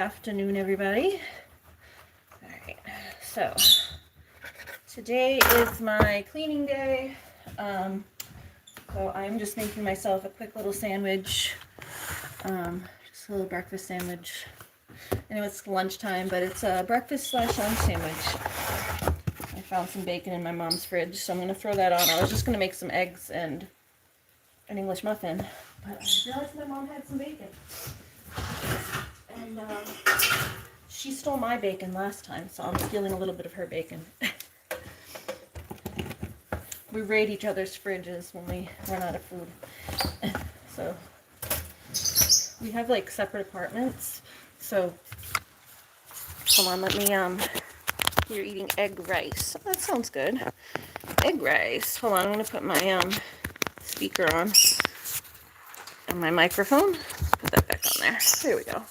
afternoon, everybody. Alright, so today is my cleaning day. So I'm just making myself a quick little sandwich. Just a little breakfast sandwich. I know it's lunchtime, but it's a breakfast / lunch sandwich. I found some bacon in my mom's fridge, so I'm going to throw that on. I was just going to make some eggs and an English muffin, but I realized my mom had some bacon. And she stole my bacon last time, so I'm stealing a little bit of her bacon. We raid each other's fridges when we run out of food. So we have like separate apartments. So hold on, let me you're eating egg rice. Oh, that sounds good. Egg rice. Hold on, I'm gonna put my speaker on and my microphone. Put that back on there. There we go.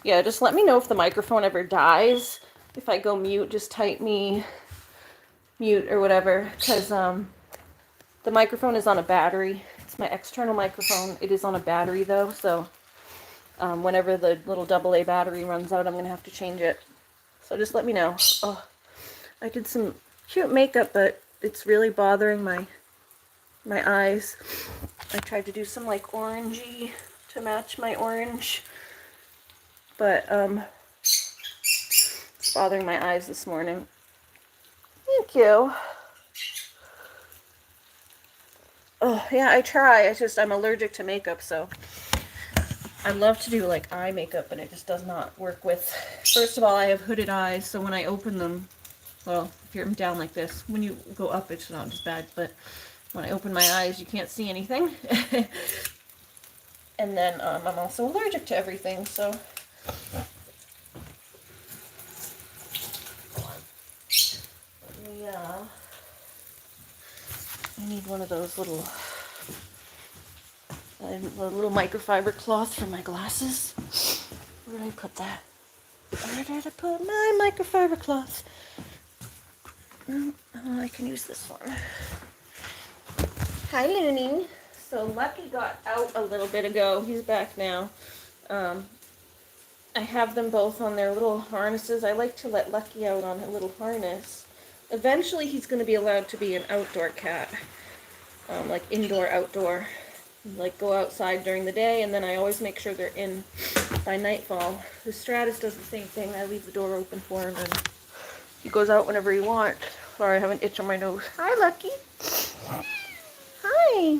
Yeah, just let me know if the microphone ever dies. If I go mute, just type me mute or whatever, because the microphone is on a battery. It's my external microphone. It is on a battery though, so whenever the little AA battery runs out, I'm gonna have to change it. So just let me know. Oh, I did some cute makeup, but it's really bothering my eyes. I tried to do some like orangey to match my orange, but it's bothering my eyes this morning. Thank you. Oh, yeah, I try. I'm allergic to makeup, so I love to do like eye makeup, but it just does not work with. First of all, I have hooded eyes, so when I open them, well, if you're down like this, when you go up, it's not as bad, but when I open my eyes, you can't see anything. And then I'm also allergic to everything, so yeah. I need one of those little a little microfiber cloth for my glasses. Where did I put that? Where did I put my microfiber cloth? Oh, I can use this one. Hi, Looney. So Lucky got out a little bit ago. He's back now. I have them both on their little harnesses. I like to let Lucky out on a little harness. Eventually, he's going to be allowed to be an outdoor cat. Like indoor, outdoor. Like go outside during the day, and then I always make sure they're in by nightfall. The Stratus does the same thing. I leave the door open for him, and he goes out whenever he wants. Sorry, I have an itch on my nose. Hi, Lucky. Hi.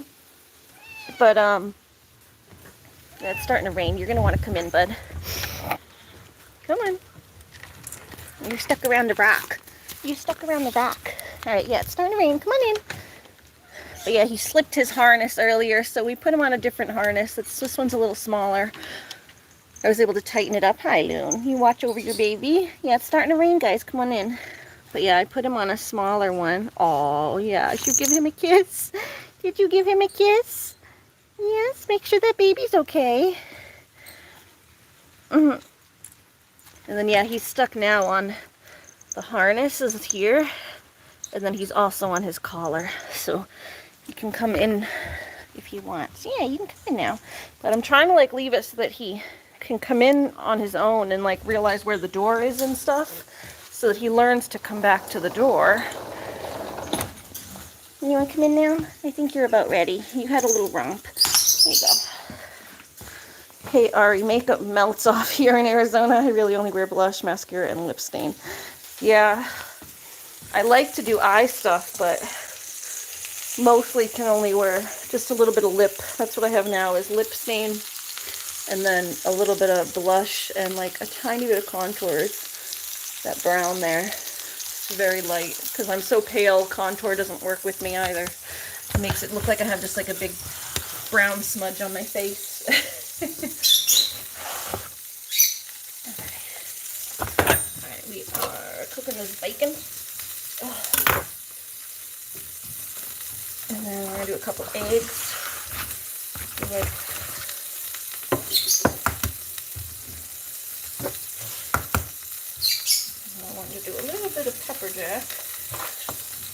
But yeah, it's starting to rain. You're gonna want to come in, bud. Come on. You're stuck around the rock. You're stuck around the rock. All right, yeah, it's starting to rain. Come on in. But yeah, he slipped his harness earlier, so we put him on a different harness. This one's a little smaller. I was able to tighten it up. Hi, Loon. You watch over your baby. Yeah, it's starting to rain, guys. Come on in. But yeah, I put him on a smaller one. Oh, yeah. I should give him a kiss. Did you give him a kiss? Yes, make sure that baby's okay. And then, yeah, he's stuck now on the harness is here. And then he's also on his collar. So he can come in if he wants. Yeah, you can come in now. But I'm trying to like leave it so that he can come in on his own and like realize where the door is and stuff, so that he learns to come back to the door. You want to come in now? I think you're about ready. You had a little romp. There you go. Hey Ari, makeup melts off here in Arizona. I really only wear blush, mascara, and lip stain. Yeah, I like to do eye stuff, but mostly can only wear just a little bit of lip. That's what I have now, is lip stain, and then a little bit of blush, and like a tiny bit of contours. That brown there. It's very light, because I'm so pale, contour doesn't work with me either. It makes it look like I have just like a big brown smudge on my face. Alright, we are cooking this bacon. Oh. And then we're going to do a couple eggs. Like, I want to do a little bit of pepper jack.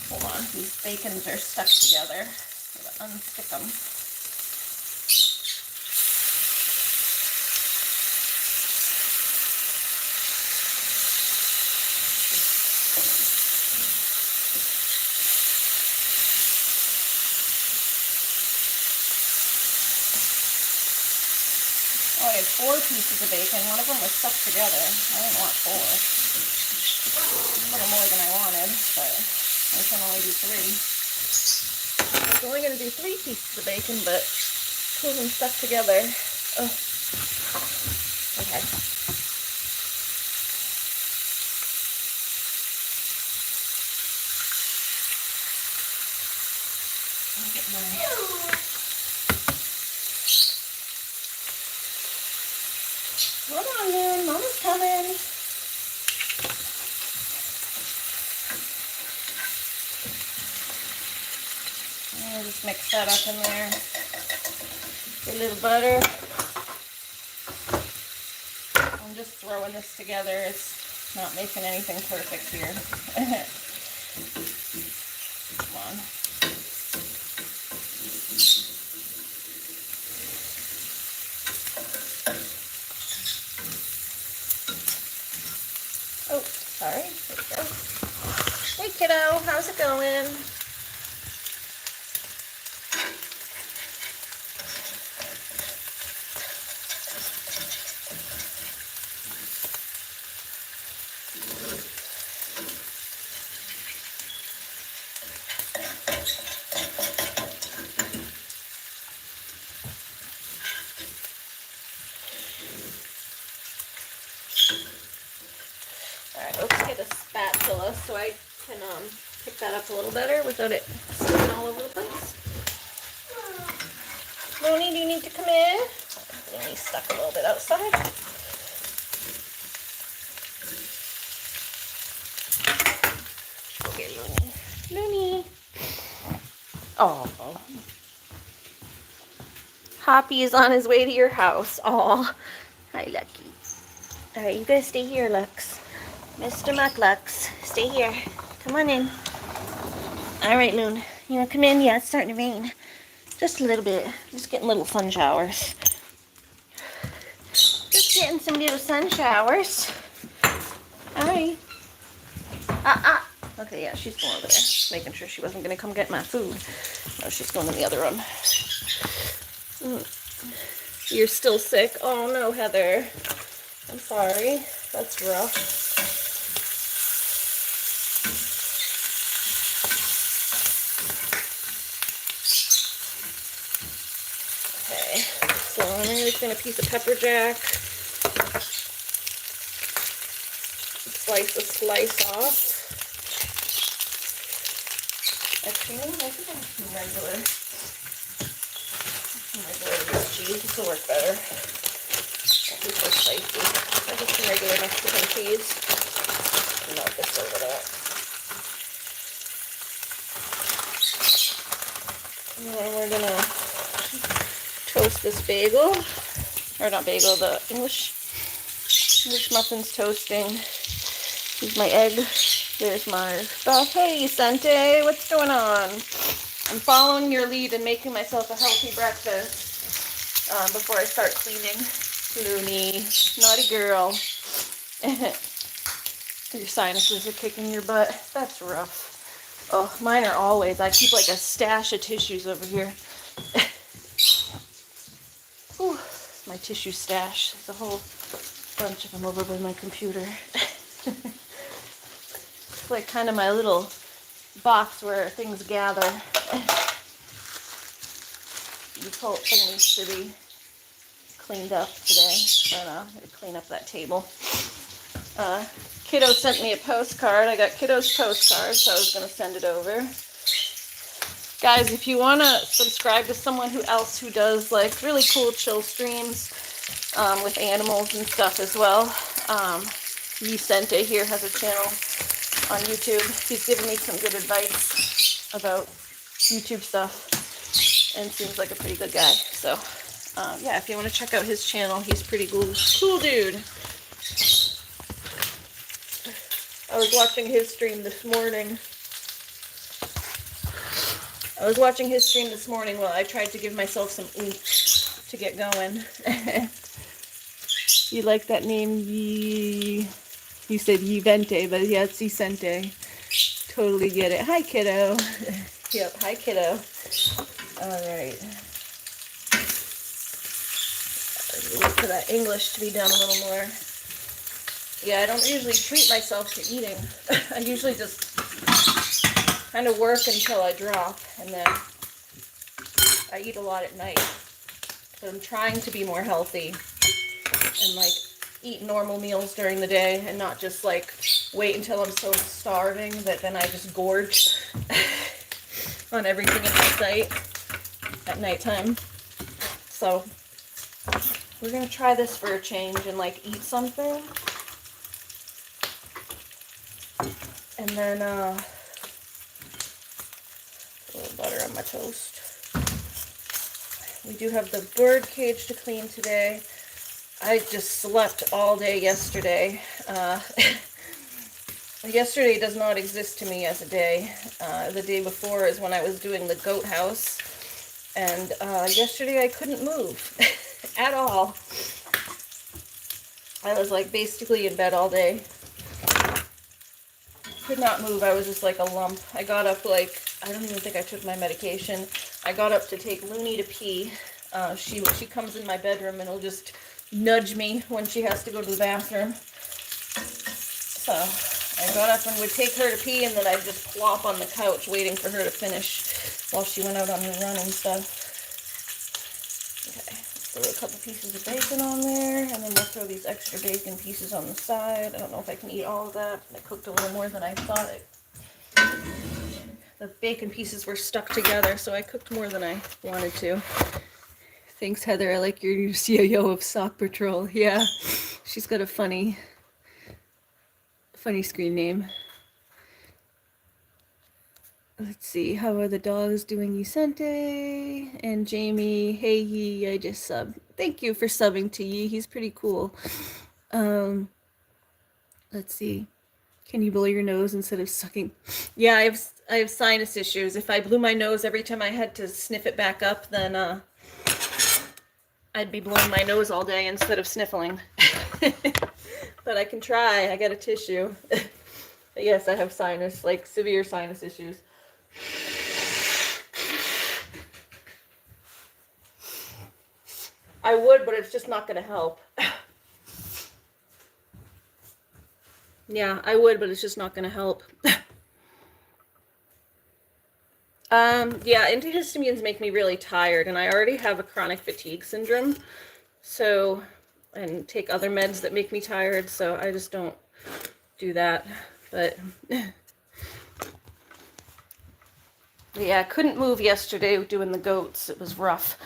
Hold on, these bacons are stuck together. I'm going to unstick them. Oh, I had 4 pieces of bacon. One of them was stuck together. I didn't want 4. A little more than I wanted, but I can only do 3. I was only going to do 3 pieces of bacon, but 2 of them stuck together. Oh. Okay. I'll get my... Hold on, Loon. Mama's coming. I'll just mix that up in there. Get a little butter. I'm just throwing this together. It's not making anything perfect here. Come on. Oh, sorry. There we go. Hey, kiddo. How's it going? Alright, let's get a spatula so I can pick that up a little better without it slipping all over the place. Looney, do you need to come in? Looney's stuck a little bit outside. Okay, Looney. Looney. Oh. Hoppy is on his way to your house. Oh. Hi, Lucky. Alright, you guys stay here, Lux. Mr. Mucklux, stay here. Come on in. Alright, Loon. You want to come in? Yeah, it's starting to rain. Just a little bit. Just getting little sun showers. Just getting some little sun showers. Alright. Okay, yeah, she's going over there. Making sure she wasn't going to come get my food. No, she's going in the other room. You're still sick? Oh, no, Heather. I'm sorry. That's rough. Okay, so I'm just going to piece of pepper jack. Slice a slice off. Actually, I think I'll have some regular cheese. This will work better. Not too so spicy. I just some regular Mexican cheese. Melt this over that. And then we're gonna toast this bagel, or not bagel, the English muffins toasting. Here's my egg. There's my stuff. Hey, Sente, what's going on? I'm following your lead and making myself a healthy breakfast before I start cleaning. Looney, naughty girl. Your sinuses are kicking your butt. That's rough. Oh, mine are always. I keep like a stash of tissues over here. Whew, my tissue stash. There's a whole bunch of them over by my computer. It's like kind of my little box where things gather. This whole thing needs to be cleaned up today. I don't know, I'm going to clean up that table. Kiddo sent me a postcard. I got Kiddo's postcard, so I was going to send it over. Guys, if you want to subscribe to someone else who does like really cool chill streams with animals and stuff as well, Vicente here has a channel on YouTube. He's given me some good advice about YouTube stuff and seems like a pretty good guy. So, yeah, if you want to check out his channel, he's pretty cool dude. I was watching his stream this morning. While I tried to give myself some oomph to get going. You like that name? You said Yvente, but yeah, it's Vicente. Totally get it. Hi, kiddo. Yep, hi, kiddo. All right. Wait for that English to be done a little more. Yeah, I don't usually treat myself to eating. I usually just kind of work until I drop, and then I eat a lot at night. So I'm trying to be more healthy and like eat normal meals during the day and not just like wait until I'm so starving that then I just gorge on everything in my sight at nighttime. So we're gonna try this for a change and like eat something. And then a little butter on my toast. We do have the bird cage to clean today. I just slept all day yesterday. Yesterday does not exist to me as a day. The day before is when I was doing the goat house. And yesterday I couldn't move at all. I was like basically in bed all day. Could not move. I was just like a lump. I got up like, I don't even think I took my medication. I got up to take Looney to pee. She comes in my bedroom and will just nudge me when she has to go to the bathroom. So I got up and would take her to pee, and then I'd just plop on the couch waiting for her to finish while she went out on her run and stuff. Okay, throw a couple pieces of bacon on there, and then we'll throw these extra bacon pieces on the side. I don't know if I can eat all of that. I cooked a little more than I thought. The bacon pieces were stuck together, so I cooked more than I wanted to. Thanks, Heather. I like your new CIO of Sock Patrol. Yeah, she's got a funny screen name. Let's see. How are the dogs doing, Yusente? And Jamie, hey Yi, I just subbed. Thank you for subbing to Yi. He's pretty cool. Let's see. Can you blow your nose instead of sucking? Yeah, I have sinus issues. If I blew my nose every time I had to sniff it back up, then I'd be blowing my nose all day instead of sniffling. But I can try. I got a tissue. But yes, I have sinus, like severe sinus issues. I would, but it's just not going to help. Yeah, I would, but it's just not going to help. Yeah, antihistamines make me really tired, and I already have a chronic fatigue syndrome, so, and take other meds that make me tired, so I just don't do that, but, yeah, I couldn't move yesterday doing the goats. It was rough.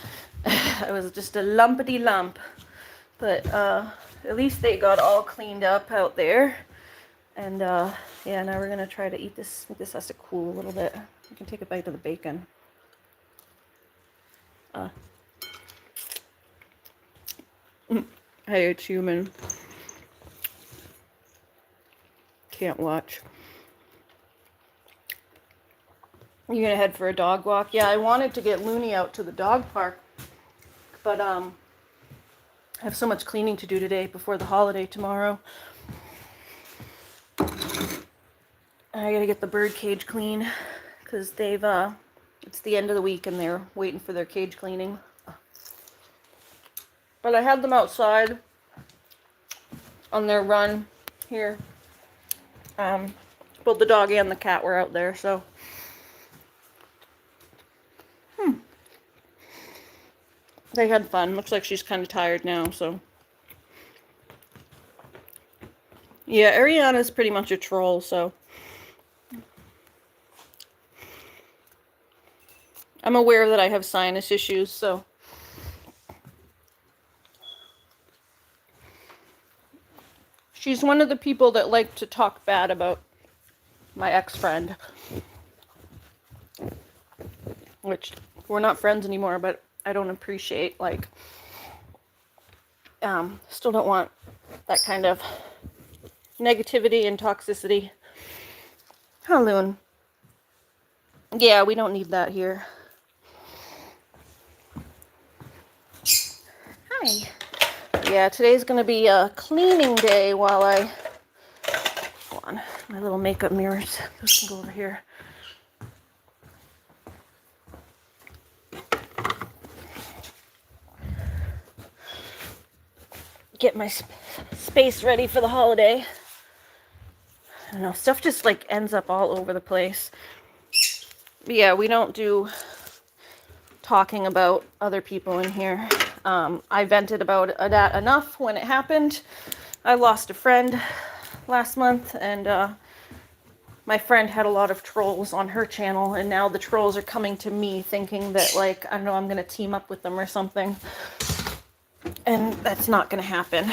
I was just a lumpity lump, but, at least they got all cleaned up out there, and, yeah, now we're gonna try to eat this. I think this has to cool a little bit. I can take a bite of the bacon. Hey, it's human. Can't watch. You gonna head for a dog walk? Yeah, I wanted to get Looney out to the dog park, but I have so much cleaning to do today before the holiday tomorrow. I gotta get the bird cage clean because they've it's the end of the week and they're waiting for their cage cleaning. But I had them outside on their run here. Both the dog and the cat were out there, so. They had fun. Looks like she's kind of tired now, so. Yeah, Ariana's pretty much a troll, so. I'm aware that I have sinus issues, so. She's one of the people that like to talk bad about my ex-friend. Which, we're not friends anymore, but I don't appreciate, like, still don't want that kind of negativity and toxicity. Huh, Loon? Yeah, we don't need that here. Hi. Yeah, today's gonna be a cleaning day while I, hold on, my little makeup mirrors. Those can go over here. get my space ready for the holiday. I don't know, stuff just like ends up all over the place. But yeah, we don't do talking about other people in here. I vented about that enough when it happened. I lost a friend last month, and my friend had a lot of trolls on her channel, and now the trolls are coming to me thinking that, like, I don't know, I'm going to team up with them or something. And that's not going to happen.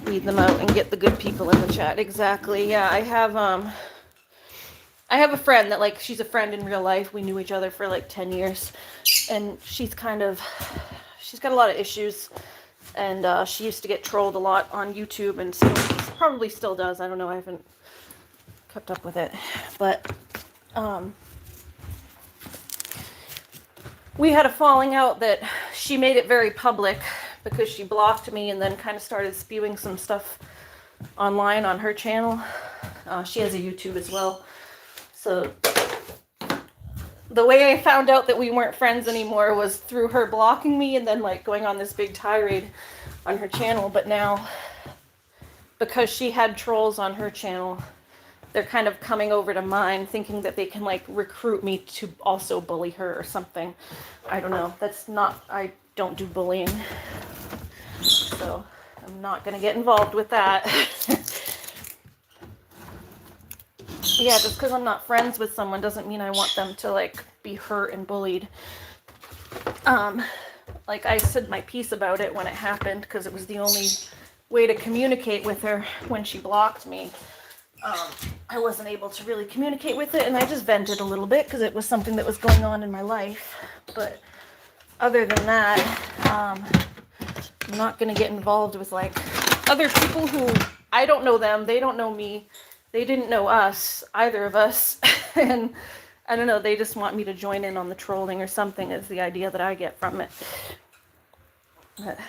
Weed them out and get the good people in the chat. Exactly. Yeah, I have a friend that, like, she's a friend in real life. We knew each other for like 10 years. And she's got a lot of issues. And she used to get trolled a lot on YouTube, and probably still does. I don't know. I haven't kept up with it. But we had a falling out that she made it very public because she blocked me and then kind of started spewing some stuff online on her channel. She has a YouTube as well. So the way I found out that we weren't friends anymore was through her blocking me and then like going on this big tirade on her channel. But now, because she had trolls on her channel, they're kind of coming over to mine thinking that they can like recruit me to also bully her or something. I don't know. I don't do bullying. So I'm not going to get involved with that. Yeah, just because I'm not friends with someone doesn't mean I want them to like be hurt and bullied. Like I said my piece about it when it happened because it was the only way to communicate with her when she blocked me. I wasn't able to really communicate with it, and I just vented a little bit because it was something that was going on in my life. But other than that, I'm not going to get involved with like other people who I don't know them, they don't know me, they didn't know us, either of us, and I don't know, they just want me to join in on the trolling or something is the idea that I get from it. But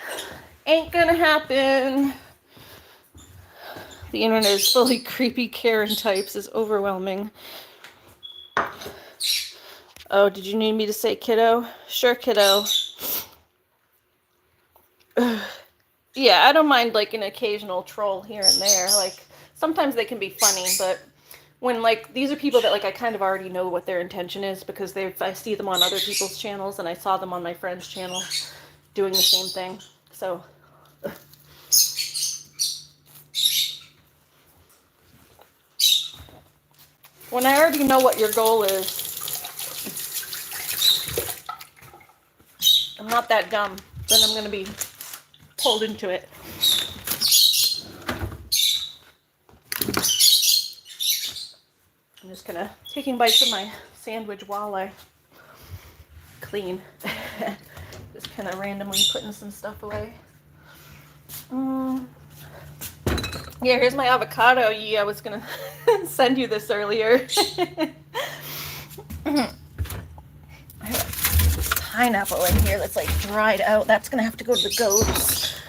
ain't gonna happen. The internet is fully creepy Karen types is overwhelming. Oh, did you need me to say kiddo? Sure, kiddo. Yeah, I don't mind like an occasional troll here and there. Like sometimes they can be funny, but when like these are people that like I kind of already know what their intention is because I see them on other people's channels and I saw them on my friend's channel doing the same thing. So when I already know what your goal is, I'm not that dumb. Then I'm going to be pulled into it. I'm just going to taking bites of my sandwich while I clean. Just kind of randomly putting some stuff away. Yeah, here's my avocado. Yeah, I was going to send you this earlier. I have this pineapple in here that's like dried out. That's going to have to go to the goats.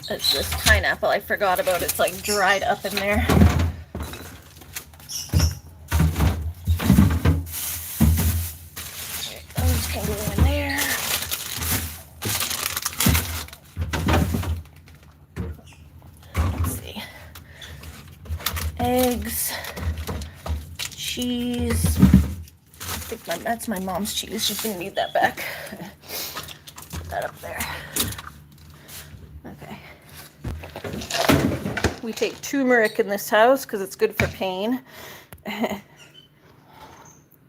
It's this pineapple. I forgot about it. It's like dried up in there. Those can go in there. Eggs, cheese. I think that's my mom's cheese. She's gonna need that back. Put that up there. Okay. We take turmeric in this house because it's good for pain.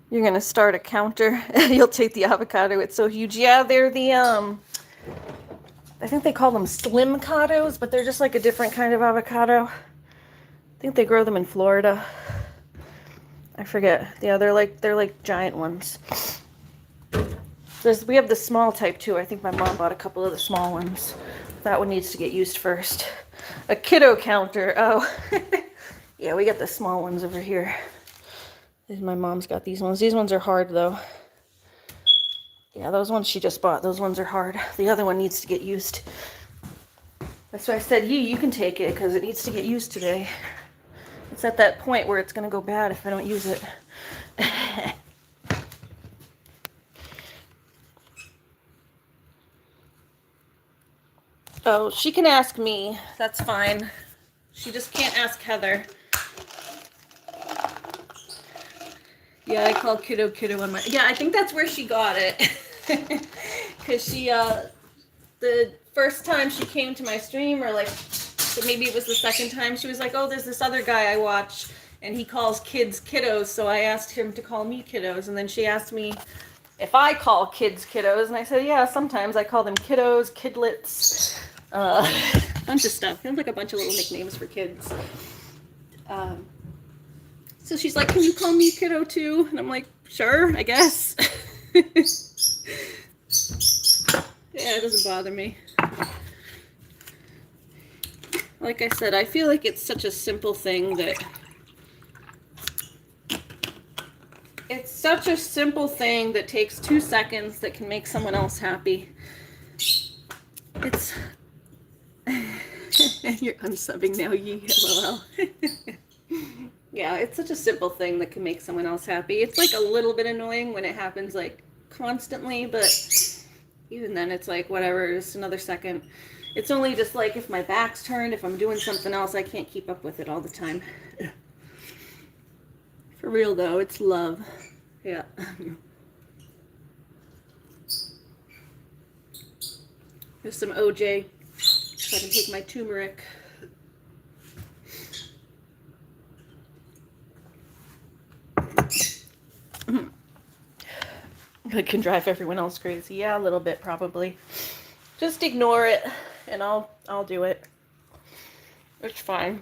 You're gonna start a counter. You'll take the avocado. It's so huge. Yeah, they're the I think they call them slim-cados, but they're just like a different kind of avocado. I think they grow them in Florida. I forget. Yeah, they're like giant ones. We have the small type too. I think my mom bought a couple of the small ones. That one needs to get used first. A kiddo counter. Oh. Yeah, we got the small ones over here. My mom's got these ones. These ones are hard though. Yeah, those ones she just bought. Those ones are hard. The other one needs to get used. That's why I said, you can take it because it needs to get used today. It's at that point where it's going to go bad if I don't use it. Oh, she can ask me. That's fine. She just can't ask Heather. Yeah, I call kiddo kiddo on my... Yeah, I think that's where she got it. Because she, the first time she came to my stream, or like, so maybe it was the second time, she was like, oh, there's this other guy I watch, and he calls kids kiddos, so I asked him to call me kiddos, and then she asked me if I call kids kiddos, and I said, yeah, sometimes I call them kiddos, kidlets, bunch of stuff. Sounds like a bunch of little nicknames for kids. So she's like, can you call me kiddo too? And I'm like, sure, I guess. Yeah, it doesn't bother me. Like I said, I feel like it's such a simple thing that... It's such a simple thing that takes 2 seconds that can make someone else happy. It's... You're unsubbing now, ye LOL. Yeah, it's such a simple thing that can make someone else happy. It's like a little bit annoying when it happens like constantly, but even then it's like whatever, just another second. It's only just like if my back's turned, if I'm doing something else, I can't keep up with it all the time. For real though, it's love. Yeah. Here's some OJ so I can take my turmeric. It can drive everyone else crazy. Yeah, a little bit probably. Just ignore it and I'll do it. It's fine.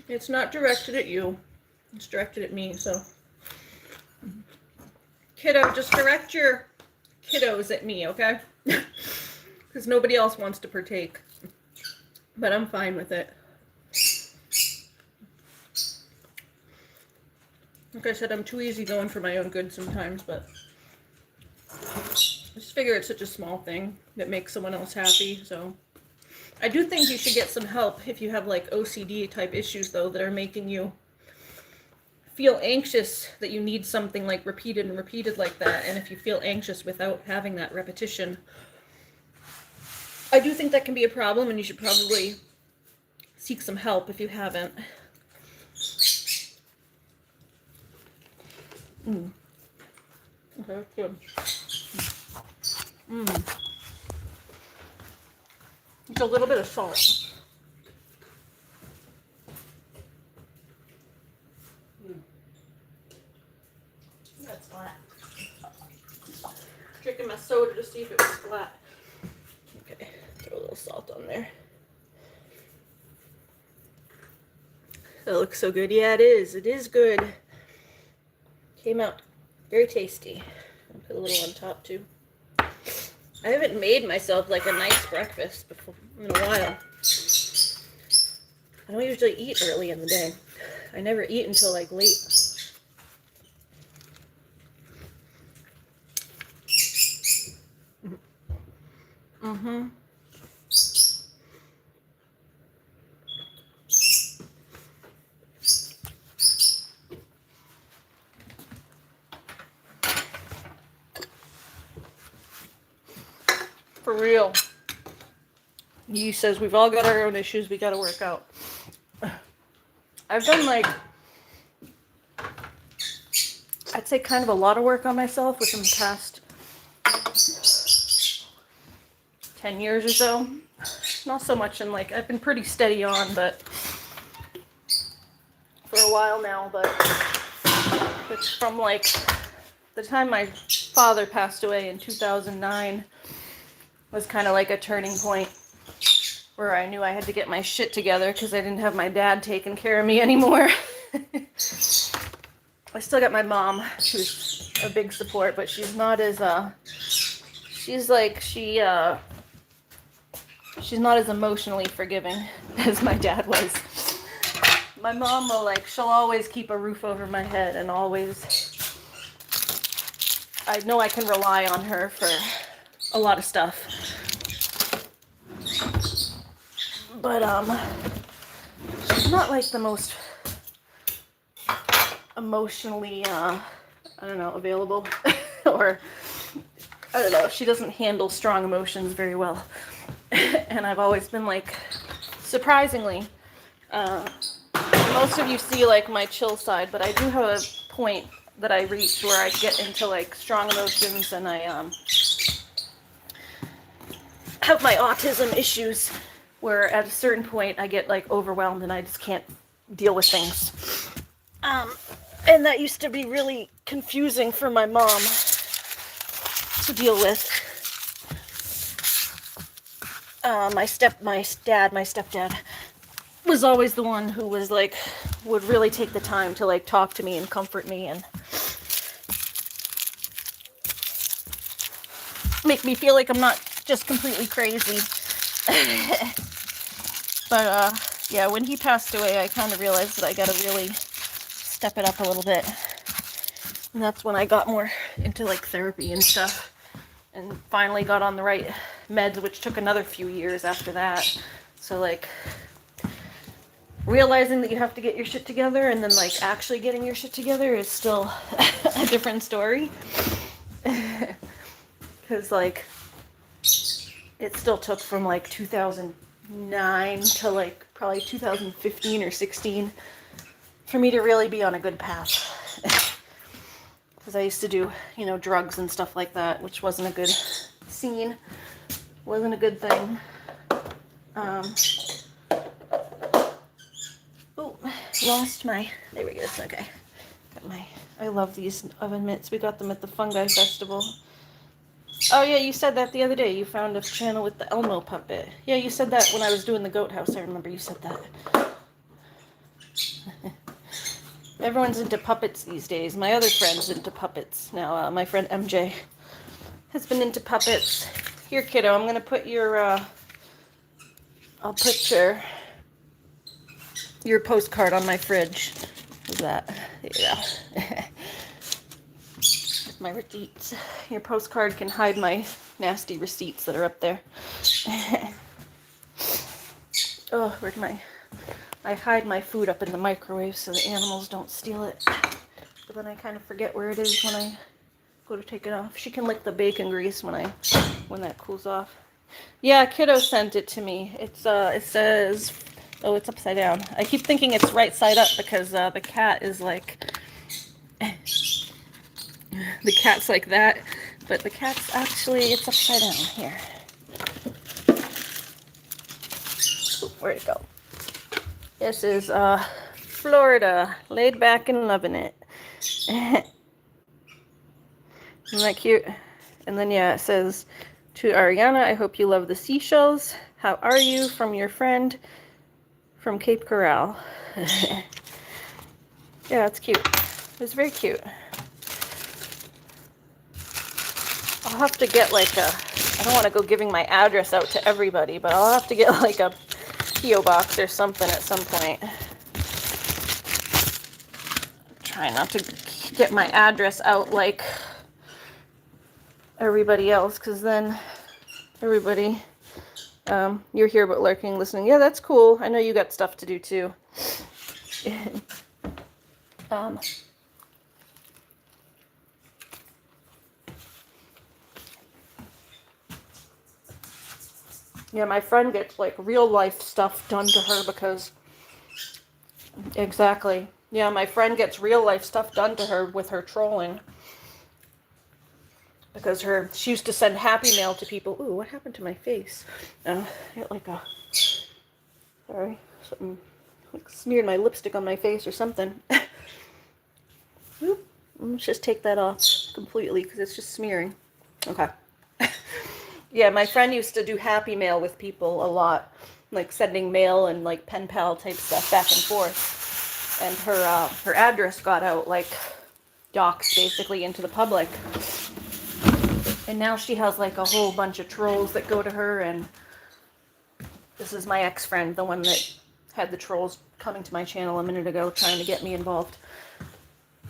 It's not directed at you. It's directed at me, so. Kiddo, just direct your kiddos at me, okay? Because nobody else wants to partake. But I'm fine with it. Like I said, I'm too easygoing for my own good sometimes, but I just figure it's such a small thing that makes someone else happy, so. I do think you should get some help if you have like OCD type issues though that are making you feel anxious that you need something like repeated and repeated like that, and if you feel anxious without having that repetition. I do think that can be a problem and you should probably seek some help if you haven't. Okay, good. It's a little bit of salt. That's flat. Drinking my soda to see if it was flat. Okay, throw a little salt on there. That looks so good. Yeah, it is. It is good. Came out very tasty. I'll put a little on top too. I haven't made myself like a nice breakfast before in a while. I don't usually eat early in the day. I never eat until like late. For real. He says we've all got our own issues we gotta work out. I've done like, I'd say kind of a lot of work on myself within the past 10 years or so. Not so much in like, I've been pretty steady on, but for a while now, but it's from like the time my father passed away in 2009 was kind of like a turning point where I knew I had to get my shit together because I didn't have my dad taking care of me anymore. I still got my mom, who's a big support, but she's not as, she's not as emotionally forgiving as my dad was. My mom will like, she'll always keep a roof over my head and always, I know I can rely on her for a lot of stuff. But, she's not like the most emotionally, I don't know, available. Or, I don't know, she doesn't handle strong emotions very well. And I've always been like, surprisingly, most of you see like my chill side, but I do have a point that I reach where I get into like strong emotions, and I have my autism issues where at a certain point I get like overwhelmed and I just can't deal with things. And that used to be really confusing for my mom to deal with. My stepdad was always the one who was like, would really take the time to like talk to me and comfort me and make me feel like I'm not just completely crazy. But yeah, when he passed away, I kind of realized that I gotta really step it up a little bit. And that's when I got more into like therapy and stuff, and finally got on the right meds, which took another few years after that. So like realizing that you have to get your shit together and then like actually getting your shit together is still a different story. Because like it still took from like 2009 to like probably 2015 or 16 for me to really be on a good path. Because I used to do, you know, drugs and stuff like that, which wasn't a good scene, wasn't a good thing. Oh, lost my, there we go, okay. Got my, I love these oven mitts. We got them at the Fungi Festival. Oh yeah, you said that the other day. You found a channel with the Elmo puppet. Yeah, you said that when I was doing the goat house. I remember you said that. Everyone's into puppets these days. My other friend's into puppets now. My friend MJ has been into puppets. Here, kiddo, I'm gonna put your, I'll put your postcard on my fridge. How's that? Yeah. My receipts. Your postcard can hide my nasty receipts that are up there. Oh, where'd I hide my food up in the microwave so the animals don't steal it. But then I kind of forget where it is when I go to take it off. She can lick the bacon grease when that cools off. Yeah, kiddo sent it to me. It's it says, oh, it's upside down. I keep thinking it's right side up because the cat is like the cat's like that, but the cat's actually, it's upside down here. Ooh, where'd it go? This is Florida, laid back and loving it. Isn't that cute? And then yeah, it says, to Ariana, I hope you love the seashells. How are you? From your friend from Cape Coral. Yeah, it's cute. It's very cute. I'll have to get like I don't want to go giving my address out to everybody, but I'll have to get like a P.O. box or something at some point. Try not to get my address out like everybody else, because then everybody, you're here but lurking, listening. Yeah, that's cool. I know you got stuff to do too. Yeah, my friend gets like real life stuff done to her because, exactly. Yeah, my friend gets real life stuff done to her with her trolling. Because she used to send happy mail to people. Ooh, what happened to my face? I got like sorry, something like smeared my lipstick on my face or something. Let's just take that off completely because it's just smearing. Okay. Yeah, my friend used to do happy mail with people a lot, like sending mail and like pen pal type stuff back and forth. And her address got out, like doxed basically into the public. And now she has like a whole bunch of trolls that go to her, and this is my ex-friend, the one that had the trolls coming to my channel a minute ago trying to get me involved.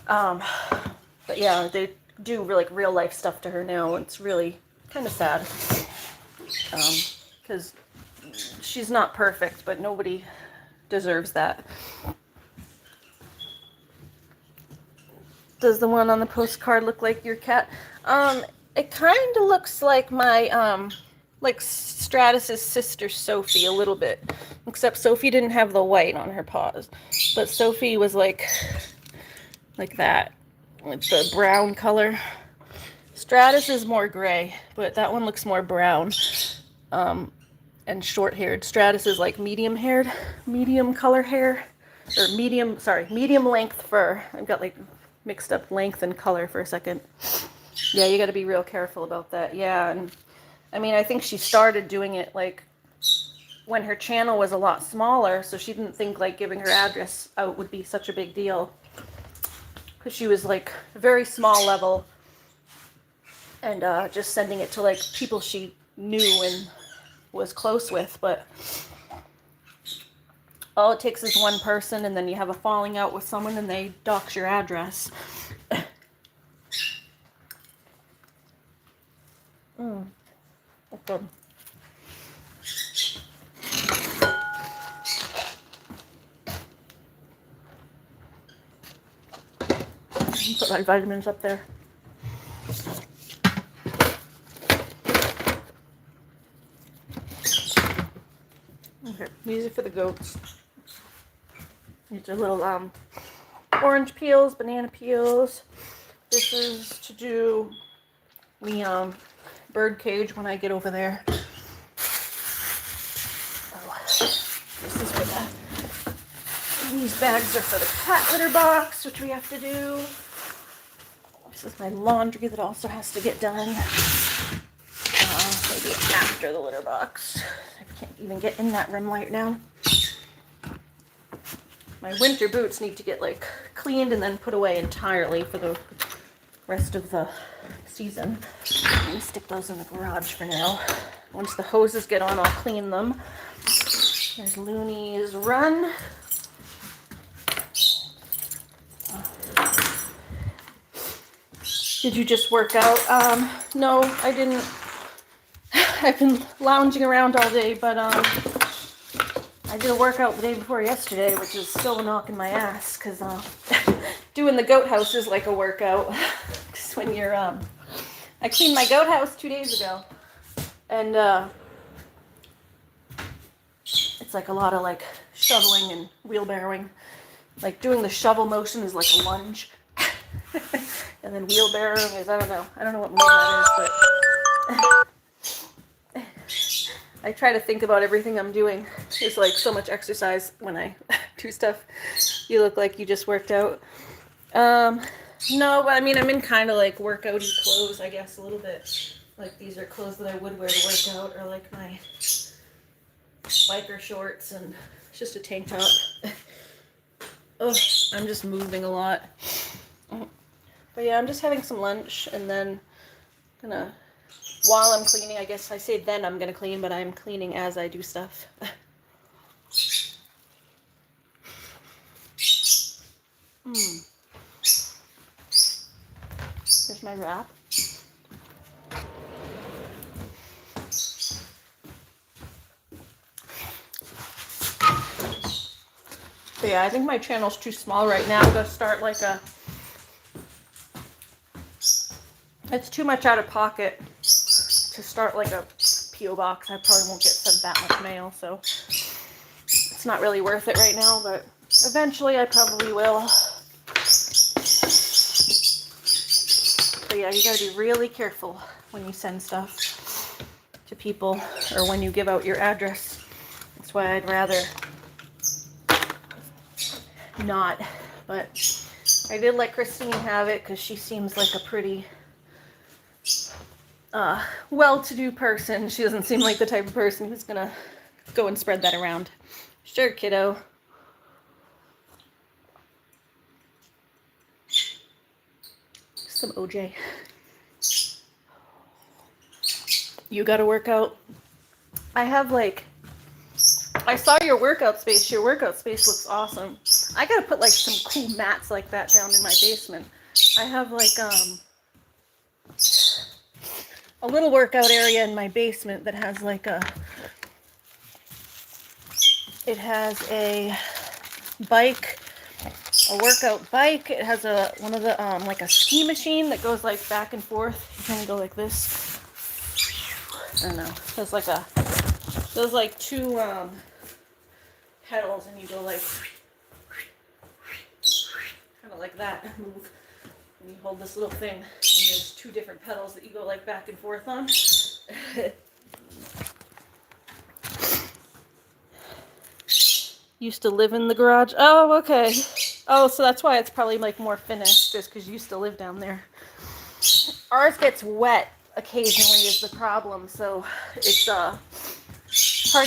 But yeah, they do like real life stuff to her now. It's really kind of sad. Because she's not perfect, but nobody deserves that. Does the one on the postcard look like your cat? It kind of looks like my, like Stratus's sister Sophie a little bit. Except Sophie didn't have the white on her paws. But Sophie was like that. With the brown color. Stratus is more gray, but that one looks more brown. And short-haired. Stratus is like medium-haired, medium color hair. Or medium length fur. I've got like mixed up length and color for a second. Yeah, you got to be real careful about that. Yeah, and I mean, I think she started doing it like when her channel was a lot smaller, so she didn't think like giving her address out would be such a big deal. Because she was like very small level and just sending it to like people she knew and was close with, but all it takes is one person, and then you have a falling out with someone, and they dox your address. That's good. Put my vitamins up there. Okay, these are for the goats. These are little orange peels, banana peels. This is to do the bird cage when I get over there. Oh, this is for that. These bags are for the cat litter box, which we have to do. This is my laundry that also has to get done. Maybe after the litter box. I can't even get in that room right now. My winter boots need to get like cleaned and then put away entirely for the rest of the season. I'm gonna stick those in the garage for now. Once the hoses get on, I'll clean them. There's Looney's Run. Did you just work out? No, I didn't. I've been lounging around all day, but I did a workout the day before yesterday, which is still knocking my ass, because doing the goat house is like a workout. Because when you're, I cleaned my goat house 2 days ago, and it's like a lot of like shoveling and wheelbarrowing. Like doing the shovel motion is like a lunge. And then wheelbarrowing is, I don't know what movement that is, but I try to think about everything I'm doing. It's like so much exercise when I do stuff. You look like you just worked out. No, but I mean, I'm in kind of like workouty clothes, I guess, a little bit. Like these are clothes that I would wear to work out, or like my biker shorts, and it's just a tank top. Oh, I'm just moving a lot. But yeah, I'm just having some lunch, and then gonna, while I'm cleaning, I guess I say then I'm gonna clean, but I'm cleaning as I do stuff. Here's my wrap. But yeah, I think my channel's too small right now to start like a... It's too much out of pocket to start like a P.O. box. I probably won't get sent that much mail, so it's not really worth it right now, but eventually I probably will. But yeah, you gotta be really careful when you send stuff to people or when you give out your address. That's why I'd rather not, but I did let Christine have it because she seems like a pretty well-to-do person. She doesn't seem like the type of person who's gonna go and spread that around. Sure, kiddo. Some OJ. You gotta work out. I have like, I saw your workout space. Your workout space looks awesome. I gotta put like some cool mats like that down in my basement. I have like a little workout area in my basement that has like it has a bike a workout bike. It has one of the like a ski machine that goes like back and forth. You kind of go like this. I don't know. There's like two pedals, and you go like kind of like that. Move. And you hold this little thing, and there's two different pedals that you go like back and forth on. Used to live in the garage. Oh, okay. Oh, so that's why it's probably like more finished, just because you used to live down there. Ours gets wet occasionally is the problem, so it's hard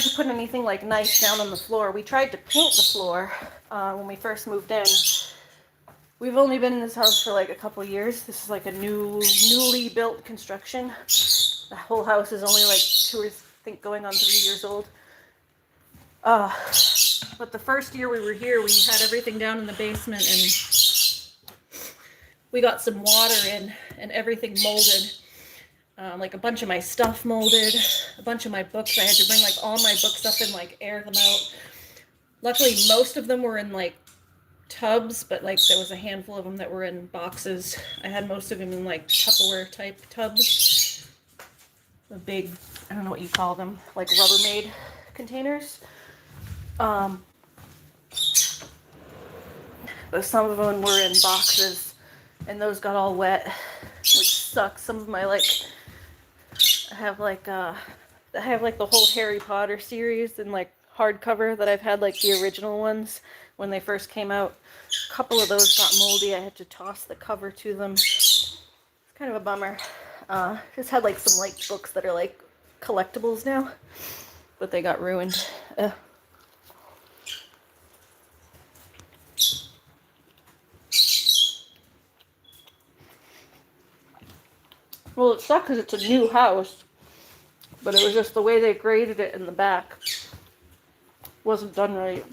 to put anything like nice down on the floor. We tried to paint the floor when we first moved in. We've only been in this house for like a couple years. This is like a newly built construction. The whole house is only like 2 or I think going on 3 years old. But the first year we were here, we had everything down in the basement, and we got some water in, and everything molded. Like a bunch of my stuff molded, a bunch of my books. I had to bring like all my books up and like air them out. Luckily, most of them were in like tubs, but like there was a handful of them that were in boxes. I had most of them in like Tupperware type tubs. The big, I don't know what you call them, like Rubbermaid containers. But some of them were in boxes, and those got all wet, which sucks. Some of my I have like the whole Harry Potter series in like hardcover that I've had like the original ones when they first came out. A couple of those got moldy. I had to toss the cover to them. It's kind of a bummer. Just had like some light books that are like collectibles now, but they got ruined. Well, it sucks because it's a new house, but it was just the way they graded it in the back wasn't done right.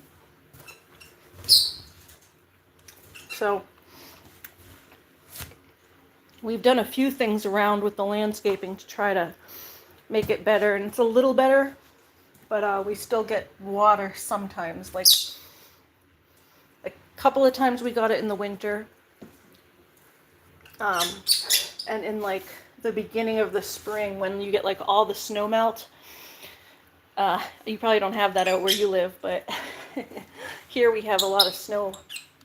So we've done a few things around with the landscaping to try to make it better, and it's a little better, but we still get water sometimes. Like a couple of times we got it in the winter, and in like the beginning of the spring when you get like all the snow melt. You probably don't have that out where you live, but here we have a lot of snow.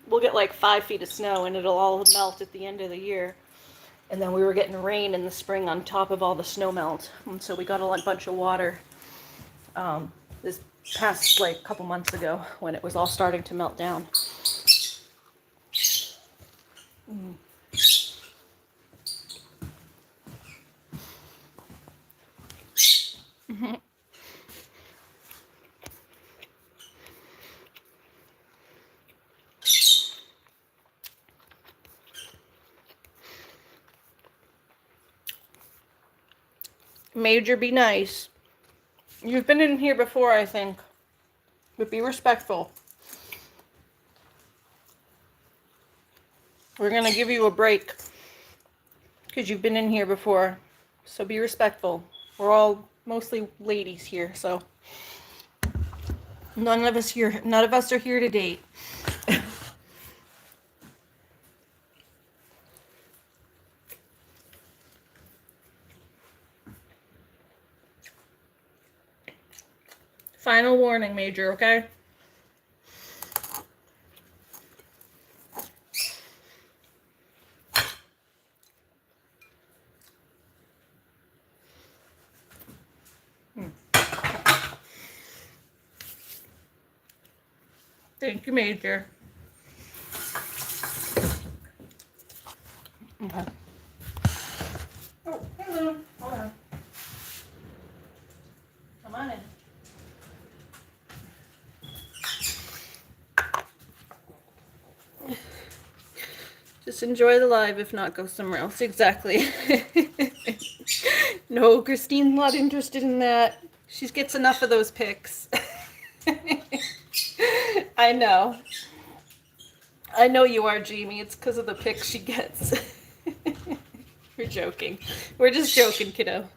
We'll get like 5 feet of snow, and it'll all melt at the end of the year. And then we were getting rain in the spring on top of all the snow melt, and so we got a bunch of water this past like couple months ago when it was all starting to melt down. Major, be nice. You've been in here before, I think, but be respectful. We're gonna give you a break because you've been in here before, so be respectful. We're all mostly ladies here, so none of us are here to date. Final warning, Major, okay? Thank you, Major. Okay. Oh, hello. Hold on. Come on in. Just enjoy the live, if not, go somewhere else. Exactly. No, Christine's not interested in that. She gets enough of those pics. I know. I know you are, Jamie. It's because of the pics she gets. We're joking. We're just joking, kiddo.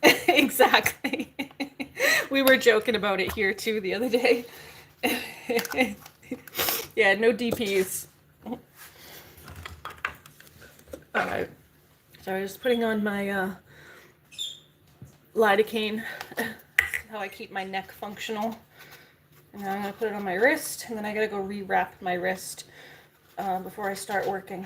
Exactly. We were joking about it here too the other day. Yeah, no DPs. Alright. So I was putting on my lidocaine. How I keep my neck functional. And now I'm going to put it on my wrist, and then I got to go rewrap my wrist before I start working.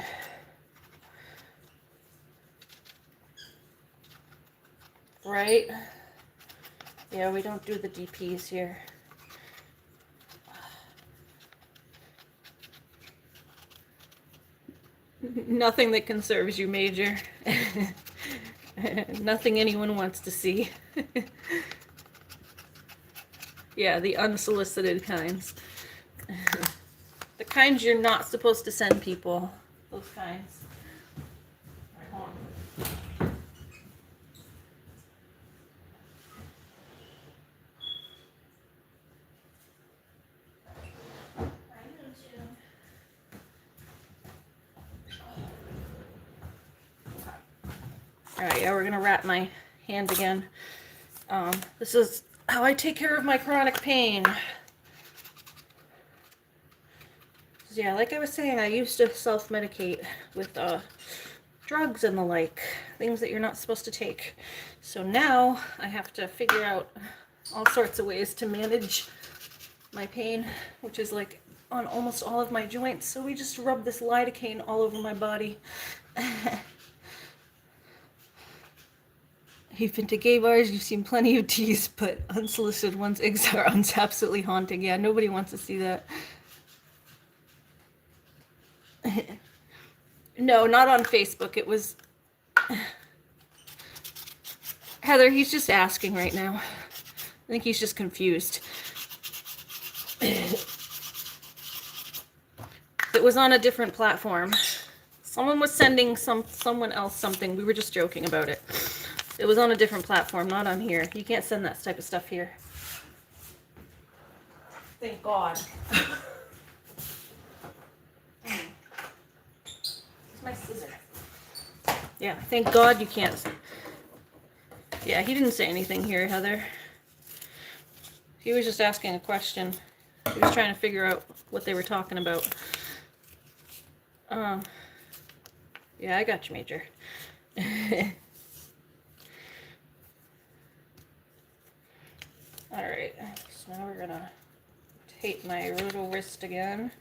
Right? Yeah, we don't do the DPs here. Nothing that conserves you, Major. Nothing anyone wants to see. Yeah, the unsolicited kinds. The kinds you're not supposed to send people. Those kinds. All right, hold on. Alright, yeah, we're gonna wrap my hand again. This is how I take care of my chronic pain. Yeah, like I was saying, I used to self-medicate with drugs and the like, things that you're not supposed to take. So now I have to figure out all sorts of ways to manage my pain, which is like on almost all of my joints. So we just rub this lidocaine all over my body. You've been to gay bars, you've seen plenty of teas, but unsolicited ones, sounds absolutely haunting. Yeah, nobody wants to see that. No, not on Facebook. It was... Heather, he's just asking right now. I think he's just confused. It was on a different platform. Someone was sending someone else something. We were just joking about it. It was on a different platform, not on here. You can't send that type of stuff here. Thank God. Where's my scissor? Yeah, thank God you can't. Yeah, he didn't say anything here, Heather. He was just asking a question. He was trying to figure out what they were talking about. Yeah, I got you, Major. Alright, so now we're gonna tape my roto wrist again.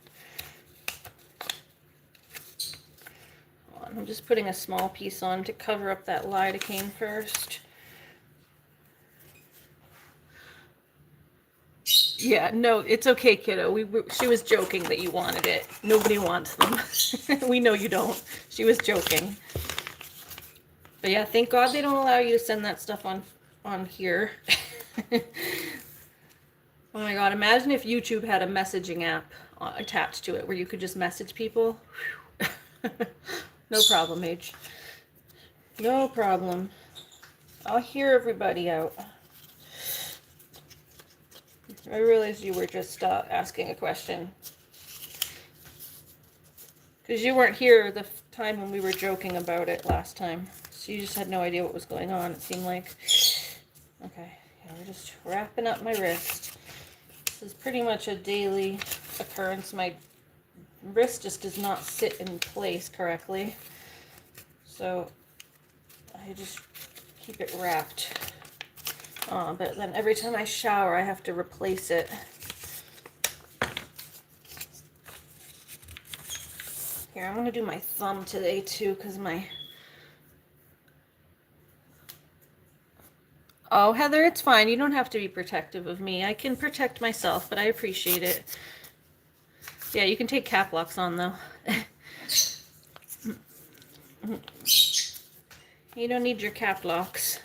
Hold on, I'm just putting a small piece on to cover up that lidocaine first. Yeah, no, it's okay, kiddo. She was joking that you wanted it. Nobody wants them. We know you don't. She was joking. But yeah, thank God they don't allow you to send that stuff on here. Oh my God, imagine if YouTube had a messaging app attached to it where you could just message people. No problem, H. No problem. I'll hear everybody out. I realized you were just asking a question. Because you weren't here the time when we were joking about it last time. So you just had no idea what was going on, it seemed like. Okay, yeah, we're just wrapping up my wrist. This is pretty much a daily occurrence. My wrist just does not sit in place correctly. So I just keep it wrapped. But then every time I shower, I have to replace it. Here, I'm going to do my thumb today, too, because my... Oh, Heather, it's fine. You don't have to be protective of me. I can protect myself, but I appreciate it. Yeah, you can take cap locks on, though. You don't need your cap locks.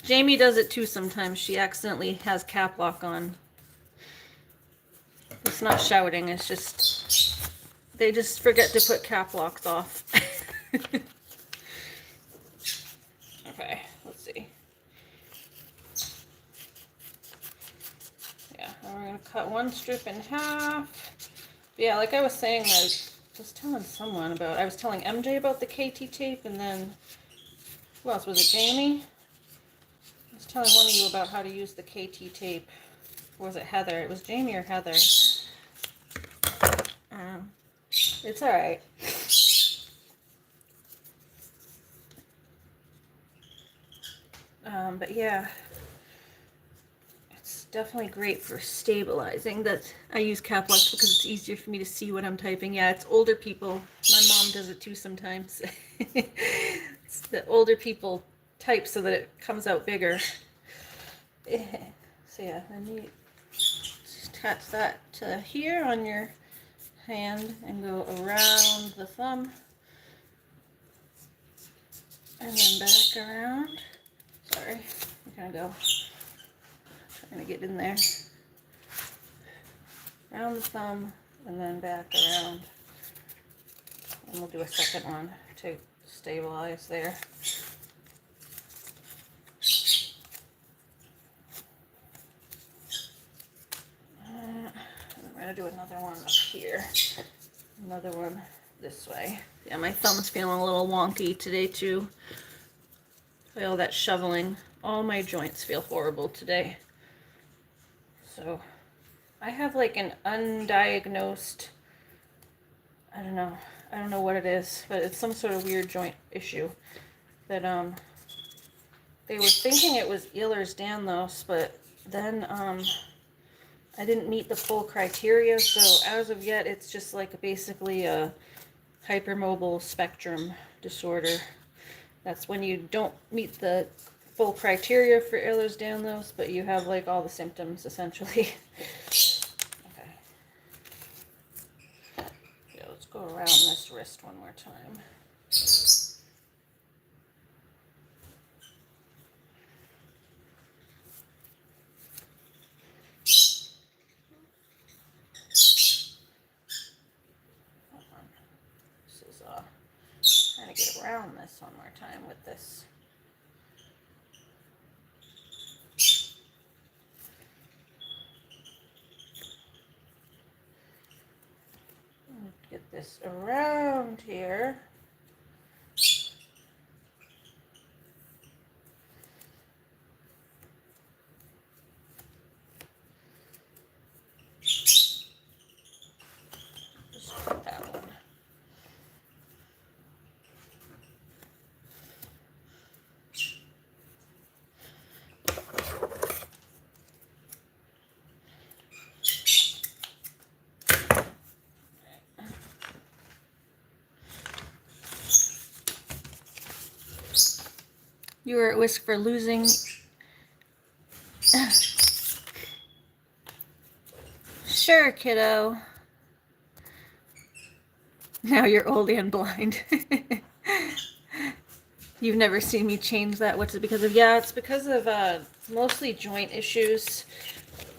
Jamie does it too sometimes. She accidentally has cap lock on. It's not shouting, it's just... They just forget to put cap locks off. Okay, let's see. Yeah, and we're going to cut one strip in half. Yeah, like I was saying, I was telling someone about... I was telling MJ about the KT tape, and then... Who else? Was it Jamie? I was telling one of you about how to use the KT tape. Or was it Heather? It was Jamie or Heather. It's alright. But yeah, it's definitely great for stabilizing. That I use cap locks because it's easier for me to see what I'm typing. Yeah, it's older people. My mom does it too sometimes. It's the older people type so that it comes out bigger. So yeah, then you attach that to here on your hand and go around the thumb and then back around. Sorry, I'm gonna go. Trying to get in there. Around the thumb and then back around. And we'll do a second one to stabilize there. We're gonna do another one up here. Another one this way. Yeah, my thumb's feeling a little wonky today too. All that shoveling. All my joints feel horrible today. So I have like an undiagnosed, I don't know what it is, but it's some sort of weird joint issue that they were thinking it was Ehlers-Danlos, but then I didn't meet the full criteria, so as of yet it's just like basically a hypermobile spectrum disorder. That's when you don't meet the full criteria for Ehlers-Danlos, but you have like all the symptoms essentially. Okay. Yeah, let's go around this wrist one more time. This is trying to get around this one more time with this. Get this around here. Just put that one. You were at risk for losing. Sure, kiddo. Now you're old and blind. You've never seen me change that. What's it because of? Yeah, it's because of mostly joint issues.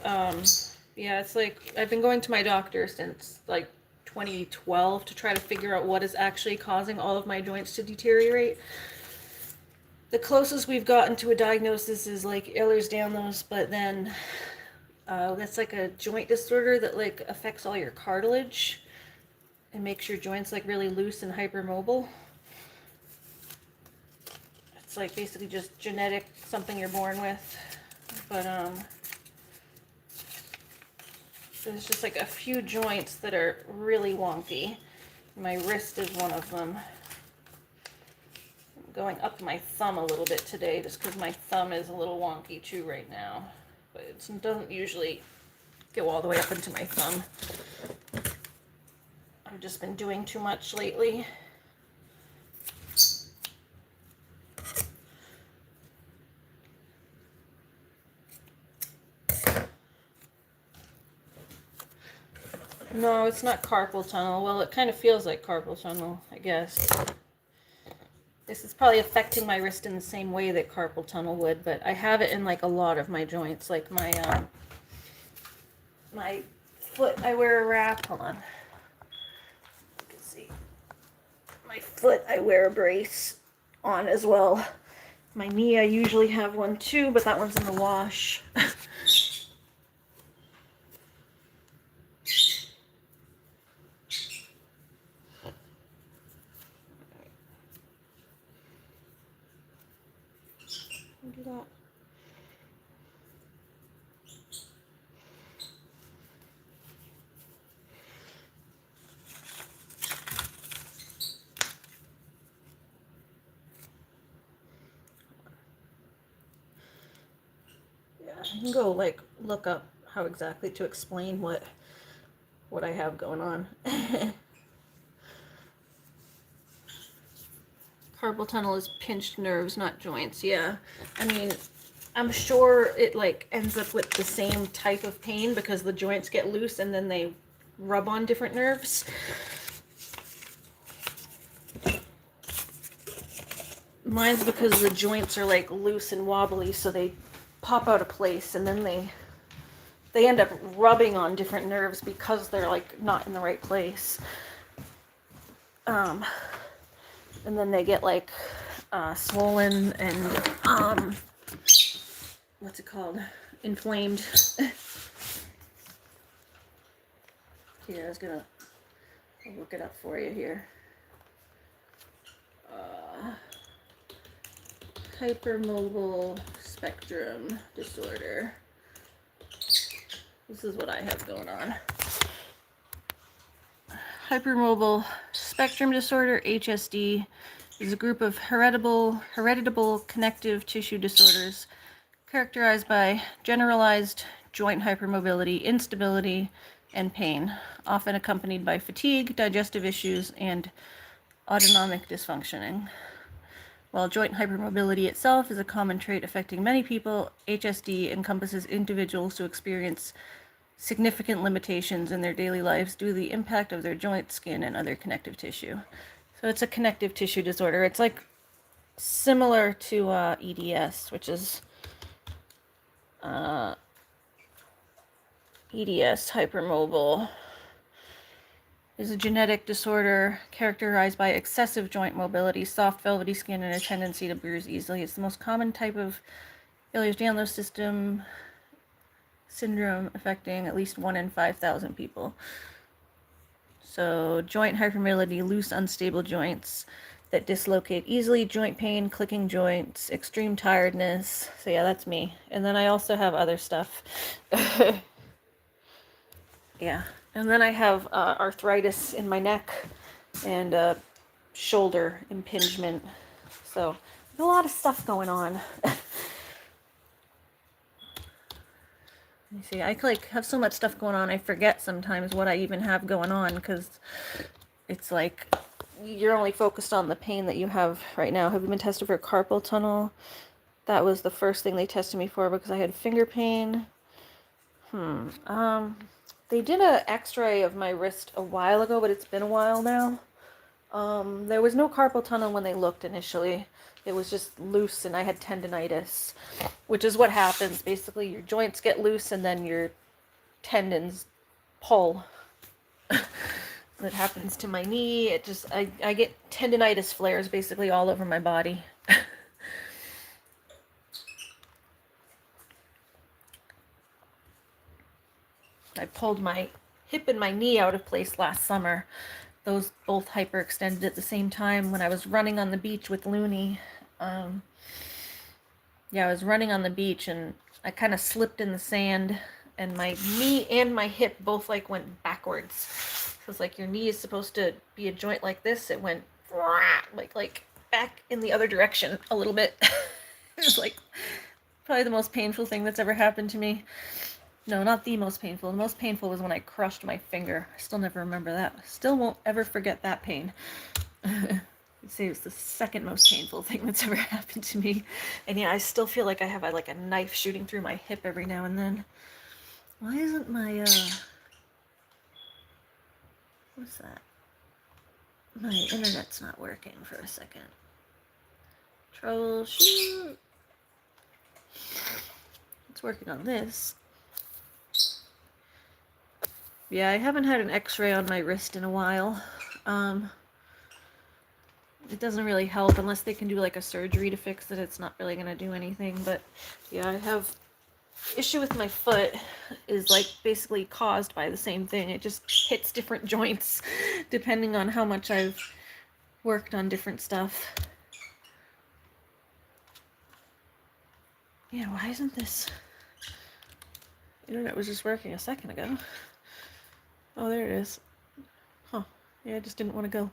Yeah, it's like I've been going to my doctor since like 2012 to try to figure out what is actually causing all of my joints to deteriorate. The closest we've gotten to a diagnosis is like Ehlers-Danlos, but then that's like a joint disorder that like affects all your cartilage and makes your joints like really loose and hypermobile. It's like basically just genetic, something you're born with. But there's just like a few joints that are really wonky. My wrist is one of them. I'm going up my thumb a little bit today just because my thumb is a little wonky too right now. But it doesn't usually go all the way up into my thumb. I've just been doing too much lately. No, it's not carpal tunnel. Well, it kind of feels like carpal tunnel, I guess. This is probably affecting my wrist in the same way that carpal tunnel would, but I have it in like a lot of my joints. Like my my foot, I wear a wrap. Hold on. You can see. My foot, I wear a brace on as well. My knee, I usually have one too, but that one's in the wash. Do that. I can go like look up how exactly to explain what I have going on. Carpal tunnel is pinched nerves, not joints. Yeah. I mean, I'm sure it like ends up with the same type of pain because the joints get loose and then they rub on different nerves. Mine's because the joints are like loose and wobbly, so they pop out of place and then they end up rubbing on different nerves because they're like not in the right place. And then they get like swollen and what's it called? Inflamed. Here, I'll look it up for you here. Hypermobile spectrum disorder. This is what I have going on. Hypermobile spectrum disorder, HSD, is a group of hereditable connective tissue disorders characterized by generalized joint hypermobility, instability, and pain, often accompanied by fatigue, digestive issues, and autonomic dysfunctioning. While joint hypermobility itself is a common trait affecting many people, HSD encompasses individuals who experience significant limitations in their daily lives due to the impact of their joint, skin, and other connective tissue. So it's a connective tissue disorder. It's like similar to EDS, which is EDS, hypermobile, is a genetic disorder characterized by excessive joint mobility, soft velvety skin, and a tendency to bruise easily. It's the most common type of Ehlers-Danlos system syndrome affecting at least 1 in 5,000 people. So joint hypermobility, loose, unstable joints that dislocate easily, joint pain, clicking joints, extreme tiredness. So yeah, that's me. And then I also have other stuff. Yeah. And then I have arthritis in my neck and shoulder impingement. So a lot of stuff going on. You see, I like have so much stuff going on, I forget sometimes what I even have going on because it's like you're only focused on the pain that you have right now. Have you been tested for carpal tunnel? That was the first thing they tested me for because I had finger pain. They did an x-ray of my wrist a while ago, but it's been a while now. There was no carpal tunnel when they looked initially. It was just loose and I had tendinitis, which is what happens. Basically, your joints get loose and then your tendons pull. That happens to my knee. It just, I get tendinitis flares basically all over my body. I pulled my hip and my knee out of place last summer. Those both hyperextended at the same time when I was running on the beach with Looney. Yeah, I was running on the beach and I kind of slipped in the sand and my knee and my hip both like went backwards. So it's like your knee is supposed to be a joint like this. It went like back in the other direction a little bit. It was like probably the most painful thing that's ever happened to me. No, not the most painful. The most painful was when I crushed my finger. I still never remember that. Still won't ever forget that pain. I'd say it was the second most painful thing that's ever happened to me. And yeah, I still feel like I have like a knife shooting through my hip every now and then. Why isn't my, what's that? My internet's not working for a second. Troubleshoot. It's working on this. Yeah, I haven't had an x-ray on my wrist in a while. It doesn't really help unless they can do like a surgery to fix it. It's not really going to do anything. But yeah, I have issue with my foot is like basically caused by the same thing. It just hits different joints depending on how much I've worked on different stuff. Yeah, why isn't this? Internet was just working a second ago. Oh, there it is. Huh. Yeah, I just didn't want to go.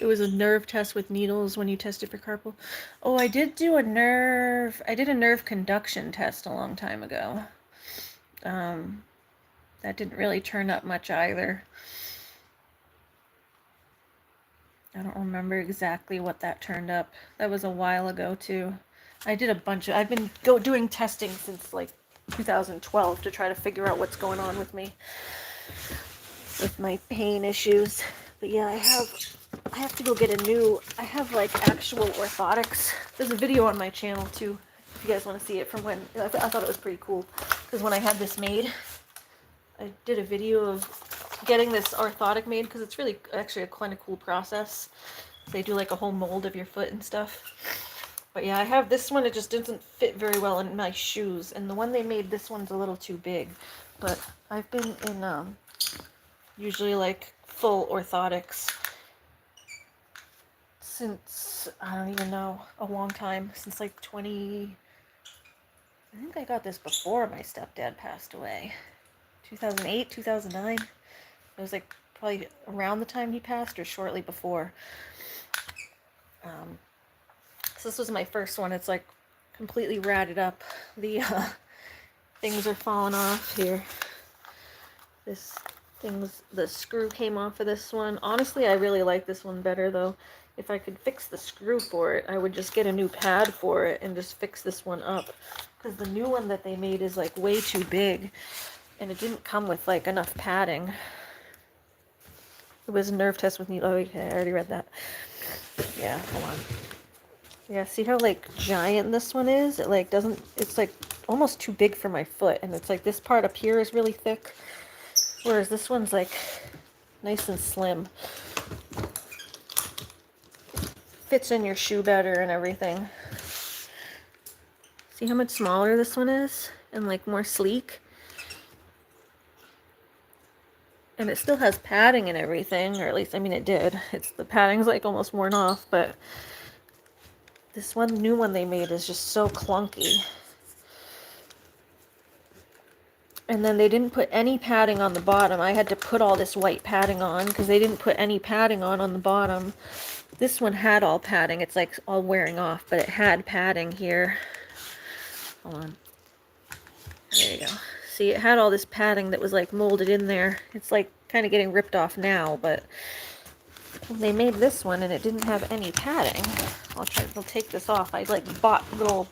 It was a nerve test with needles when you tested for carpal. Oh, I did a nerve conduction test a long time ago. That didn't really turn up much either. I don't remember exactly what that turned up. That was a while ago too. I've been doing testing since like 2012 to try to figure out what's going on with me, with my pain issues. But yeah, I have to go get I have like actual orthotics. There's a video on my channel too, if you guys want to see it from when, I thought it was pretty cool. Because when I had this made, I did a video of getting this orthotic made because it's really actually a kind of cool process. They do like a whole mold of your foot and stuff. But yeah, I have this one. It just doesn't fit very well in my shoes. And the one they made, this one's a little too big. But I've been in usually like full orthotics since, I don't even know, a long time. Since like I think I got this before my stepdad passed away. 2008, 2009. It was like probably around the time he passed or shortly before. So this was my first one. It's like completely ratted up. The things are falling off here. The screw came off of this one. Honestly, I really like this one better though. If I could fix the screw for it, I would just get a new pad for it and just fix this one up. Because the new one that they made is like way too big. And it didn't come with like enough padding. It was a nerve test with needle. Oh, okay, I already read that. Yeah, hold on. Yeah, see how like giant this one is? It like doesn't, it's like almost too big for my foot. And it's like this part up here is really thick. Whereas this one's like nice and slim. Fits in your shoe better and everything. See how much smaller this one is? And like more sleek? And it still has padding and everything, or at least, I mean, it did. The padding's like almost worn off, but this new one they made is just so clunky. And then they didn't put any padding on the bottom. I had to put all this white padding on because they didn't put any padding on the bottom. This one had all padding. It's like all wearing off, but it had padding here. Hold on. There you go. See, it had all this padding that was like molded in there. It's like kind of getting ripped off now, but they made this one and it didn't have any padding. I'll take this off. I like bought little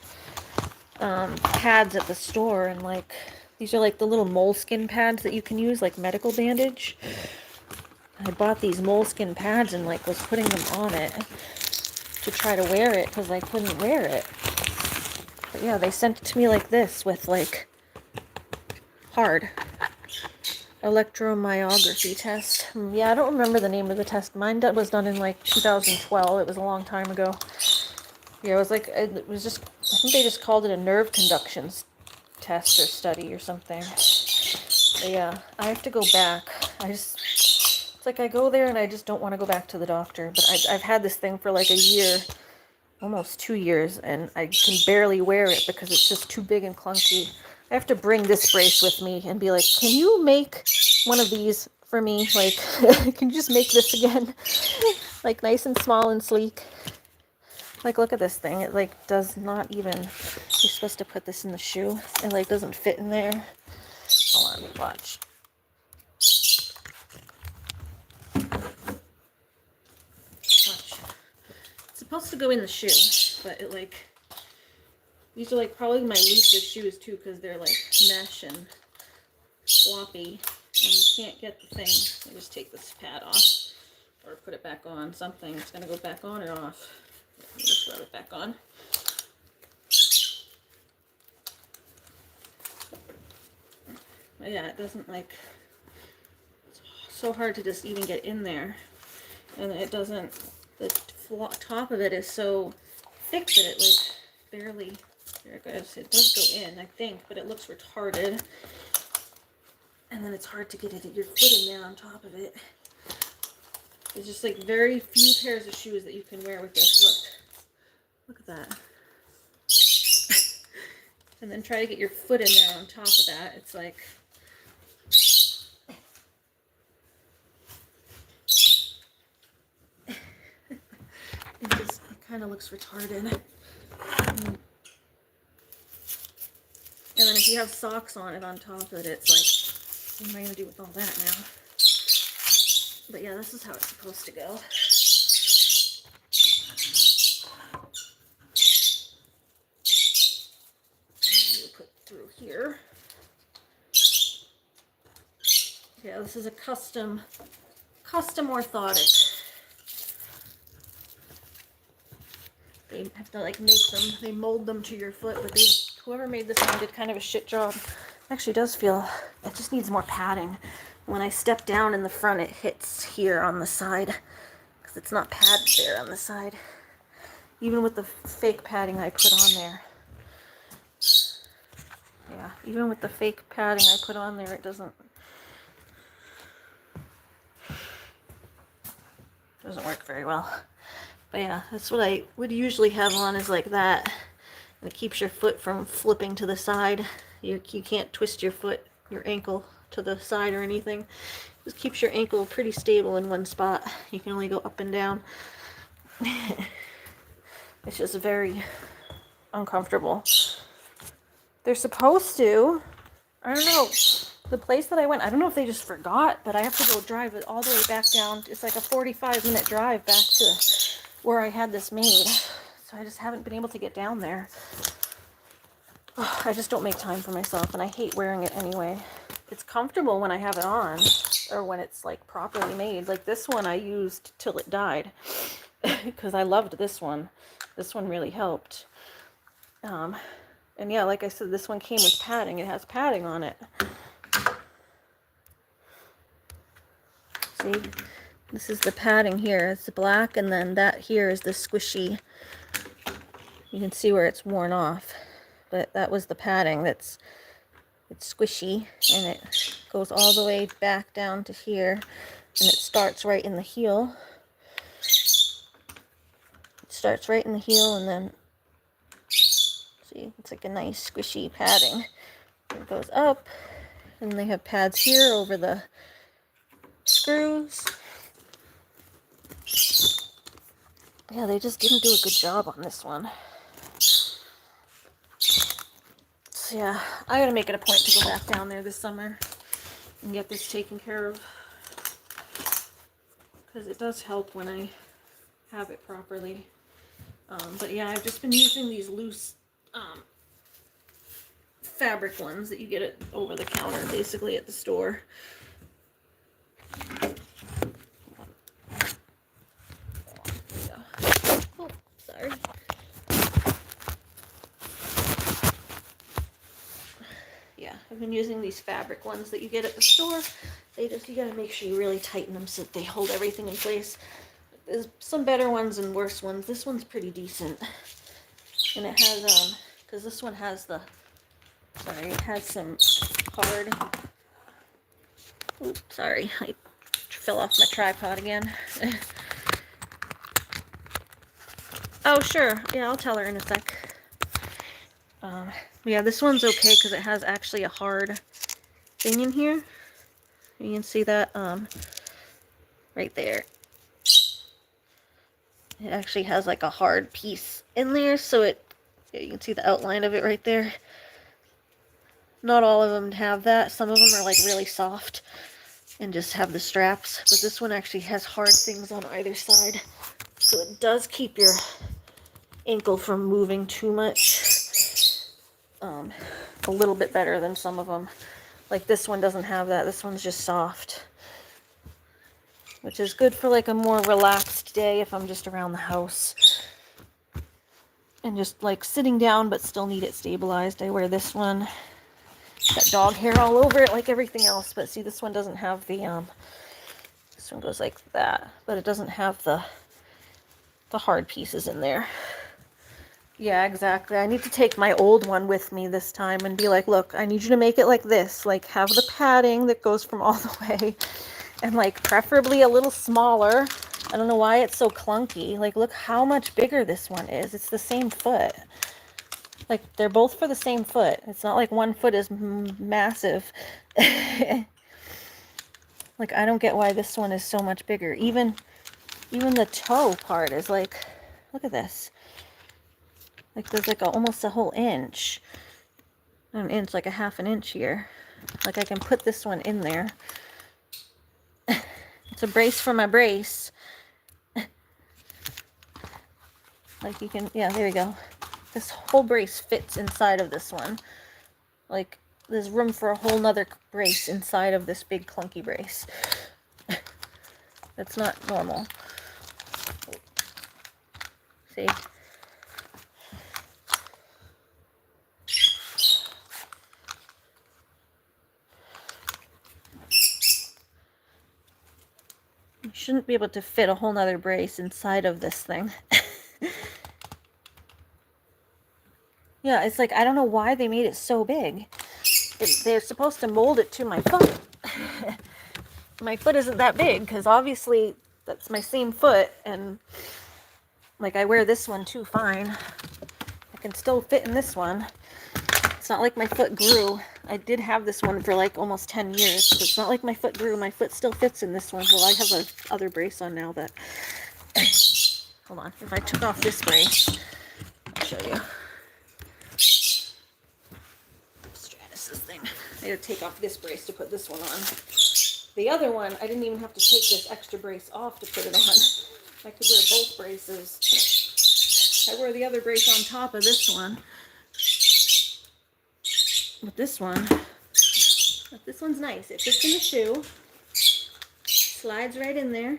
pads at the store, and like these are like the little moleskin pads that you can use like medical bandage. I bought these moleskin pads and like was putting them on it to try to wear it because I couldn't wear it. But yeah, they sent it to me like this with like hard electromyography test. Yeah, I don't remember the name of the test. Mine was done in like 2012. It was a long time ago. Yeah, it was just, I think they just called it a nerve conduction test or study or something. But yeah, I have to go back. It's like I go there and I just don't want to go back to the doctor. But I've had this thing for like a year, almost 2 years, and I can barely wear it because it's just too big and clunky. I have to bring this brace with me and be like, can you make one of these for me? Like, can you just make this again? Like, nice and small and sleek. Like, look at this thing. It, like, does not even... You're supposed to put this in the shoe. It, like, doesn't fit in there. Hold on, watch. Watch. It's supposed to go in the shoe, but it, like... These are like probably my least of shoes too because they're like mesh and floppy and you can't get the thing. I just take this pad off or put it back on. Something. It's going to go back on or off. Let me just rub it back on. But yeah, it doesn't like... It's so hard to just even get in there. And it doesn't... The top of it is so thick that it like barely... There it goes. It does go in, I think, but it looks retarded. And then it's hard to get your foot in there on top of it. There's just like very few pairs of shoes that you can wear with this. Look at that. And then try to get your foot in there on top of that. It's like... kind of looks retarded. And then if you have socks on it on top of it, it's like, what am I going to do with all that now? But yeah, this is how it's supposed to go. Put through here. Yeah, this is a custom orthotic. They have to like make them, they mold them to your foot, but whoever made this one did kind of a shit job. It actually does feel, it just needs more padding. When I step down in the front, it hits here on the side, because it's not padded there on the side. Even with the fake padding I put on there. Yeah, even with the fake padding I put on there, it doesn't work very well. But yeah, that's what I would usually have on, is like that. And it keeps your foot from flipping to the side. You can't twist your foot, your ankle to the side or anything. It just keeps your ankle pretty stable in one spot. You can only go up and down. It's just very uncomfortable. They're supposed to, I don't know, the place that I went, I don't know if they just forgot, but I have to go drive it all the way back down. It's like a 45-minute drive back to where I had this made. So I just haven't been able to get down there. I just don't make time for myself, and I hate wearing it anyway. It's comfortable when I have it on, or when it's like properly made. Like this one I used till it died, because I loved this one. This one really helped. And yeah, like I said, this one came with padding. It has padding on it. See? This is the padding here. It's black, and then that here is the squishy. You can see where it's worn off. But that was the padding. It's squishy, and it goes all the way back down to here. And it starts right in the heel. It starts right in the heel, and then see, it's like a nice squishy padding. It goes up, and they have pads here over the screws. Yeah, they just didn't do a good job on this one. So yeah, I gotta make it a point to go back down there this summer and get this taken care of, because it does help when I have it properly. But yeah, I've just been using these loose fabric ones that you get at over the counter, basically at the store. Oh, sorry. Yeah, I've been using these fabric ones that you get at the store. You gotta make sure you really tighten them so that they hold everything in place. There's some better ones and worse ones. This one's pretty decent. And it has, because this one has it has some hard, oops, sorry, I fell off my tripod again. Oh, sure, yeah, I'll tell her in a sec. Yeah, this one's okay because it has actually a hard thing in here. You can see that, right there. It actually has like a hard piece in there, so you can see the outline of it right there. Not all of them have that. Some of them are like really soft and just have the straps, but this one actually has hard things on either side, so it does keep your ankle from moving too much. A little bit better than some of them. Like this one doesn't have that. This one's just soft, which is good for like a more relaxed day if I'm just around the house and just like sitting down but still need it stabilized. I wear this one. Got dog hair all over it like everything else, but see, this one doesn't have the this one goes like that, but it doesn't have the hard pieces in there. Yeah, exactly. I need to take my old one with me this time and be like, look, I need you to make it like this, like have the padding that goes from all the way, and like preferably a little smaller. I don't know why it's so clunky. Like, look how much bigger this one is. It's the same foot. Like, they're both for the same foot. It's not like one foot is massive. Like, I don't get why this one is so much bigger. Even the toe part is like Look at this. Like there's like almost a whole inch. Not an inch, like a half an inch here. Like I can put this one in there. It's a brace for my brace. Like you can, yeah, there you go. This whole brace fits inside of this one. Like there's room for a whole nother brace inside of this big clunky brace. That's not normal. See? You shouldn't be able to fit a whole nother brace inside of this thing. Yeah, it's like, I don't know why they made it so big. They're supposed to mold it to my foot. My foot isn't that big, because obviously that's my same foot, and like I wear this one too fine. I can still fit in this one. It's not like my foot grew. I did have this one for like almost 10 years. So it's not like my foot grew. My foot still fits in this one. Well, I have a other brace on now, but hold on. If I took off this brace, I'll show you. Stratus's thing. I had to take off this brace to put this one on. The other one, I didn't even have to take this extra brace off to put it on. I could wear both braces. I wear the other brace on top of this one. But this one's nice. It fits in the shoe. Slides right in there.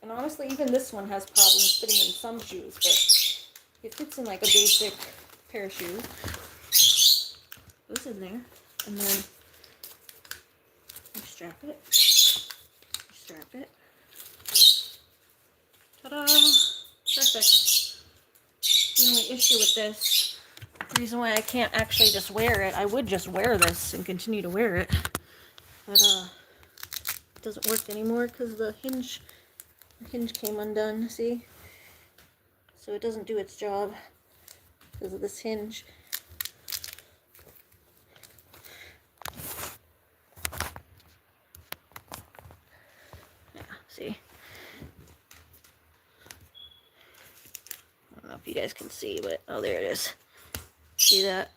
And honestly, even this one has problems fitting in some shoes, but it fits in like a basic pair of shoes. Goes in there, and then you strap it. Ta-da! Perfect. The only issue with this, the reason why I can't actually just wear it, I would just wear this and continue to wear it, but it doesn't work anymore because the hinge came undone, see? So it doesn't do its job because of this hinge. Yeah, see? I don't know if you guys can see, but oh, there it is. See that?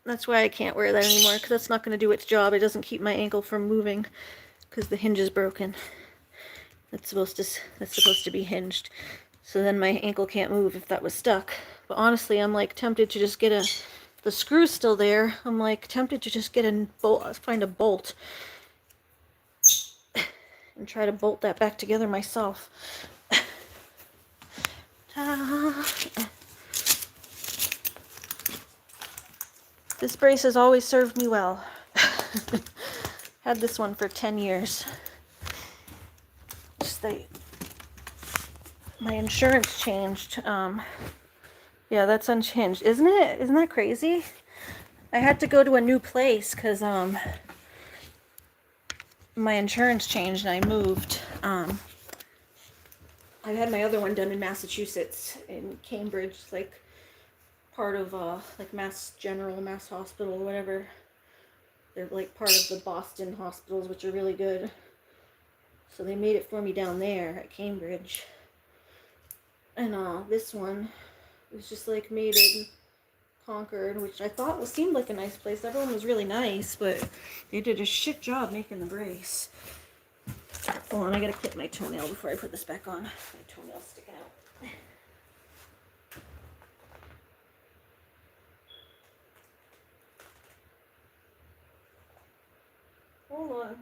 That's why I can't wear that anymore, because that's not going to do its job. It doesn't keep my ankle from moving because the hinge is broken. That's supposed to be hinged. So then my ankle can't move if that was stuck. But honestly, I'm like tempted to just get the screw's still there. I'm like tempted to just get a bolt, find a bolt and try to bolt that back together myself. This brace has always served me well. Had this one for 10 years. My insurance changed. Yeah, that's unchanged, isn't it? Isn't that crazy? I had to go to a new place because my insurance changed and I moved. I had my other one done in Massachusetts, in Cambridge, like part of like Mass Hospital or whatever. They're like part of the Boston hospitals, which are really good. So they made it for me down there at Cambridge. And this one was just like made in Concord, which I thought seemed like a nice place. Everyone was really nice, but they did a shit job making the brace. Hold on, I gotta clip my toenail before I put this back on. My toenail's sticking out. Hold on.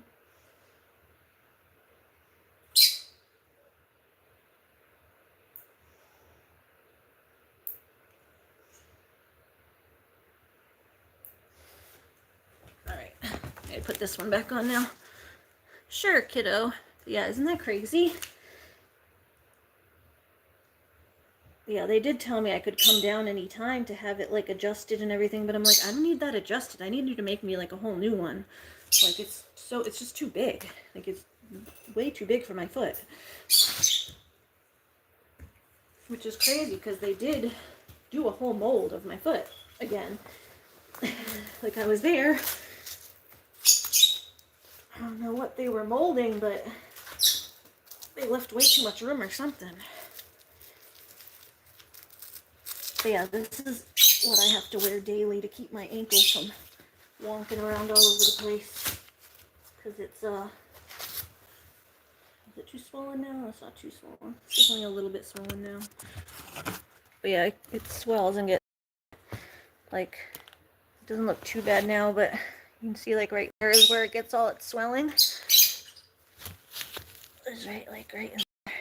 Alright, I gotta put this one back on now. Sure, kiddo. Yeah, isn't that crazy? Yeah, they did tell me I could come down anytime to have it like adjusted and everything, but I'm like, I don't need that adjusted. I need you to make me like a whole new one. Like it's just too big. Like it's way too big for my foot. Which is crazy because they did do a whole mold of my foot again. Like I was there. don't know what they were molding, but they left way too much room or something. But yeah, this is what I have to wear daily to keep my ankle from wonking around all over the place. Because it's, is it too swollen now? It's not too swollen. It's only a little bit swollen now. But yeah, it swells and gets, like, it doesn't look too bad now, but you can see, like, right there is where it gets all its swelling. It's right, like, right in there.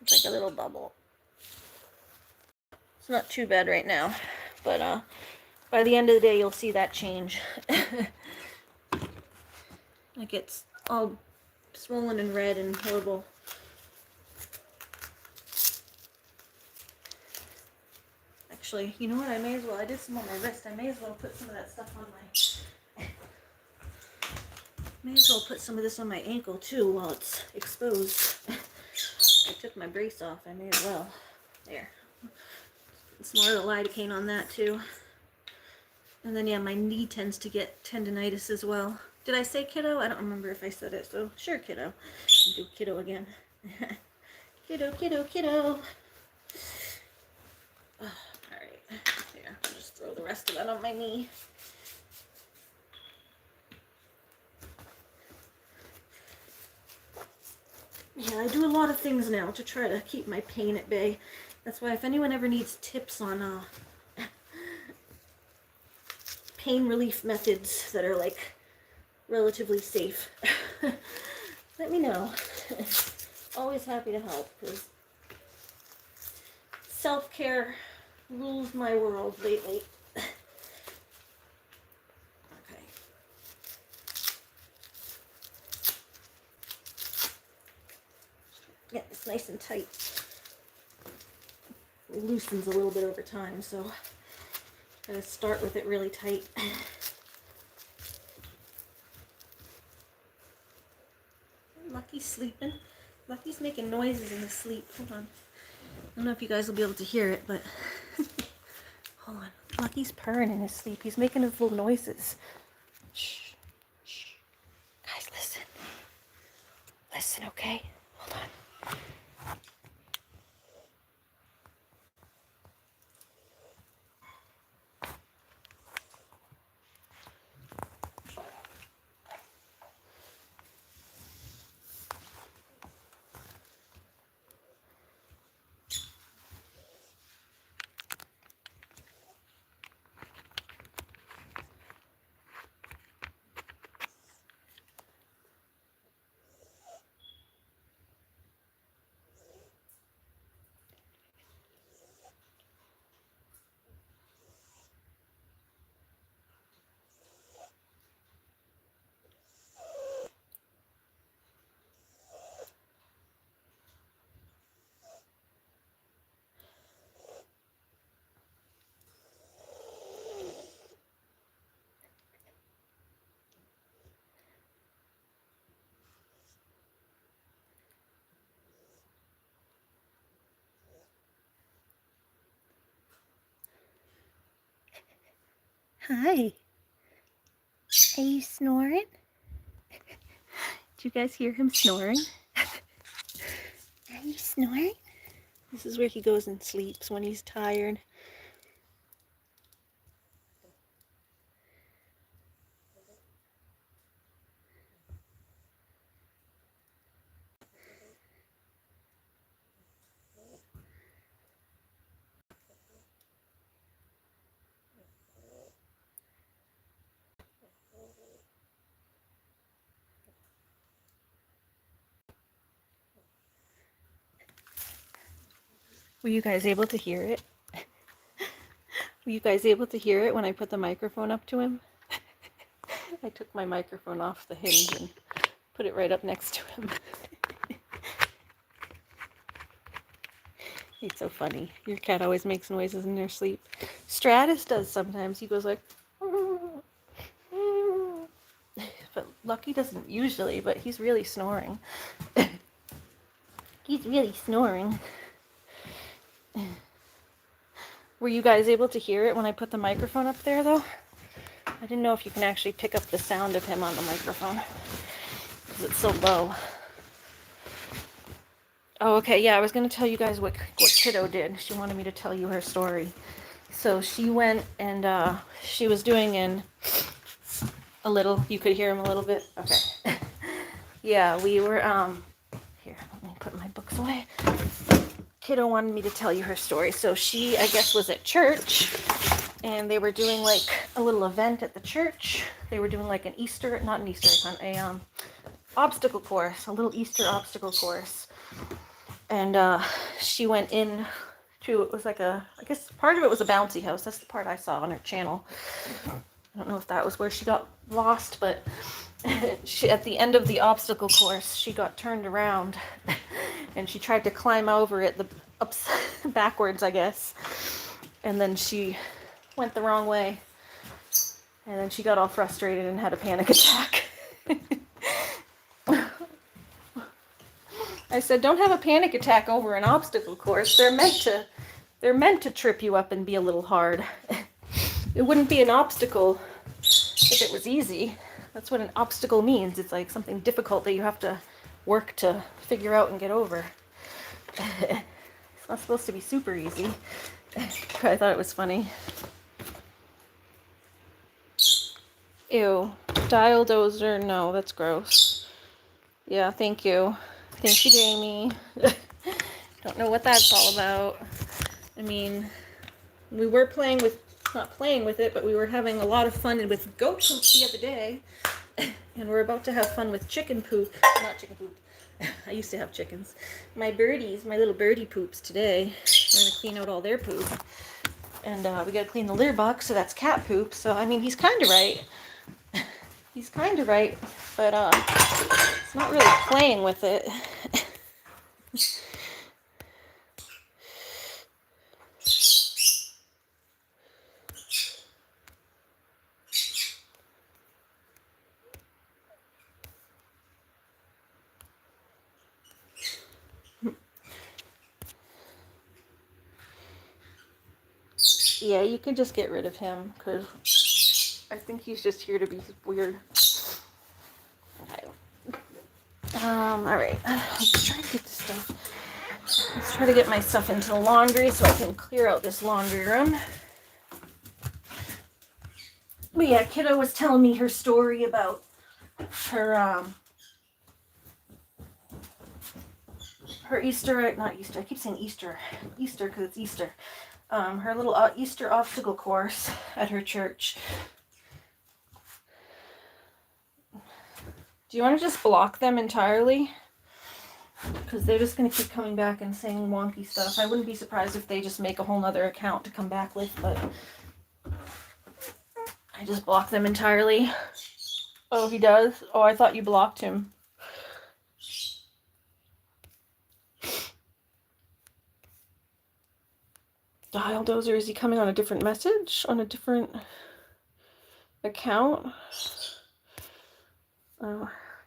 It's like a little bubble. It's not too bad right now, but by the end of the day, you'll see that change. It gets all swollen and red and horrible. Actually, you know what? I may as well. I did some on my wrist. I may as well put some of that stuff on my. May as well put some of this on my ankle too while it's exposed. I took my brace off. I may as well. There. Some more lidocaine on that too. And then yeah, my knee tends to get tendonitis as well. Did I say kiddo? I don't remember if I said it. So sure, kiddo. I'll do kiddo again. Kiddo, kiddo, kiddo. Oh, all right. Here, I'll just throw the rest of that on my knee. Yeah, I do a lot of things now to try to keep my pain at bay. That's why if anyone ever needs tips on pain relief methods that are like relatively safe, let me know. Always happy to help, because self-care rules my world lately. Okay. Get this nice and tight. It loosens a little bit over time, so gotta start with it really tight. Lucky's sleeping. Lucky's making noises in his sleep. Hold on. I don't know if you guys will be able to hear it, but hold on. Lucky's purring in his sleep. He's making his little noises. Shh. Shh. Guys, listen. Listen, okay? Hold on. Hi. Are you snoring? Did you guys hear him snoring? Are you snoring? This is where he goes and sleeps when he's tired. Were you guys able to hear it? Were you guys able to hear it when I put the microphone up to him? I took my microphone off the hinge and put it right up next to him. He's so funny. Your cat always makes noises in their sleep. Stratus does sometimes. He goes like, but Lucky doesn't usually, but he's really snoring. He's really snoring. Were you guys able to hear it when I put the microphone up there, though? I didn't know if you can actually pick up the sound of him on the microphone because it's so low. Oh, okay, yeah, I was going to tell you guys what Kiddo did. She wanted me to tell you her story. So she went and she was doing a little, you could hear him a little bit? Okay. Yeah, we were, here, let me put my books away. Kiddo wanted me to tell you her story. So she, I guess, was at church, and they were doing like a little event at the church. They were doing like an Easter, not an Easter hunt, a obstacle course, a little Easter obstacle course. And she went in to, it was like a, I guess part of it was a bouncy house. That's the part I saw on her channel. I don't know if that was where she got lost, but she, at the end of the obstacle course, she got turned around and she tried to climb over it, backwards, I guess. And then she went the wrong way. And then she got all frustrated and had a panic attack. I said, don't have a panic attack over an obstacle course. They're meant to trip you up and be a little hard. It wouldn't be an obstacle if it was easy. That's what an obstacle means. It's like something difficult that you have to work to figure out and get over. It's not supposed to be super easy. I thought it was funny. Ew. Dial dozer. No, that's gross. Yeah, thank you. Thank you, Jamie. Don't know what that's all about. I mean, we were not playing with it, but we were having a lot of fun with goat poop the other day. And we're about to have fun with chicken poop. Not chicken poop. I used to have chickens. My birdies, my little birdie poops today. We're going to clean out all their poop. And we got to clean the litter box, so that's cat poop. So, I mean, he's kind of right. He's kind of right, but it's not really playing with it. Yeah, you can just get rid of him, because I think he's just here to be weird. Okay. Alright. Let's try to get this stuff. Let's try to get my stuff into the laundry so I can clear out this laundry room. But yeah, Kiddo was telling me her story about her, her Easter, not Easter, I keep saying Easter because it's Easter. Her little Easter obstacle course at her church. Do you want to just block them entirely? Because they're just going to keep coming back and saying wonky stuff. I wouldn't be surprised if they just make a whole nother account to come back with, but I just block them entirely. Oh, he does? Oh, I thought you blocked him. Dial dozer, is he coming on a different message? On a different account?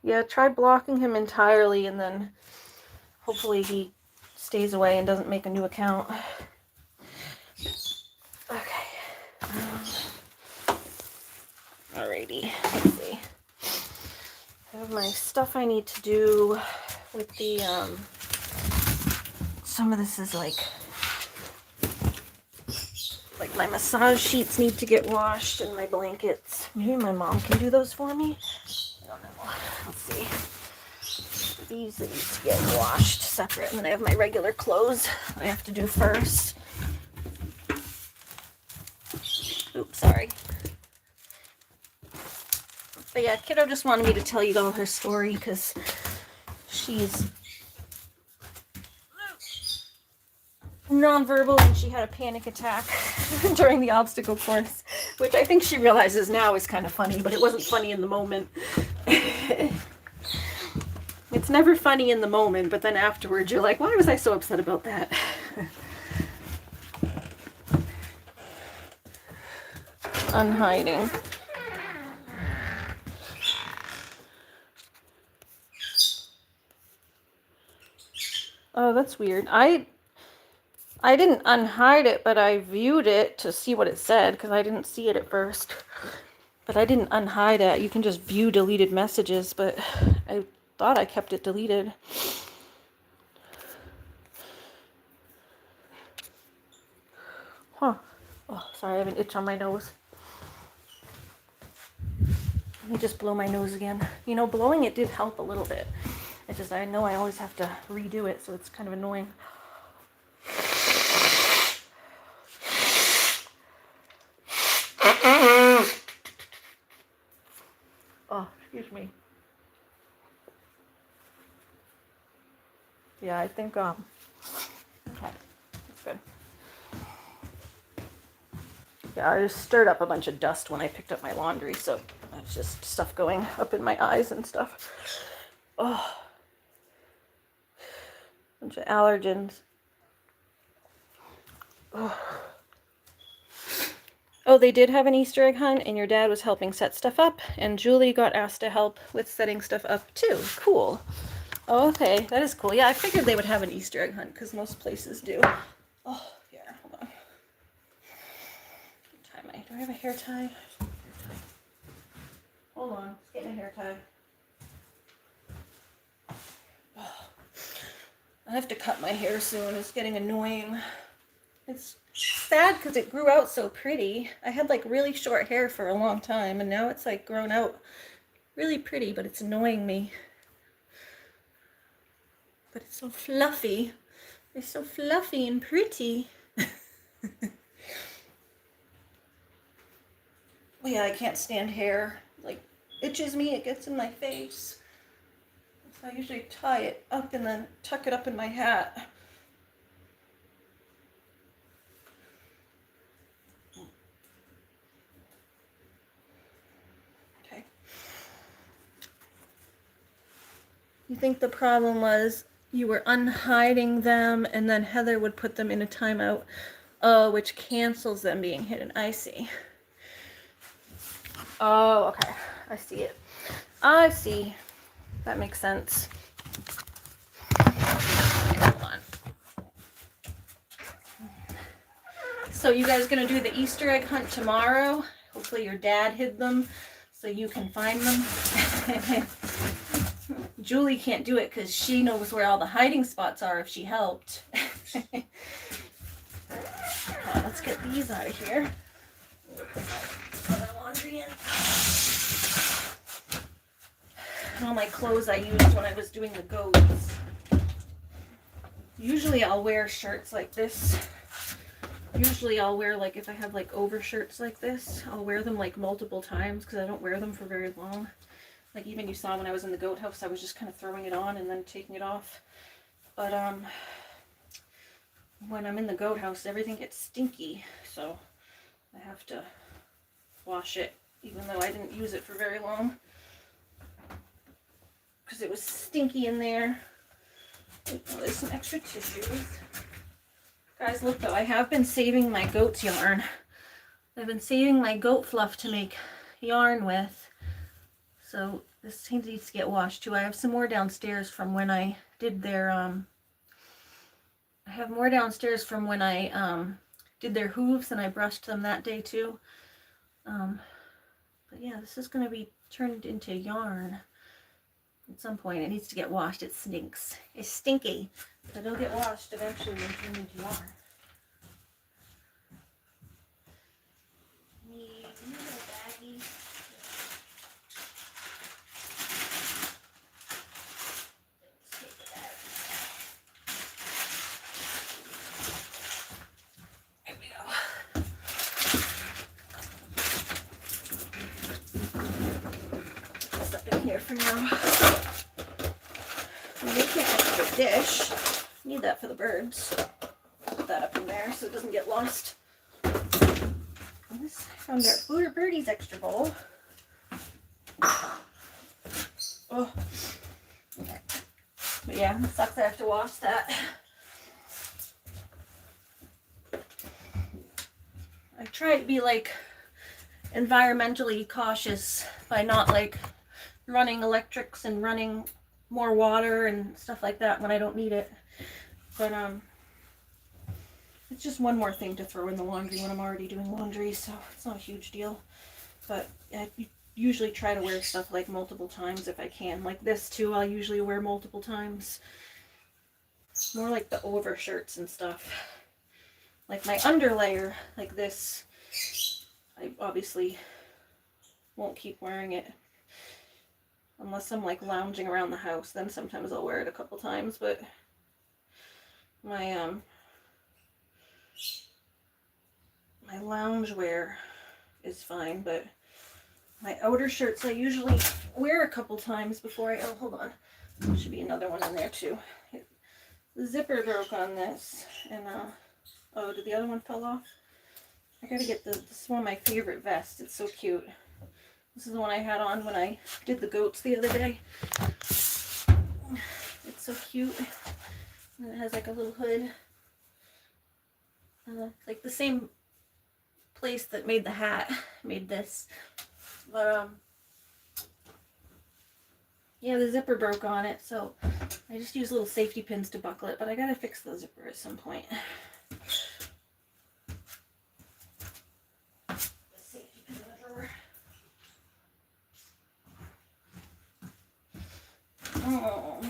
Yeah, try blocking him entirely and then hopefully he stays away and doesn't make a new account. Okay. Alrighty, let's see. I have my stuff I need to do with the, some of this is like my massage sheets need to get washed and my blankets. Maybe my mom can do those for me. I don't know. Let's see. These need to get washed separate, and then I have my regular clothes I have to do first. Oops, sorry. But yeah, Kiddo just wanted me to tell you all her story because she's nonverbal and she had a panic attack during the obstacle course, which I think she realizes now is kind of funny, but it wasn't funny in the moment. It's never funny in the moment, but then afterwards you're like, why was I so upset about that? Unhiding. Oh, that's weird. I didn't unhide it, but I viewed it to see what it said because I didn't see it at first. But I didn't unhide it. You can just view deleted messages, but I thought I kept it deleted. Huh. Oh, sorry, I have an itch on my nose. Let me just blow my nose again. You know, blowing it did help a little bit. It's just, I know I always have to redo it, so it's kind of annoying. Oh, excuse me. Yeah, I think, okay, that's good. Yeah, I just stirred up a bunch of dust when I picked up my laundry, so that's just stuff going up in my eyes and stuff. Oh, bunch of allergens. Oh. Oh, they did have an Easter egg hunt, and your dad was helping set stuff up, and Julie got asked to help with setting stuff up too. Cool. Oh, okay, that is cool. Yeah, I figured they would have an Easter egg hunt, because most places do. Oh, yeah, hold on. Do I have a hair tie? Hold on, let's get a hair tie. Oh, I have to cut my hair soon. It's getting annoying. It's sad because it grew out so pretty. I had like really short hair for a long time, and now it's like grown out really pretty, but it's annoying me. But it's so fluffy. It's so fluffy and pretty. Well, yeah, I can't stand hair. Like, itches me, it gets in my face. So I usually tie it up and then tuck it up in my hat. Okay. You think the problem was you were unhiding them and then Heather would put them in a timeout, which cancels them being hidden. I see. Oh, okay. I see it. I see. That makes sense. Hold on. So you guys gonna do the Easter egg hunt tomorrow? Hopefully your dad hid them so you can find them. Julie can't do it because she knows where all the hiding spots are if she helped. Let's get these out of here. Put our laundry in. And all my clothes I used when I was doing the goats. Usually I'll wear shirts like this. Usually I'll wear, like, if I have like overshirts like this, I'll wear them like multiple times because I don't wear them for very long. Like even you saw when I was in the goat house, I was just kind of throwing it on and then taking it off. But when I'm in the goat house, everything gets stinky, so I have to wash it, even though I didn't use it for very long, because it was stinky in there. Oh, there's some extra tissues. Guys, look though, I have been saving my goat's yarn. I've been saving my goat fluff to make yarn with. So this needs to get washed too. I have some more downstairs from when I did their, I have more downstairs from when I did their hooves, and I brushed them that day too. But yeah, this is going to be turned into yarn at some point. It needs to get washed. It stinks. It's stinky. But it'll get washed eventually and turned into yarn. Need a little baggie. There we go. Put this up in here for now. I'm making an extra dish. Need that for the birds. Put that up in there so it doesn't get lost. And this from their birdie's extra bowl. Oh, okay. But yeah, it sucks I have to wash that. I try to be like environmentally cautious by not like running electrics and running more water and stuff like that when I don't need it. But it's just one more thing to throw in the laundry when I'm already doing laundry, so it's not a huge deal. but I usually try to wear stuff like multiple times if I can. Like this too, I'll usually wear multiple times. More like the overshirts and stuff. Like my underlayer, like this, I obviously won't keep wearing it unless I'm like lounging around the house. Then sometimes I'll wear it a couple times, but my my lounge wear is fine, but my outer shirts I usually wear a couple times before I, oh, hold on. There should be another one in there too. The zipper broke on this, and oh, did the other one fall off? I gotta get this is one of my favorite vests. It's so cute. This is the one I had on when I did the goats the other day. It's so cute. And it has like a little hood. Like the same place that made the hat made this. But yeah, the zipper broke on it, so I just use little safety pins to buckle it, but I gotta fix the zipper at some point. The safety pin in the drawer. Oh.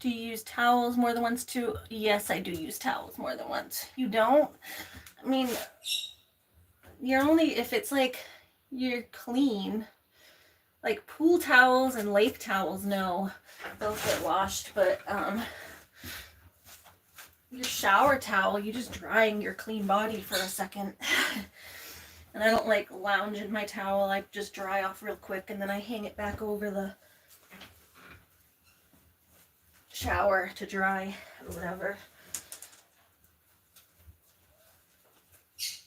Do you use towels more than once too? Yes, I do use towels more than once. You don't? I mean, you're only, if it's like you're clean. Like pool towels and lake towels, no, those get washed, but your shower towel, you're just drying your clean body for a second. And I don't like lounge in my towel. I just dry off real quick and then I hang it back over the shower to dry or whatever.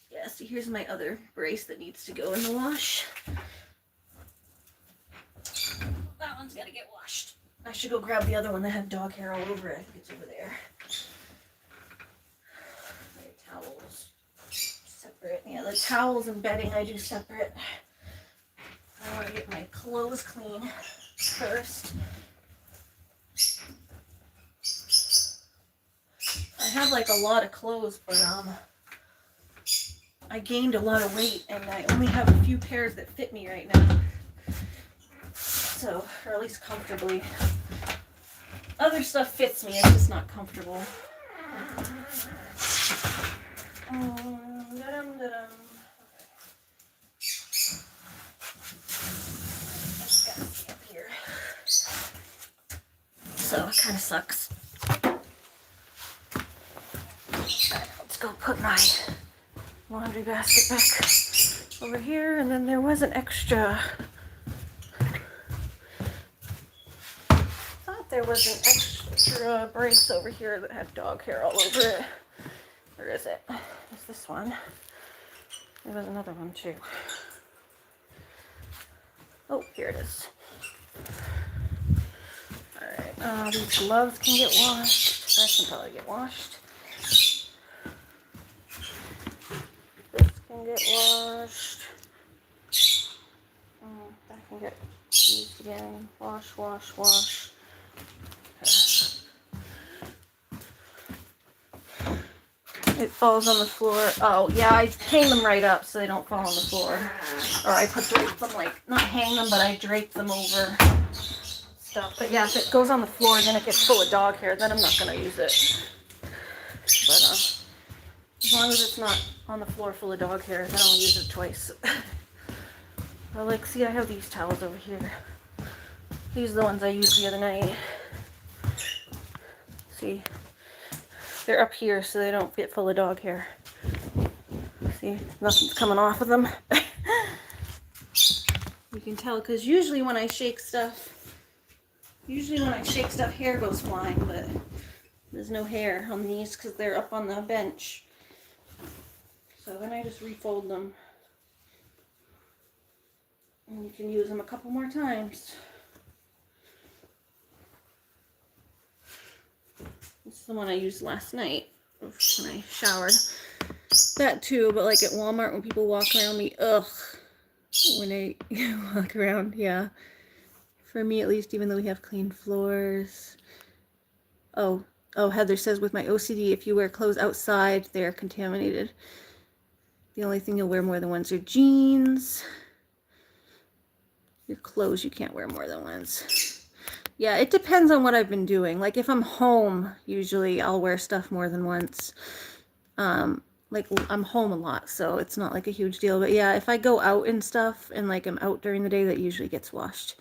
Yeah, see, here's my other brace that needs to go in the wash. That one's gotta get washed. I should go grab the other one that had dog hair all over it. I think it's over there. My towels separate. Yeah, the towels and bedding I do separate. I want to get my clothes clean first. I have like a lot of clothes, but I gained a lot of weight and I only have a few pairs that fit me right now. So, or at least comfortably. Other stuff fits me, it's just not comfortable. Da-dum. Just gotta see up here. So, it kind of sucks. Let's go put my laundry basket back over here, and then there was an extra. There was an extra brace over here that had dog hair all over it. Where is it? It's this one. There was another one too. Oh, here it is. Alright, these gloves can get washed. That can probably get washed. This can get washed. That can get used again. Wash. It falls on the floor. Oh, yeah, I hang them right up so they don't fall on the floor. Or I drape them, like, not hang them, but I drape them over stuff. But yeah, if it goes on the floor, then it gets full of dog hair, then I'm not going to use it. But as long as it's not on the floor full of dog hair, then I'll use it twice. Well, like, see, I have these towels over here. These are the ones I used the other night. See? They're up here so they don't get full of dog hair. See, nothing's coming off of them. You can tell because usually when I shake stuff, hair goes flying, but there's no hair on these because they're up on the bench. So then I just refold them. And you can use them a couple more times. This is the one I used last night when I showered. That too, but like at Walmart when people walk around me, ugh. When I walk around, yeah. For me at least, even though we have clean floors. Oh, Heather says with my OCD, if you wear clothes outside, they're contaminated. The only thing you'll wear more than once are jeans. Your clothes you can't wear more than once. Yeah, it depends on what I've been doing. Like if I'm home, usually I'll wear stuff more than once. Like I'm home a lot, so it's not like a huge deal. But yeah, if I go out and stuff and like I'm out during the day, that usually gets washed.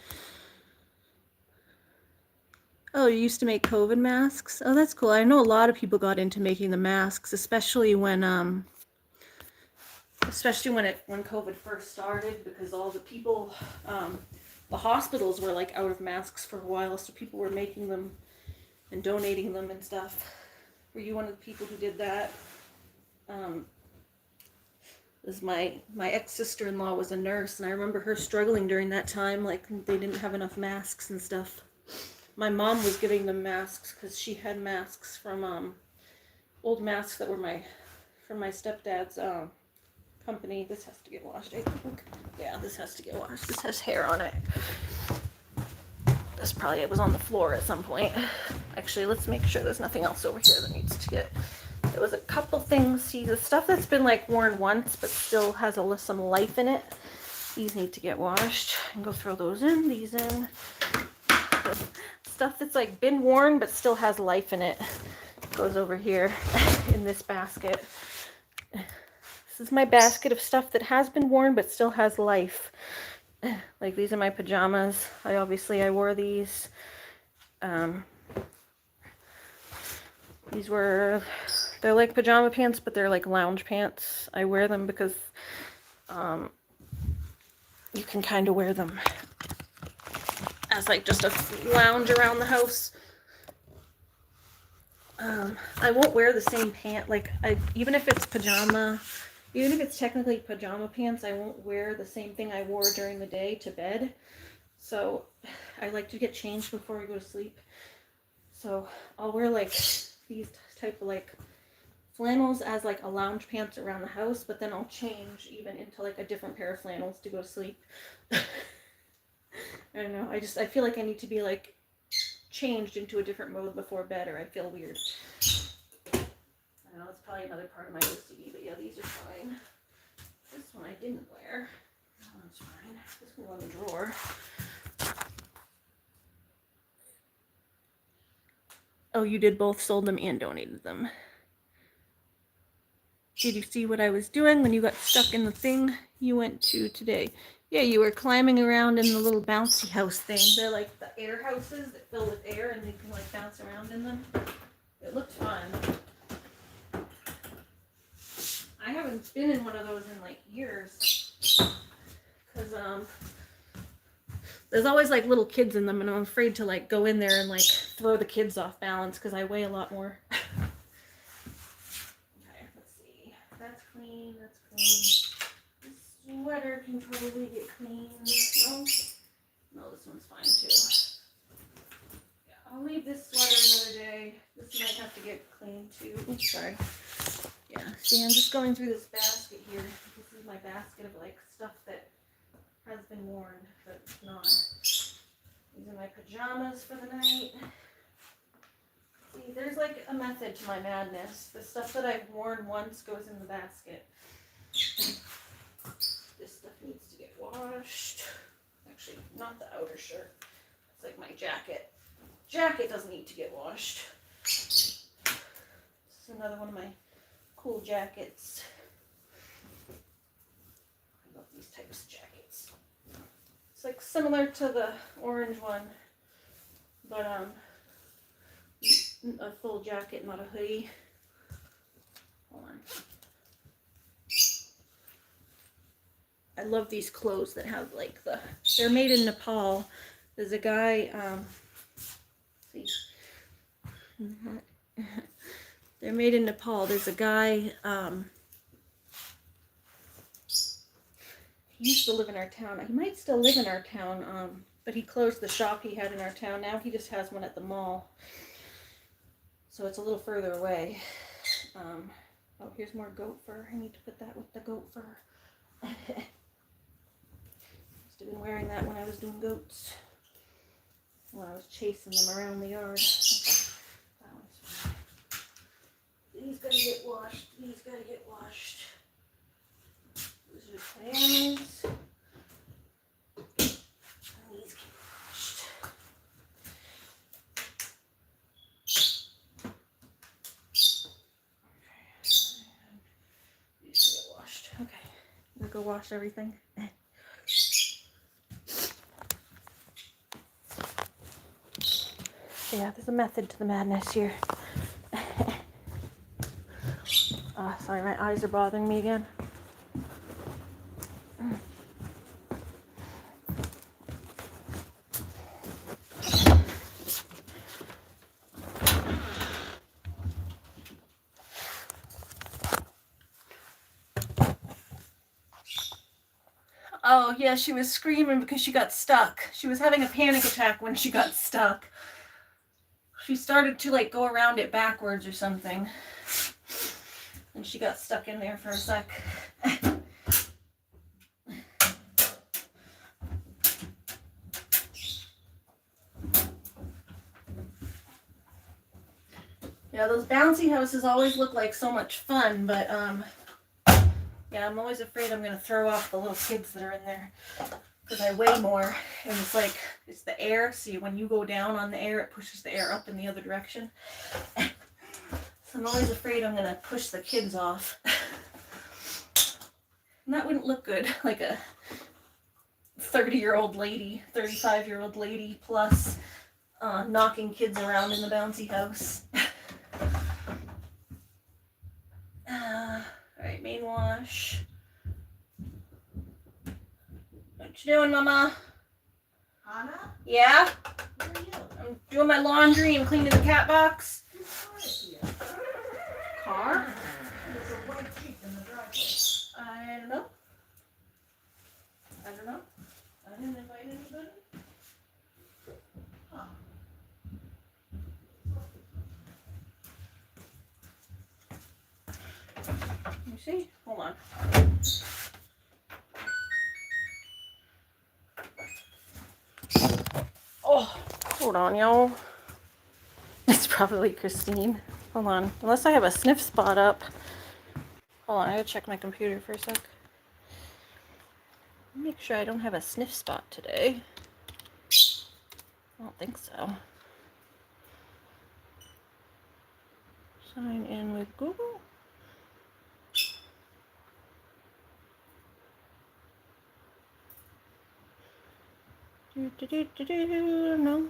Oh, you used to make COVID masks? Oh, that's cool. I know a lot of people got into making the masks, especially when when COVID first started, because all the people, the hospitals were like out of masks for a while, so people were making them and donating them and stuff. Were you one of the people who did that? This my ex-sister-in-law was a nurse, and I remember her struggling during that time, like they didn't have enough masks and stuff. My mom was giving them masks because she had masks from old masks that were from my stepdad's company. This has to get washed, I think. Yeah, this has to get washed. This has hair on it. This probably was on the floor at some point. Actually, let's make sure there's nothing else over here that needs to get. There was a couple things. See, the stuff that's been like worn once but still has some life in it. These need to get washed. And go throw those in. These in. Stuff that's like been worn but still has life in it goes over here in this basket. This is my basket of stuff that has been worn but still has life. Like these are my pajamas. I wore these. They're like pajama pants, but they're like lounge pants. I wear them because you can kind of wear them as like just a lounge around the house. I won't wear the same pant, even if it's technically pajama pants, I won't wear the same thing I wore during the day to bed. So I like to get changed before I go to sleep. So I'll wear like these type of like flannels as like a lounge pants around the house, but then I'll change even into like a different pair of flannels to go to sleep. I don't know. I feel like I need to be like changed into a different mode before bed, or I feel weird. I know it's probably another part of my OCD, but yeah, these are fine. This one I didn't wear. That one's fine. This can go in the drawer. Oh, you did both, sold them and donated them. Did you see what I was doing when you got stuck in the thing you went to today? Yeah, you were climbing around in the little bouncy house thing. They're like the air houses that fill with air and you can like bounce around in them. It looked fun. I haven't been in one of those in like years. Because there's always like little kids in them and I'm afraid to like go in there and like throw the kids off balance because I weigh a lot more. Okay, let's see. That's clean, that's clean. Sweater can probably get cleaned. No, this one's fine too. Yeah, I'll leave this sweater another day. This might have to get cleaned too. Oops, sorry. Yeah, see, I'm just going through this basket here. This is my basket of like stuff that has been worn, but not. These are my pajamas for the night. See, there's like a method to my madness. The stuff that I've worn once goes in the basket. This stuff needs to get washed. Actually, not the outer shirt. It's like my jacket. Jacket doesn't need to get washed. This is another one of my cool jackets. I love these types of jackets. It's like similar to the orange one, but a full jacket, not a hoodie. Hold on. I love these clothes that have like they're made in Nepal. There's a guy, see, they're made in Nepal. There's a guy, he used to live in our town. He might still live in our town, but he closed the shop he had in our town. Now he just has one at the mall. So it's a little further away. Oh, here's more goat fur. I need to put that with the goat fur. Must have been wearing that when I was doing goats. When I was chasing them around the yard. Okay. That one's fine. These gotta get washed. These gotta get washed. Pajamas. These get washed. These get washed. Okay. I'm gonna go wash everything. Yeah, there's a method to the madness here. Sorry, my eyes are bothering me again. Oh, yeah, she was screaming because she got stuck. She was having a panic attack when she got stuck. She started to, like, go around it backwards or something. And she got stuck in there for a sec. Yeah, those bouncy houses always look like so much fun, but, yeah, I'm always afraid I'm going to throw off the little kids that are in there. Because I weigh more, and it's like, it's the air. See, when you go down on the air, it pushes the air up in the other direction. So I'm always afraid I'm going to push the kids off. And that wouldn't look good, like a 30-year-old lady, 35-year-old lady plus knocking kids around in the bouncy house. Alright, main wash. What you doing, Mama? Anna? Yeah? Where are you? I'm doing my laundry and cleaning the cat box. Whose car is here? Car? There's a white Jeep in the driveway. I don't know. I don't know. I didn't invite anybody. Huh. Let me see. Hold on. Oh, hold on, y'all. It's probably Christine. Hold on. Unless I have a sniff spot up. Hold on, I gotta check my computer for a sec. Make sure I don't have a sniff spot today. I don't think so. Sign in with Google. No.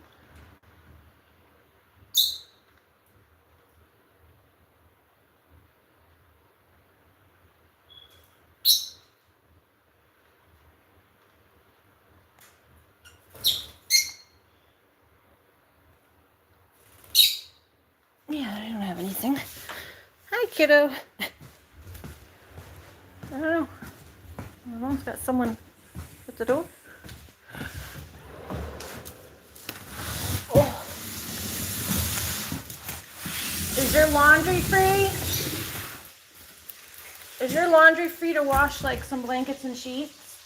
Yeah, I don't have anything. Hi, kiddo. I don't know. My mom's got someone at the door. Oh. Is your laundry free? Is your laundry free to wash like some blankets and sheets?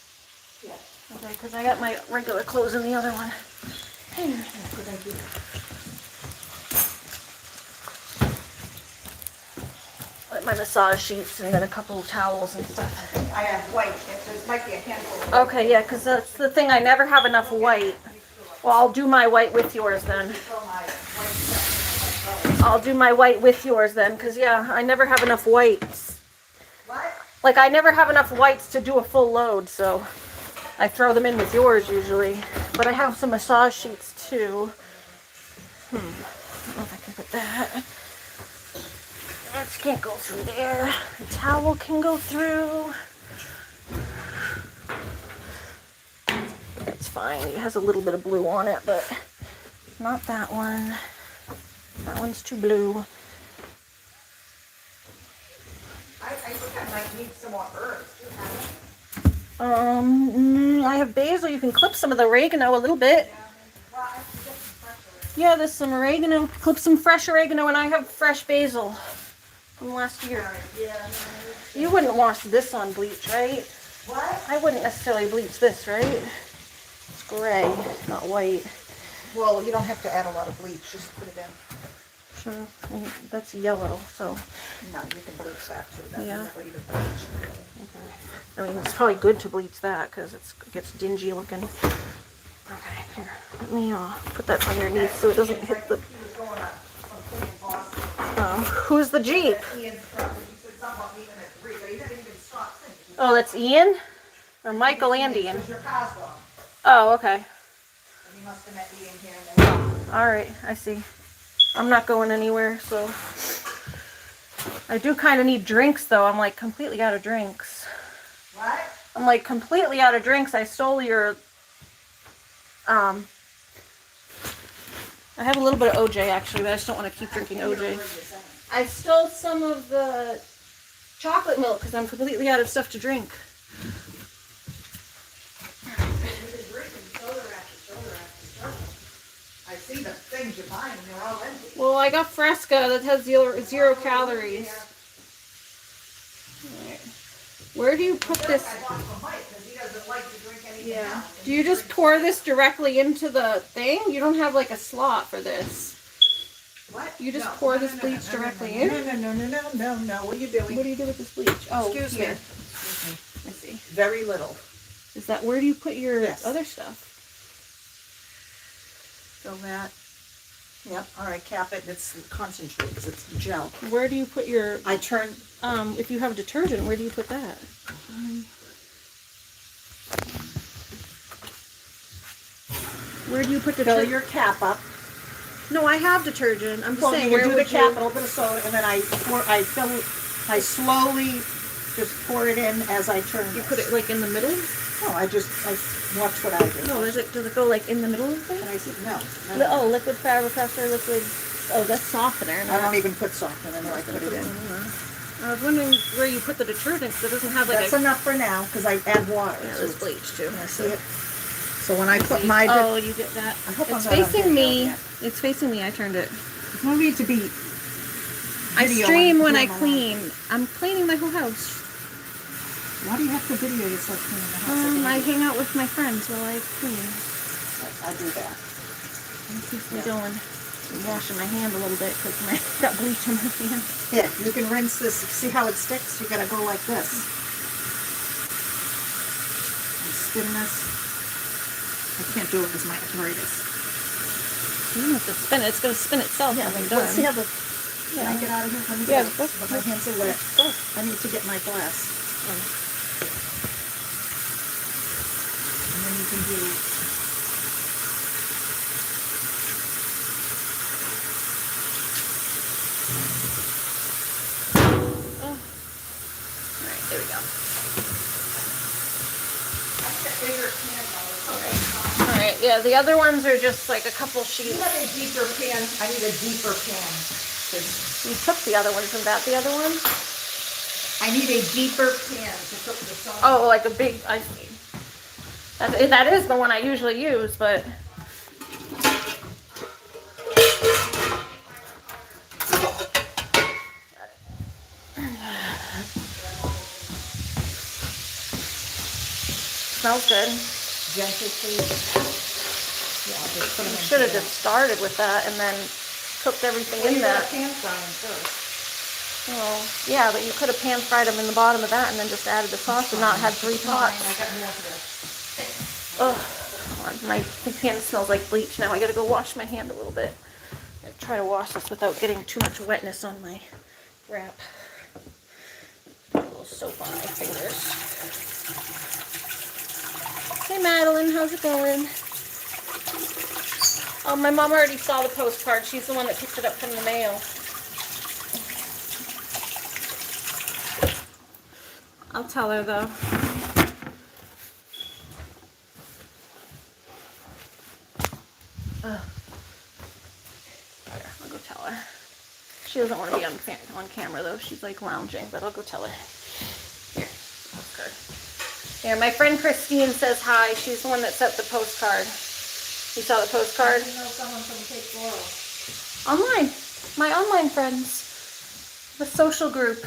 Yeah. Okay, because I got my regular clothes in the other one. Good idea. Like my massage sheets and then a couple of towels and stuff. I have white. There might be a handful of Okay, yeah, because that's the thing. I never have enough white. Well, I'll do my white with yours then. my white stuff. I'll do my white with yours then, because, yeah, I never have enough whites. What? Like, I never have enough whites to do a full load, so I throw them in with yours usually. But I have some massage sheets, too. I don't know if I can put that. That can't go through there. The towel can go through. It's fine. It has a little bit of blue on it, but not that one. That one's too blue. I think I might need some more herbs. Do you have I have basil. You can clip some of the oregano a little bit. them? Well, I can get some fresh herbs. Yeah, there's some oregano. Clip some fresh oregano, and I have fresh basil from last year. Yeah. You wouldn't wash this on bleach, right? What? I wouldn't necessarily bleach this, right? It's gray, not white. Well, you don't have to add a lot of bleach. Just put it in. Sure. And that's yellow, so. No, you can bleach that too. That's Yeah. another way to bleach. I mean, it's probably good to bleach that because it gets dingy looking. Okay, here. Let me put that underneath so it doesn't hit the. He was going up from Boston. Who's the Jeep? Ian's truck, and he said something about leaving at 3, but he didn't even stop thinking. Oh, that's Ian? Or Michael and Ian? Because your car's gone. Oh, okay. And he must have met Ian here and there. All right, I see. I'm not going anywhere, so. I do kind of need drinks, though. I'm like completely out of drinks. What? I'm like completely out of drinks. I stole your. I have a little bit of OJ actually, but I just don't want to keep drinking OJ. I stole some of the chocolate milk because I'm completely out of stuff to drink. I see the things you're buying, they're all empty. Well, I got Fresca that has zero calories. Alright. Where do you put this? I bought for Mike because he doesn't like to drink anything else. Do you just pour this directly into the thing? You don't have like a slot for this. What? You just pour this bleach directly in? No. What are you doing? What do you do with this bleach? Oh, Excuse here. me. I see. Very little. Is that where do you put your Yes. other stuff? So that. Yep. All right. Cap it. It's concentrate because it's gel. Where do you put your? I turn. If you have detergent, where do you put that? Where do you put Fill detergent? your cap up. No, I have detergent. I'm just Well, saying you where do the would cap, a you? little bit of soda, and then I slowly just pour it in as I turn. You put it like in the middle? No, I watch what I do. No, does it go like in the middle of And it? I said no. Oh, liquid fabric pressure, liquid. Oh, that's softener. I don't even put softener in there. I put it in. I was wondering where you put the detergent because it doesn't have like That's a. enough for now because I add water. Yeah, So there's it's- bleach too. I see it. So when I put my, Oh, you get that. I hope It's I'm not on facing video me. yet. It's facing me. I turned it. There's no need to be. I videoing stream when I him along. clean. I'm cleaning my whole house. Why do you have to video yourself cleaning the house? I hang out with my friends while I clean. I do that. It keeps me going. I'm washing my hand a little bit because I got bleach on my hand. Yeah, you can rinse this. See how it sticks? You gotta go like this. And spin this. I can't do it because my arthritis. You don't have to spin it. It's going to spin itself when I'm done. See how the. Can I get out of here? Let me Yeah, go. go. But my hands are wet. I need to get my glass. And then you can do. Alright, there we go. Alright, yeah, the other ones are just like a couple You sheets. have a deeper pan. I need a deeper pan. 'Cause You took the other one from that, the other one? I need a deeper pan to cook the sauce. Oh, like a big, I see. That is the one I usually use, but. Smells good. Gently, please. Yeah, I'll just put them in. Should have just started with that and then cooked everything in that. pan frying first. Well, yeah, but you could have pan fried them in the bottom of that and then just added the sauce and not had 3 Fine, pots. I got more for this. Ugh, my hand smells like bleach now. I gotta go wash my hand a little bit. I try to wash this without getting too much wetness on my wrap. Put a little soap on my fingers. Hey Madeline, how's it going? Oh, my mom already saw the postcard. She's the one that picked it up from the mail. I'll tell her though. Ugh. There, I'll go tell her. She doesn't want to be on camera though. She's like lounging, but I'll go tell her. Here, postcard. Here, my friend Christine says hi. She's the one that sent the postcard. You saw the postcard? You know someone from Cape Coral. Online. My online friends. The social group.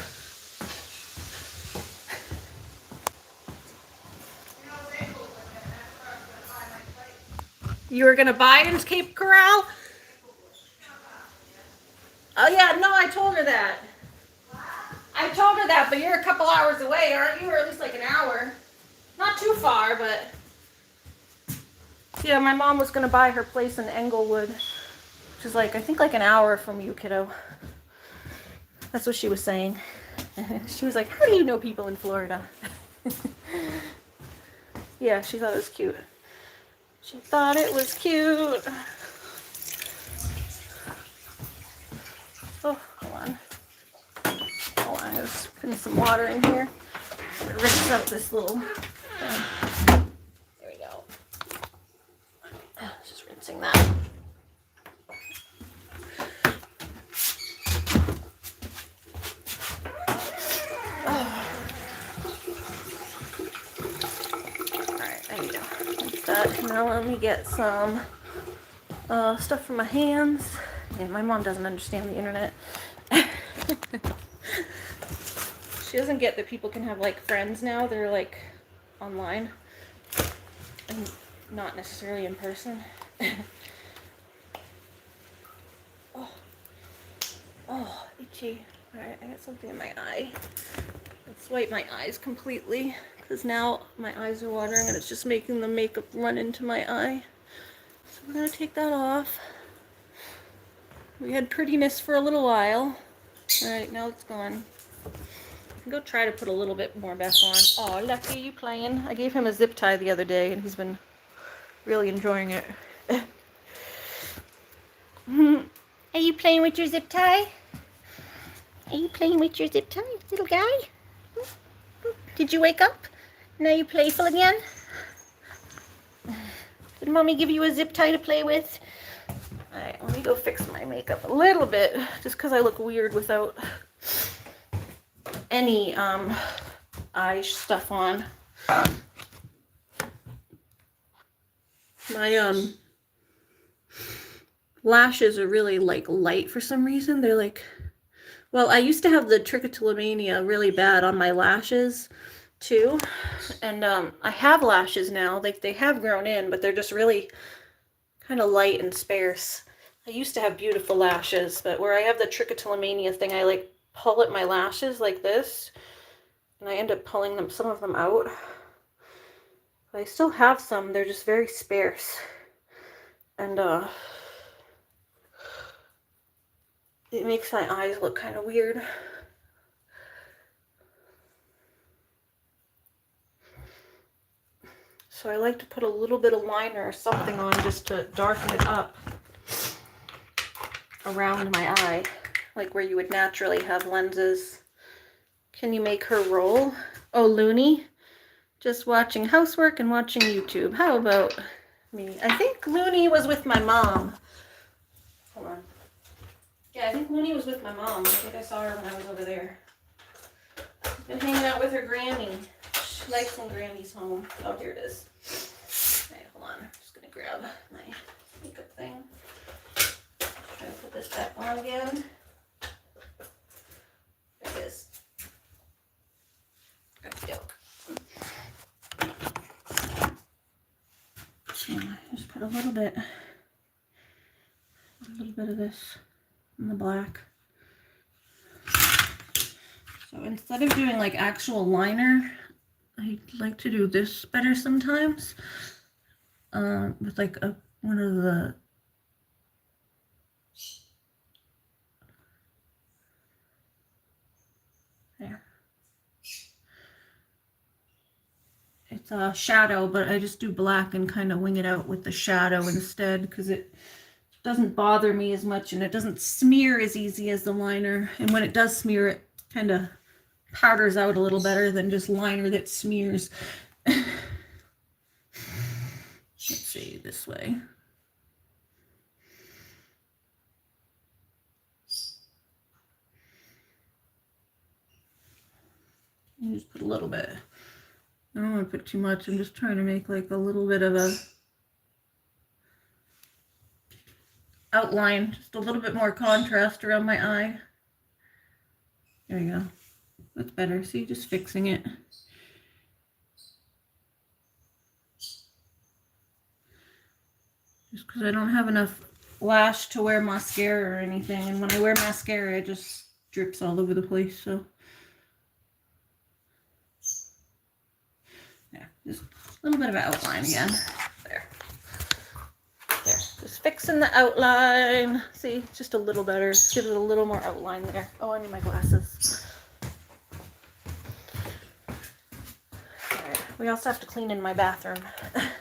You were going to buy in Cape Coral? Oh yeah, no, I told her that. I told her that, but you're a couple hours away, aren't you? Or at least like an hour. Not too far, but yeah, my mom was gonna buy her place in Englewood, which is like, I think like an hour from you, kiddo. That's what she was saying. She was like, how do you know people in Florida? Yeah, she thought it was cute. She thought it was cute. Oh, hold on. Hold on, I was putting some water in here. It rinse up this little thing. There we go. Just rinsing that. Now let me get some stuff for my hands. Yeah, my mom doesn't understand the internet. She doesn't get that people can have like friends now. They're like online and not necessarily in person. Oh, itchy. Alright, I got something in my eye. Let's wipe my eyes completely, because now my eyes are watering and it's just making the makeup run into my eye. So we're going to take that off. We had prettiness for a little while. Alright, now it's gone. I can go try to put a little bit more back on. Oh, Lucky, you playing? I gave him a zip tie the other day and he's been really enjoying it. Are you playing with your zip tie? Are you playing with your zip tie, little guy? Did you wake up? Now you're playful again? Did Mommy give you a zip tie to play with? Alright, let me go fix my makeup a little bit, just because I look weird without any eye stuff on. My lashes are really like light for some reason. They're like, well, I used to have the trichotillomania really bad on my lashes too, and I have lashes now. They have grown in, but they're just really kind of light and sparse. I used to have beautiful lashes, but where I have the trichotillomania thing, I like pull at my lashes like this, and I end up pulling them, some of them out. But I still have some. They're just very sparse, and it makes my eyes look kind of weird. So I like to put a little bit of liner or something on just to darken it up around my eye, like where you would naturally have lenses. Can you make her roll? Oh, Looney, just watching housework and watching YouTube. How about me? I think Looney was with my mom. Hold on. Yeah, I think Looney was with my mom. I think I saw her when I was over there. Been hanging out with her Grammy. She likes when Grammy's home. Oh, here it is. Okay, hold on. I'm just gonna grab my makeup thing. Try to put this back on again. There it is. So just put a little bit of this in the black. So instead of doing like actual liner, I like to do this better sometimes, with like one of the there. It's a shadow, but I just do black and kind of wing it out with the shadow instead, because it doesn't bother me as much and it doesn't smear as easy as the liner. And when it does smear, it kind of powders out a little better than just liner that smears. Let's see, this way. You just put a little bit. I don't want to put too much. I'm just trying to make like a little bit of a outline, just a little bit more contrast around my eye. There you go. That's better. See, just fixing it. Just because I don't have enough lash to wear mascara or anything, and when I wear mascara, it just drips all over the place. So yeah, just a little bit of outline again. There. Just fixing the outline. See, just a little better. Give it a little more outline there. Oh, I need my glasses. Alright, we also have to clean in my bathroom.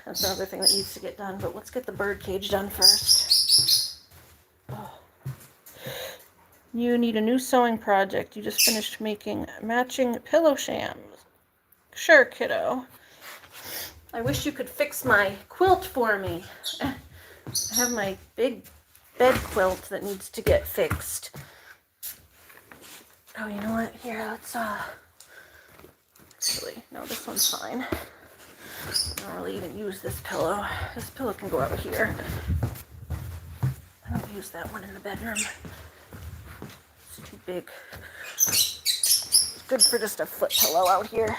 That's another thing that needs to get done, but let's get the bird cage done first. Oh. You need a new sewing project. You just finished making matching pillow shams. Sure, kiddo. I wish you could fix my quilt for me. I have my big bed quilt that needs to get fixed. Oh, you know what? Here, let's, actually, no, this one's fine. I don't really even use this pillow. This pillow can go out here. I don't use that one in the bedroom. It's too big. It's good for just a foot pillow out here.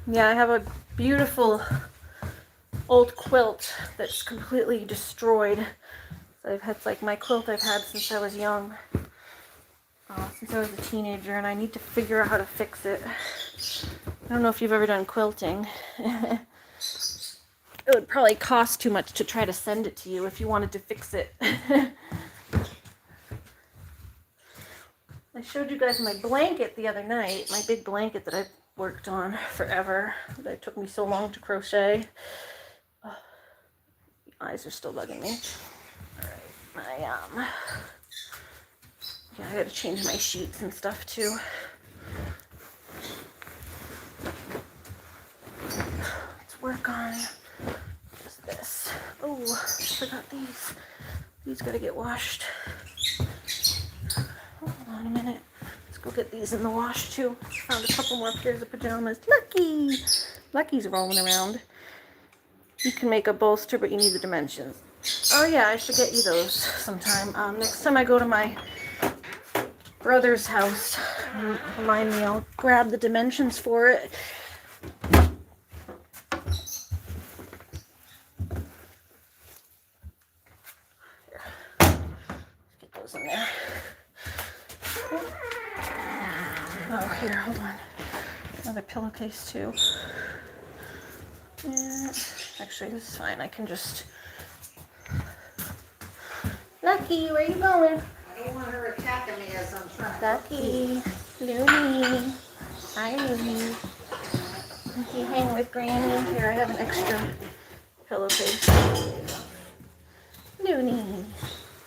Yeah, I have a beautiful old quilt that's completely destroyed. It's like my quilt I've had since I was young, since I was a teenager, and I need to figure out how to fix it. I don't know if you've ever done quilting. It would probably cost too much to try to send it to you if you wanted to fix it. I showed you guys my blanket the other night, my big blanket that I've worked on forever, that it took me so long to crochet. Eyes are still bugging me. Alright, yeah, I gotta change my sheets and stuff too. Let's work on just this. Oh, I forgot these. These gotta get washed. Hold on a minute. Let's go get these in the wash too. Found a couple more pairs of pajamas. Lucky! Lucky's rolling around. You can make a bolster, but you need the dimensions. Oh yeah, I should get you those sometime. Next time I go to my brother's house, remind me, I'll grab the dimensions for it. Here. Get those in there. Oh, here, hold on. Another pillowcase too. Yeah. Actually, this is fine. I can just... Lucky, where are you going? I don't want her attacking me as I'm trying to... Lucky, Looney. Hi, Looney. You hang with Granny. Here, I have an extra pillowcase. Looney.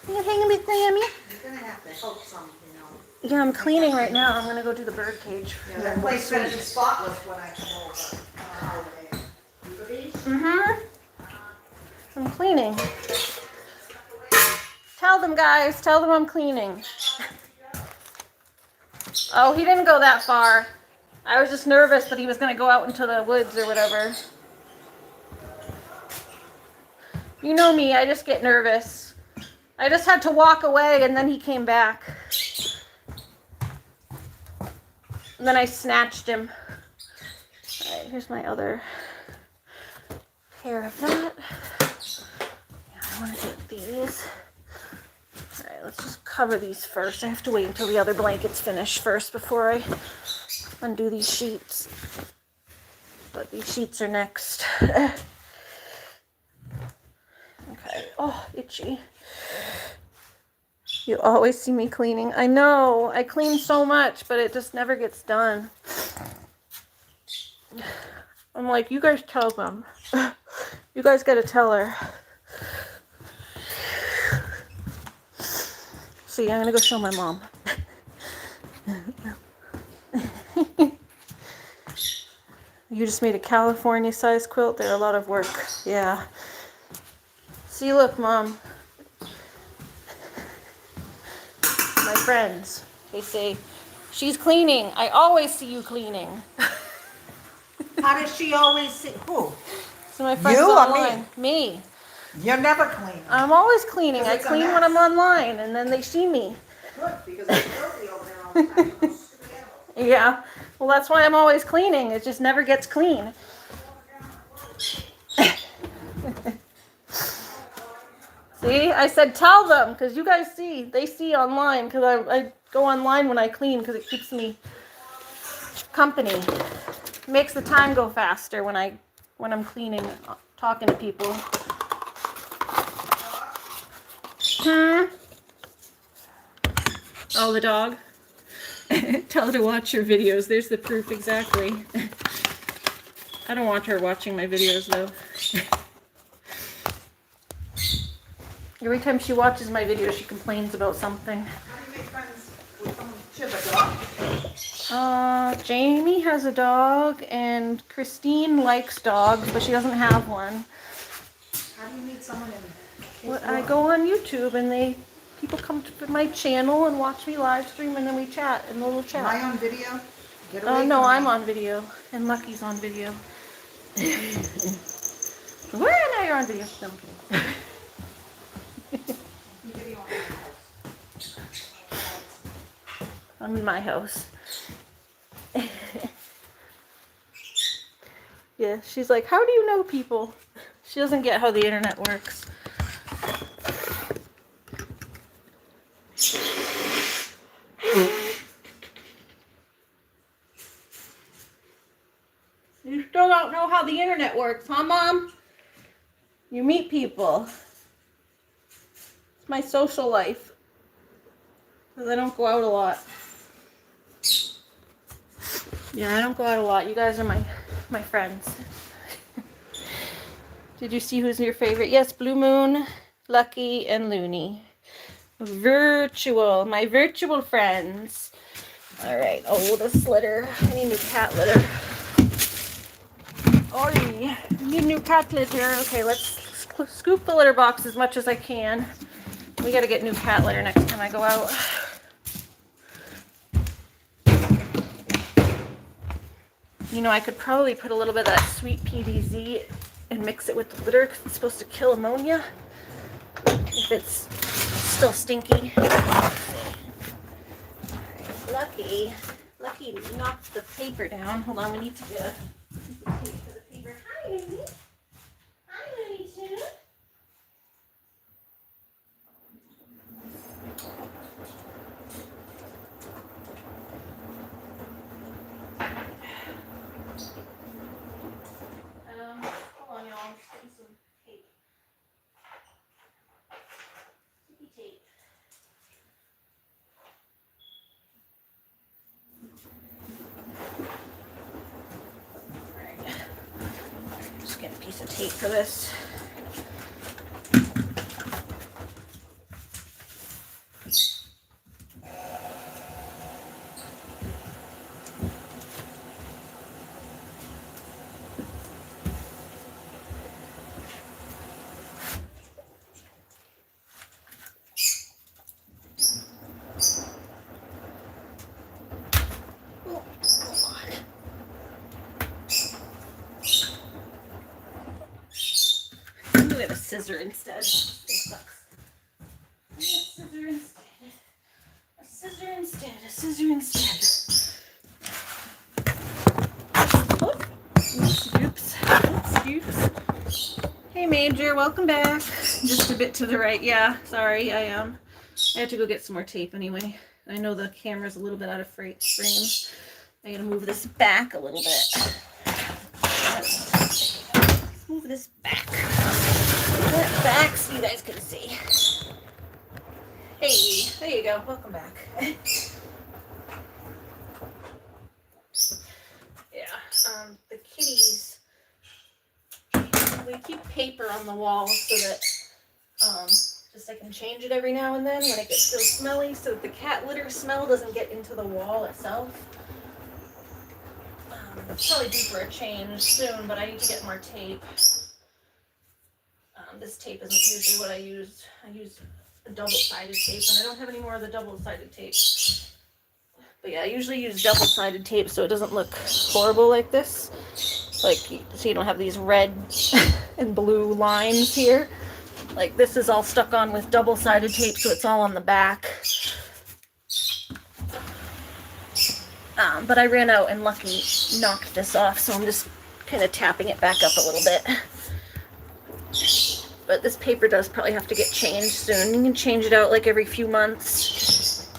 You hanging with Granny? You're gonna have to help some, you know. Yeah, I'm cleaning right now. I'm gonna go do the bird cage. Yeah, that place better be spotless when I come over on a holiday. Mm-hmm. I'm cleaning. Tell them, guys. Tell them I'm cleaning. Oh, he didn't go that far. I was just nervous that he was going to go out into the woods or whatever. You know me. I just get nervous. I just had to walk away, and then he came back. And then I snatched him. All right, here's my other pair of that. Yeah, I want to get these. Alright, let's just cover these first. I have to wait until the other blanket's finished first before I undo these sheets. But these sheets are next. Okay. Oh, itchy. You always see me cleaning. I know. I clean so much, but it just never gets done. I'm like, you guys tell them. You guys gotta tell her. See, I'm gonna go show my mom. You just made a California size quilt. They're a lot of work. Yeah. See, look, Mom. My friends, they say, she's cleaning. I always see you cleaning. How does she always see? Who? So my friends You or online. Me. You're never clean. I'm always cleaning. I It's a clean when mess. I'm online, and then they see me. Good, because I'm filthy over there all the time. Those stupid animals. Yeah. Well, that's why I'm always cleaning. It just never gets clean. See, I said tell them, because you guys see, they see online, because I go online when I clean, because it keeps me company. Makes the time go faster when I'm cleaning, talking to people. Oh, the dog. Tell her to watch your videos. There's the proof exactly. I don't want her watching my videos though. Every time she watches my videos, she complains about something. How do you make friends with someone? She has a dog? Jamie has a dog, and Christine likes dogs, but she doesn't have one. How do you meet someone in? Well, I go on YouTube, and people come to my channel and watch me live stream, and then we chat in the little Am I chat. on video? Get Oh away no, from I'm me. on video, and Lucky's on video. Where now you're on video? No, I'm kidding. Video on my house. I'm in my house. Yeah, she's like, how do you know people? She doesn't get how the internet works. You still don't know how the internet works, huh, Mom? You meet people. It's my social life. Because I don't go out a lot. Yeah, I don't go out a lot. You guys are my friends. Did you see who's your favorite? Yes, Blue Moon, Lucky, and Looney. My virtual friends. All right. Oh, this litter. I need new cat litter. Oh, I need new cat litter. Okay, let's scoop the litter box as much as I can. We gotta get new cat litter next time I go out. You know, I could probably put a little bit of that sweet PDZ and mix it with the litter because it's supposed to kill ammonia if it's still stinky. Lucky knocked the paper down. Hold on, we need to get a piece of tape for the paper. Hi, Looney. Hi, Looney Tune. Hold on, y'all. I'm just getting some tape. Sticky tape. Alright. Just get a piece of tape for this. I'm gonna get a scissor instead. This sucks. I'm gonna scissor instead. A scissor instead. A scissor instead. Oops. Hey Major, welcome back. Just a bit to the right. Yeah, sorry, I have to go get some more tape anyway. I know the camera's a little bit out of frame. I gotta move this back a little bit. Let's move this back. Move it back so you guys can see. Hey, there you go. Welcome back. Yeah, the kitties, we keep paper on the wall so that just I can change it every now and then when it gets real smelly so that the cat litter smell doesn't get into the wall itself. Probably due for a change soon, but I need to get more tape. This tape isn't usually what I use. I use a double-sided tape, and I don't have any more of the double-sided tape. But yeah, I usually use double-sided tape so it doesn't look horrible like this. Like, so you don't have these red and blue lines here. Like, this is all stuck on with double-sided tape, so it's all on the back. But I ran out and Lucky knocked this off, so I'm just kind of tapping it back up a little bit. but this paper does probably have to get changed soon. You can change it out like every few months.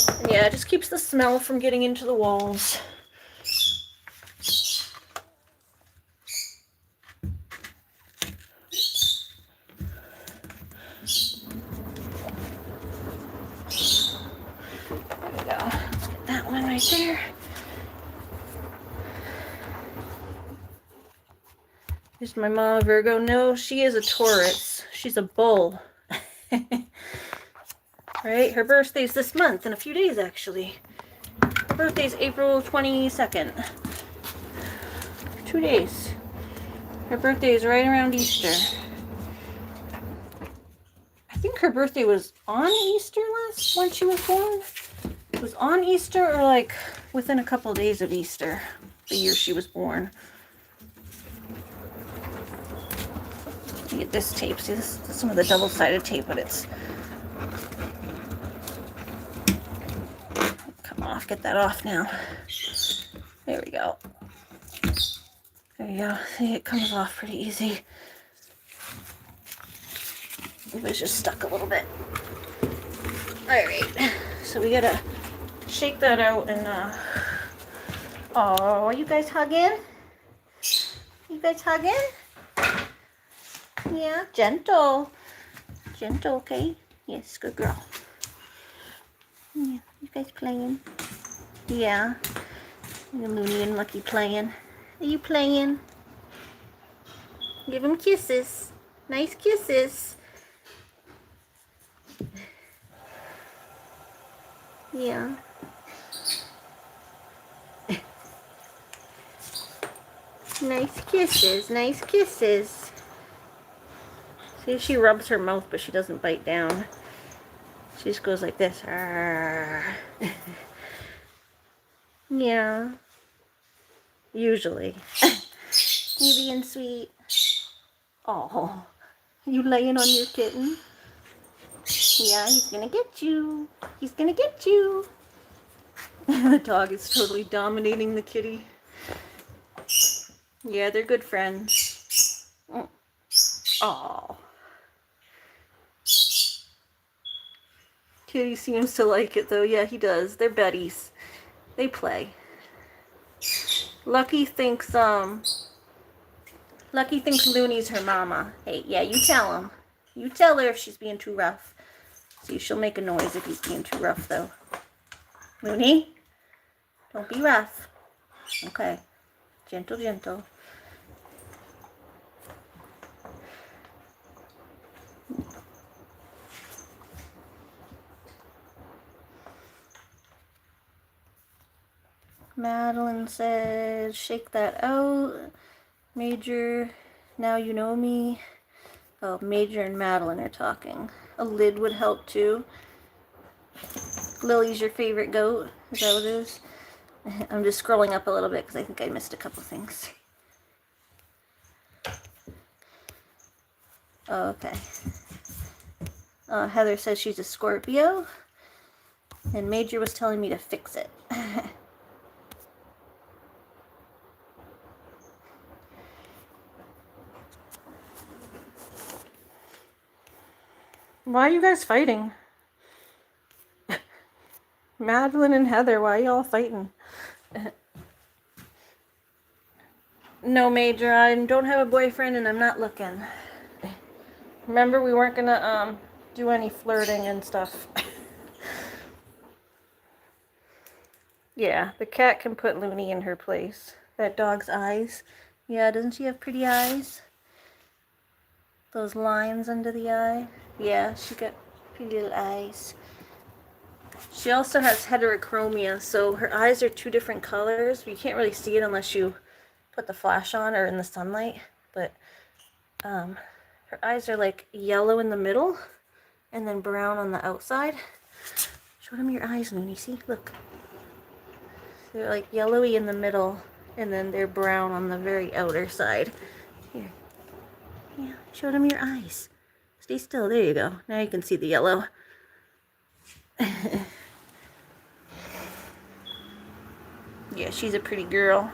And yeah, it just keeps the smell from getting into the walls. There we go. Let's get that one right there. Here's my mom, Virgo. No, she is a Taurus. She's a bull. Right? Her birthday's this month, in a few days, actually. Her birthday's April 22nd. 2 days. Her birthday is right around Easter. I think her birthday was on Easter when she was born. It was on Easter or like within a couple of days of Easter, the year she was born. Get this tape. See, this is some of the double-sided tape, but it's come off. Get that off now. There we go. There you go. See, it comes off pretty easy. It was just stuck a little bit. All right. So we gotta shake that out and oh, are you guys hugging? You guys hugging? Yeah, gentle. Gentle, okay? Yes, good girl. Yeah, you guys playing? Yeah. Looney and Lucky playing. Are you playing? Give them kisses. Nice kisses. Yeah. Nice kisses. Nice kisses. See, she rubs her mouth, but she doesn't bite down. She just goes like this. Yeah. Usually. You being sweet. Oh, you laying on your kitten? Yeah, he's gonna get you. He's gonna get you. The dog is totally dominating the kitty. Yeah, they're good friends. Oh. Kitty seems to like it though. Yeah, he does. They're buddies. They play. Lucky thinks Looney's her mama. Hey, yeah, you tell him. You tell her if she's being too rough. See, she'll make a noise if he's being too rough though. Looney, don't be rough. Okay. Gentle, gentle. Madeline says, shake that out. Major, now you know me. Oh, Major and Madeline are talking. A lid would help too. Lily's your favorite goat? Is that what it is? I'm just scrolling up a little bit because I think I missed a couple things. Oh, okay. Heather says she's a Scorpio. And Major was telling me to fix it. Why are you guys fighting? Madeline and Heather, why are y'all fighting? No, Major, I don't have a boyfriend and I'm not looking. Remember, we weren't gonna do any flirting and stuff. Yeah, the cat can put Looney in her place. That dog's eyes. Yeah, doesn't she have pretty eyes? Those lines under the eye. Yeah, she got pretty little eyes. She also has heterochromia, so her eyes are two different colors. You can't really see it unless you put the flash on or in the sunlight. But her eyes are like yellow in the middle and then brown on the outside. Show them your eyes, Looney. See? Look. They're like yellowy in the middle and then they're brown on the very outer side. Here. Yeah, show them your eyes. Stay still. There you go. Now you can see the yellow. Yeah, she's a pretty girl.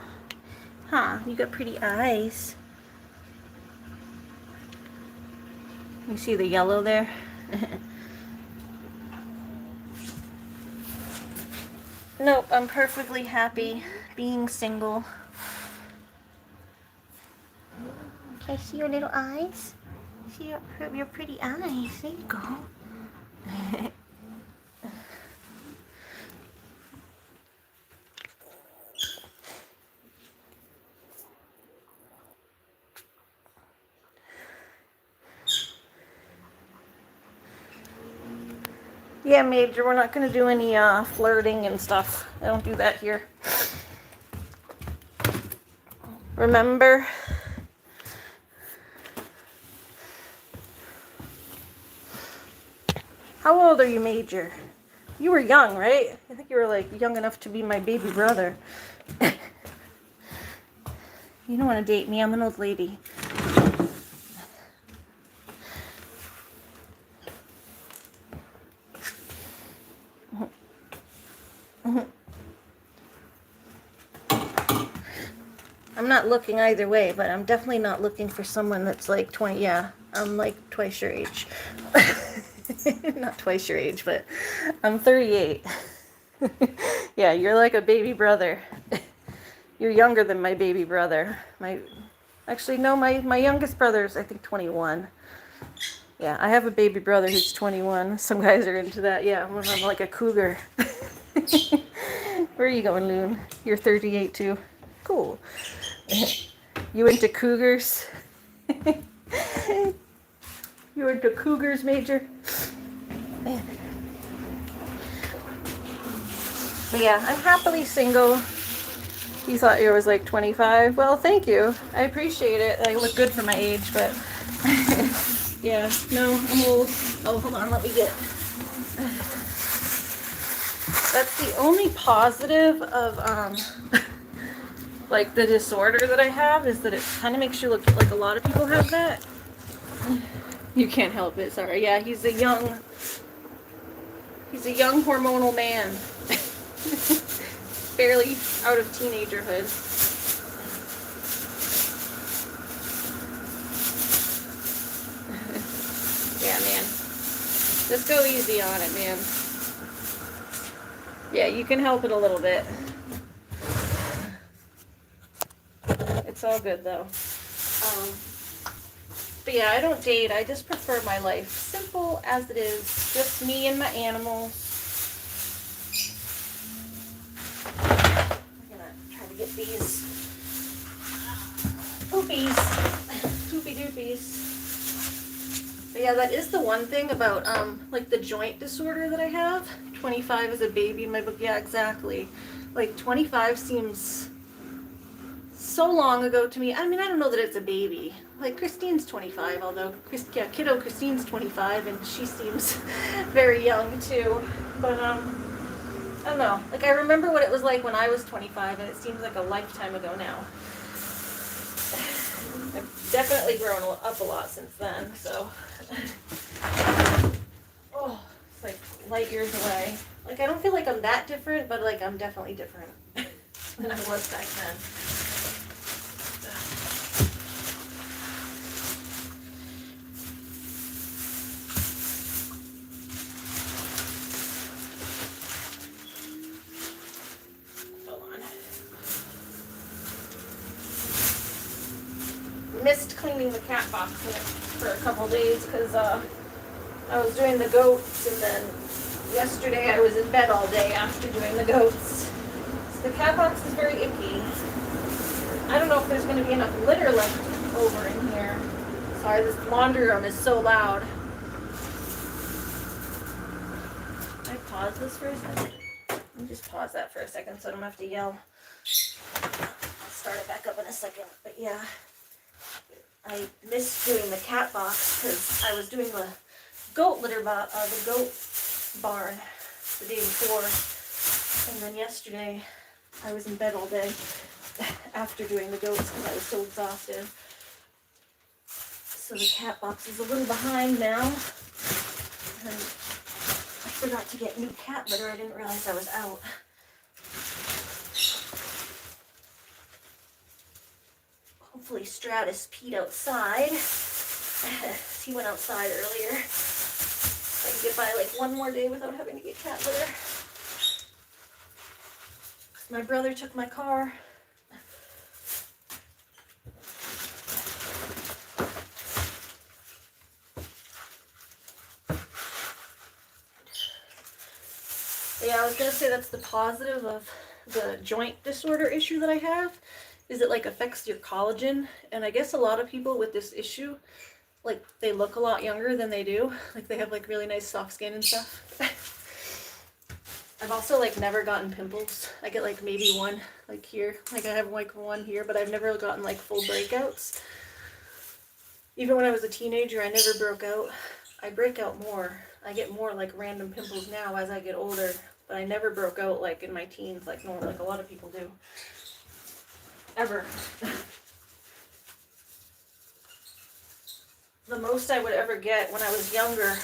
Huh, you got pretty eyes. You see the yellow there? Nope, I'm perfectly happy being single. Can I see your little eyes? See your pretty eyes. There you go. Yeah, Major, we're not going to do any flirting and stuff. I don't do that here. Remember? How old are you, Major? You were young, right? I think you were like young enough to be my baby brother. You don't want to date me. I'm an old lady. I'm not looking either way, but I'm definitely not looking for someone that's like 20. Yeah, I'm like twice your age. Not twice your age, but I'm 38. Yeah, you're like a baby brother. You're younger than my baby brother. Actually, no, my youngest brother's, I think, 21. Yeah, I have a baby brother who's 21. Some guys are into that. Yeah, I'm like a cougar. Where are you going, Loon? You're 38 too. Cool. You into cougars? You into cougars, Major? But yeah, I'm happily single. You thought you was like 25. Well, thank you. I appreciate it. I look good for my age, but yeah, no, I'm old. Oh, hold on, let me get. That's the only positive of like the disorder that I have, is that it kind of makes you look like a lot of people have that. You can't help it. Sorry. Yeah, he's a young hormonal man. Barely out of teenagerhood. Yeah, man. Just go easy on it, man. Yeah, you can help it a little bit. It's all good, though. But yeah, I don't date. I just prefer my life simple as it is. Just me and my animals. I'm gonna try to get these poopies. Poopy doopies. But yeah, that is the one thing about like the joint disorder that I have. 25 is a baby in my book. Yeah, exactly. Like 25 seems so long ago to me. I mean, I don't know that it's a baby. Like Christine's 25, although kiddo Christine's 25, and she seems very young too. But I don't know. Like I remember what it was like when I was 25, and it seems like a lifetime ago now. I've definitely grown up a lot since then. So, oh, it's like light years away. Like I don't feel like I'm that different, but like I'm definitely different than I was back then. Missed cleaning the cat box for a couple days because I was doing the goats, and then yesterday I was in bed all day after doing the goats. So the cat box is very icky. I don't know if there's going to be enough litter left over in here. Sorry, this laundry room is so loud. Can I pause this for a second? Let me just pause that for a second so I don't have to yell. I'll start it back up in a second, but yeah. I missed doing the cat box because I was doing the goat litter the goat barn the day before, and then yesterday I was in bed all day after doing the goats because I was so exhausted. So the cat box is a little behind now, and I forgot to get new cat litter. I didn't realize I was out. Hopefully Stratus peed outside. because he went outside earlier. I can get by like one more day without having to get cat litter. My brother took my car. Yeah, I was gonna say that's the positive of the joint disorder issue that I have, is it like affects your collagen, and I guess a lot of people with this issue, like they look a lot younger than they do, like they have like really nice soft skin and stuff. I've also like never gotten pimples. I get like maybe one like here, like I have like one here, but I've never gotten like full breakouts. Even when I was a teenager, I never broke out. I break out more. I get more like random pimples now as I get older, but I never broke out like in my teens like normal, like a lot of people do. Ever. The most I would ever get when I was younger,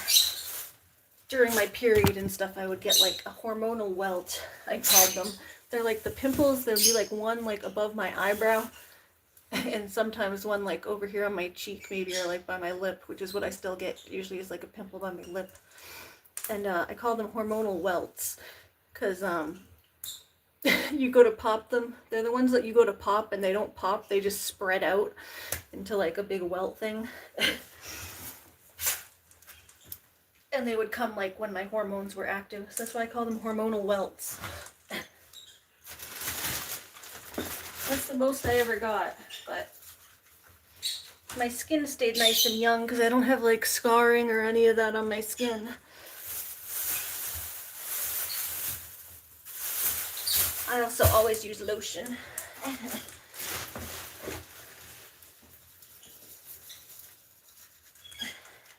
during my period and stuff, I would get like a hormonal welt, I called them. They're like the pimples, there'd be like one like above my eyebrow, and sometimes one like over here on my cheek maybe, or like by my lip, which is what I still get. Usually is like a pimple by my lip. And I call them hormonal welts, because you go to pop them. They're the ones that you go to pop and they don't pop, they just spread out into like a big welt thing. And they would come like when my hormones were active. So that's why I call them hormonal welts. That's the most I ever got, but my skin stayed nice and young because I don't have like scarring or any of that on my skin. I also always use lotion.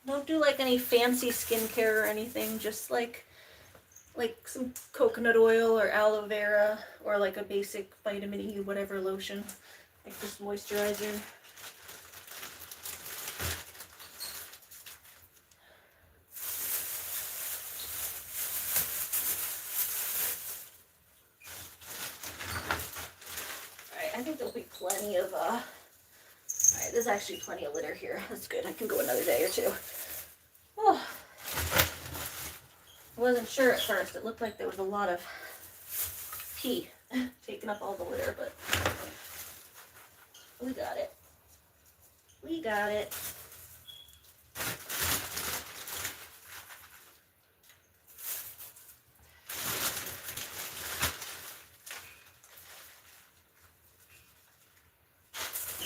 Don't do like any fancy skincare or anything, just like some coconut oil or aloe vera or like a basic vitamin E whatever lotion, like this moisturizer. Alright, I think there'll be plenty of alright, there's actually plenty of litter here. That's good. I can go another day or two. Oh. I wasn't sure at first. It looked like there was a lot of pee taking up all the litter, but we got it. We got it.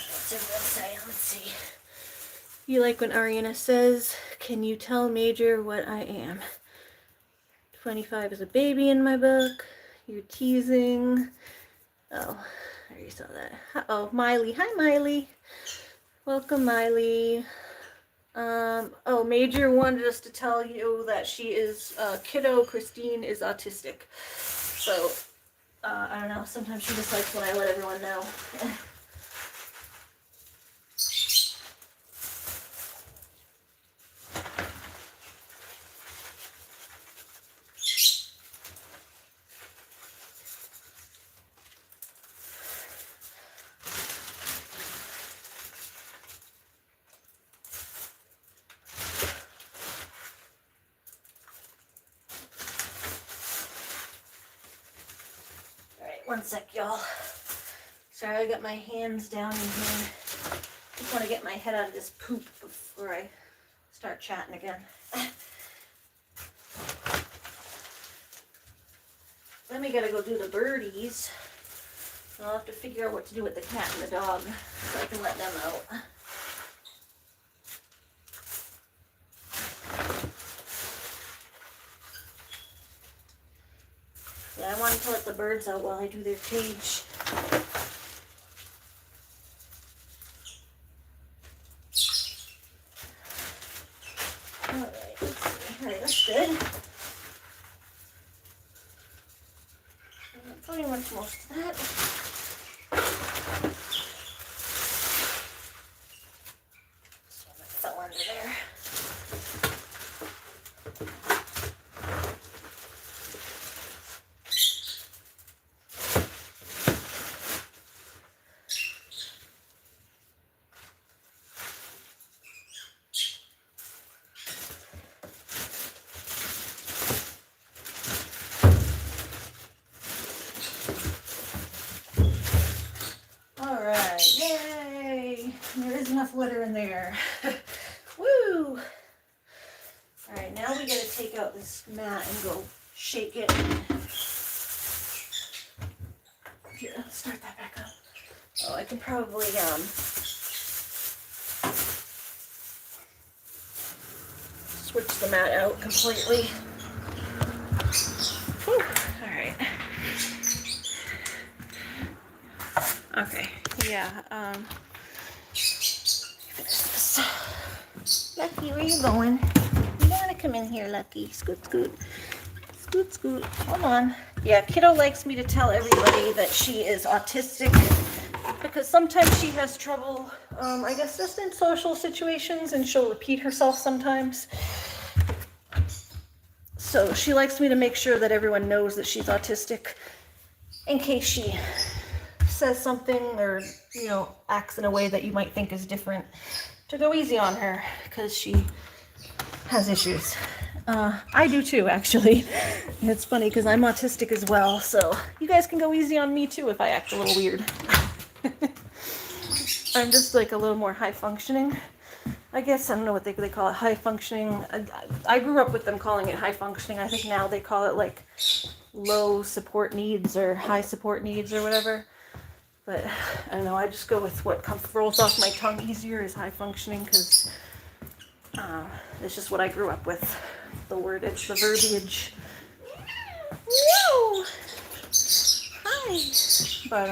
What's everyone saying? Let's see. You like when Ariana says, "Can you tell Major what I am?" 25 is a baby in my book. You're teasing. Oh, I already saw that. Oh, Miley. Hi, Miley. Welcome, Miley. Oh, Major wanted us to tell you that she is, kiddo Christine is autistic. So, I don't know. Sometimes she just likes when I let everyone know. One sec, y'all. Sorry, I got my hands down in here. Just want to get my head out of this poop before I start chatting again. Then we gotta go do the birdies. I'll have to figure out what to do with the cat and the dog so I can let them out. Yeah, I wanted to let the birds out while I do their cage. Alright, let's see. Alright, that's good. Pretty much most of that. This one that fell under there. enough litter in there. Woo! Alright, now we gotta take out this mat and go shake it. Here, let's start that back up. Oh, I can probably switch the mat out completely. Whew. Alright. Okay, yeah, Lucky, where you going? You don't want to come in here, Lucky. Scoot, scoot. Scoot, scoot. Hold on. Yeah, Kiddo likes me to tell everybody that she is autistic because sometimes she has trouble, I guess, just in social situations, and she'll repeat herself sometimes. So she likes me to make sure that everyone knows that she's autistic in case she says something or, you know, acts in a way that you might think is different, to go easy on her because she has issues. I do too, actually. It's funny because I'm autistic as well, so you guys can go easy on me too if I act a little weird. I'm just like a little more high functioning. I guess, I don't know what they call it, high functioning. I grew up with them calling it high functioning. I think now they call it like low support needs or high support needs or whatever. But I don't know, I just go with what rolls off my tongue easier is high functioning because it's just what I grew up with. The wordage, the verbiage. No! Hi! But,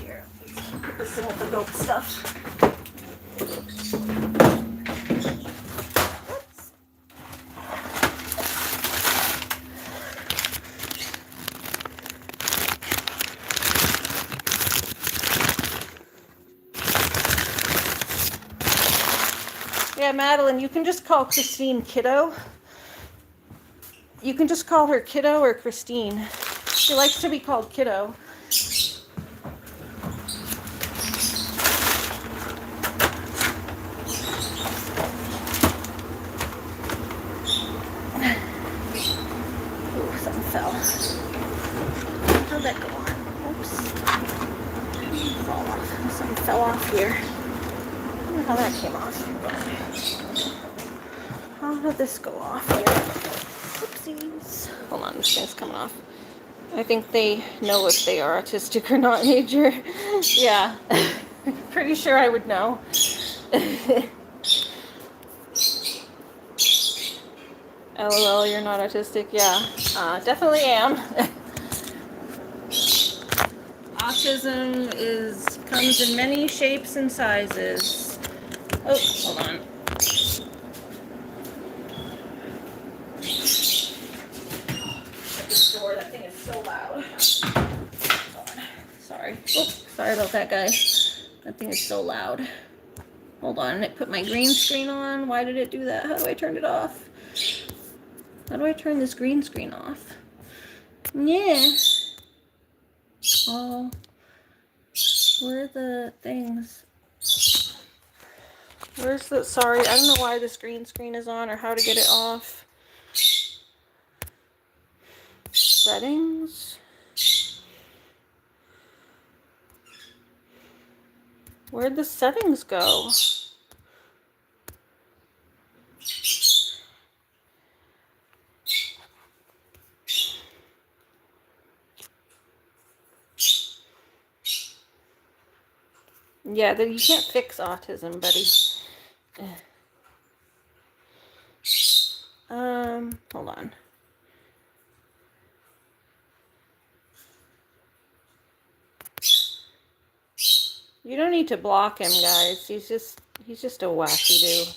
here, put this in with the goat stuff. Yeah, Madeline, you can just call Christine Kiddo. You can just call her Kiddo or Christine. She likes to be called Kiddo. Ooh, something fell. How'd that go on? Oops. Fall off. Something fell off here. I don't know how that came off. How did this go off here? Oopsies. Hold on, this thing's coming off. I think they know if they are autistic or not, Major. Yeah. Pretty sure I would know. LOL, you're not autistic? Yeah. Definitely am. Autism comes in many shapes and sizes. Oh, hold on. Shut this door. That thing is so loud. Sorry. Oops, sorry about that, guys. That thing is so loud. Hold on. It put my green screen on. Why did it do that? How do I turn it off? How do I turn this green screen off? Yeah. Oh. Where are the things? Where's the, sorry, I don't know why this green screen is on or how to get it off. Settings? Where'd the settings go? Yeah, you can't fix autism, buddy. Hold on. You don't need to block him, guys. He's just a wacky dude.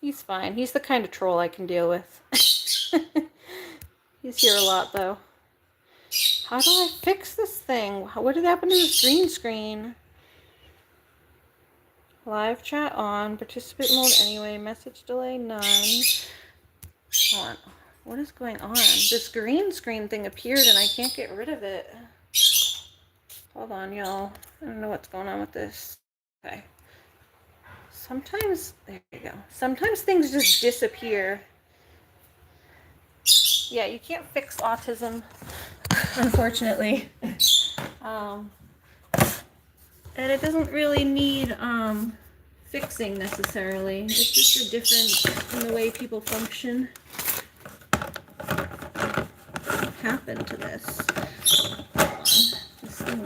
He's fine. He's the kind of troll I can deal with. He's here a lot, though. How do I fix this thing? What did happen to the green screen? Live chat on. Participant mode anyway. Message delay none. Hold on. What is going on? This green screen thing appeared and I can't get rid of it. Hold on, y'all. I don't know what's going on with this. Okay. Sometimes, there you go. Sometimes things just disappear. Yeah, you can't fix autism, unfortunately. And it doesn't really need fixing necessarily. It's just a difference in the way people function. What happened to this? This thing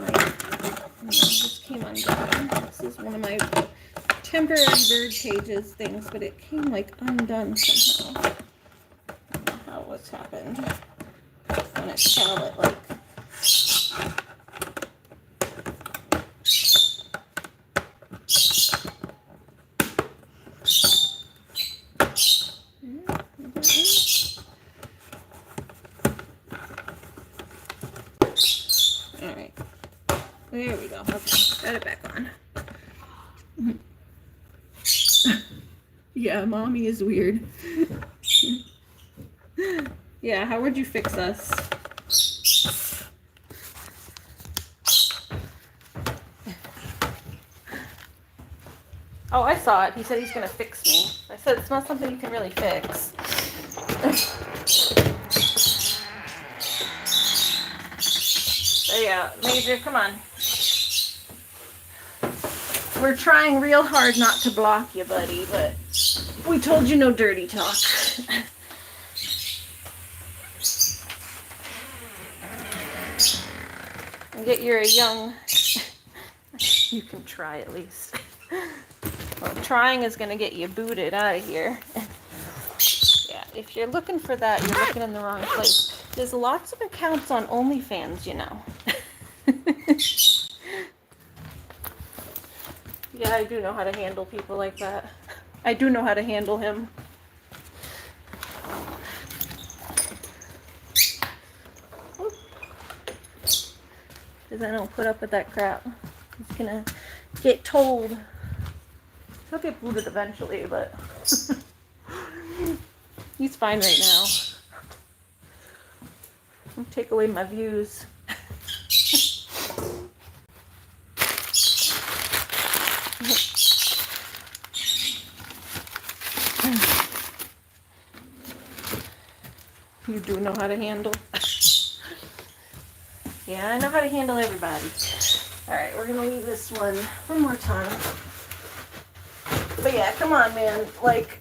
just came undone. This is one of my temporary bird cages things, but it came like undone somehow. I don't know how what's happened. When it's kind of like Alright. There we go. Okay. Got it back on. Yeah, mommy is weird. Yeah, how would you fix us? Oh, I saw it. He said he's going to fix me. I said it's not something you can really fix. So yeah, Major, come on. We're trying real hard not to block you, buddy, but we told you no dirty talk. And get you're a young... You can try at least. Well, trying is going to get you booted out of here. Yeah, if you're looking for that, you're looking in the wrong place. There's lots of accounts on OnlyFans, you know. Yeah, I do know how to handle people like that. I do know how to handle him. Because I don't put up with that crap. He's gonna get told. He'll get booted eventually, but he's fine right now. Don't take away my views. You do know how to handle. Yeah, I know how to handle everybody. Alright, we're gonna leave this one more time. But yeah, come on, man. Like,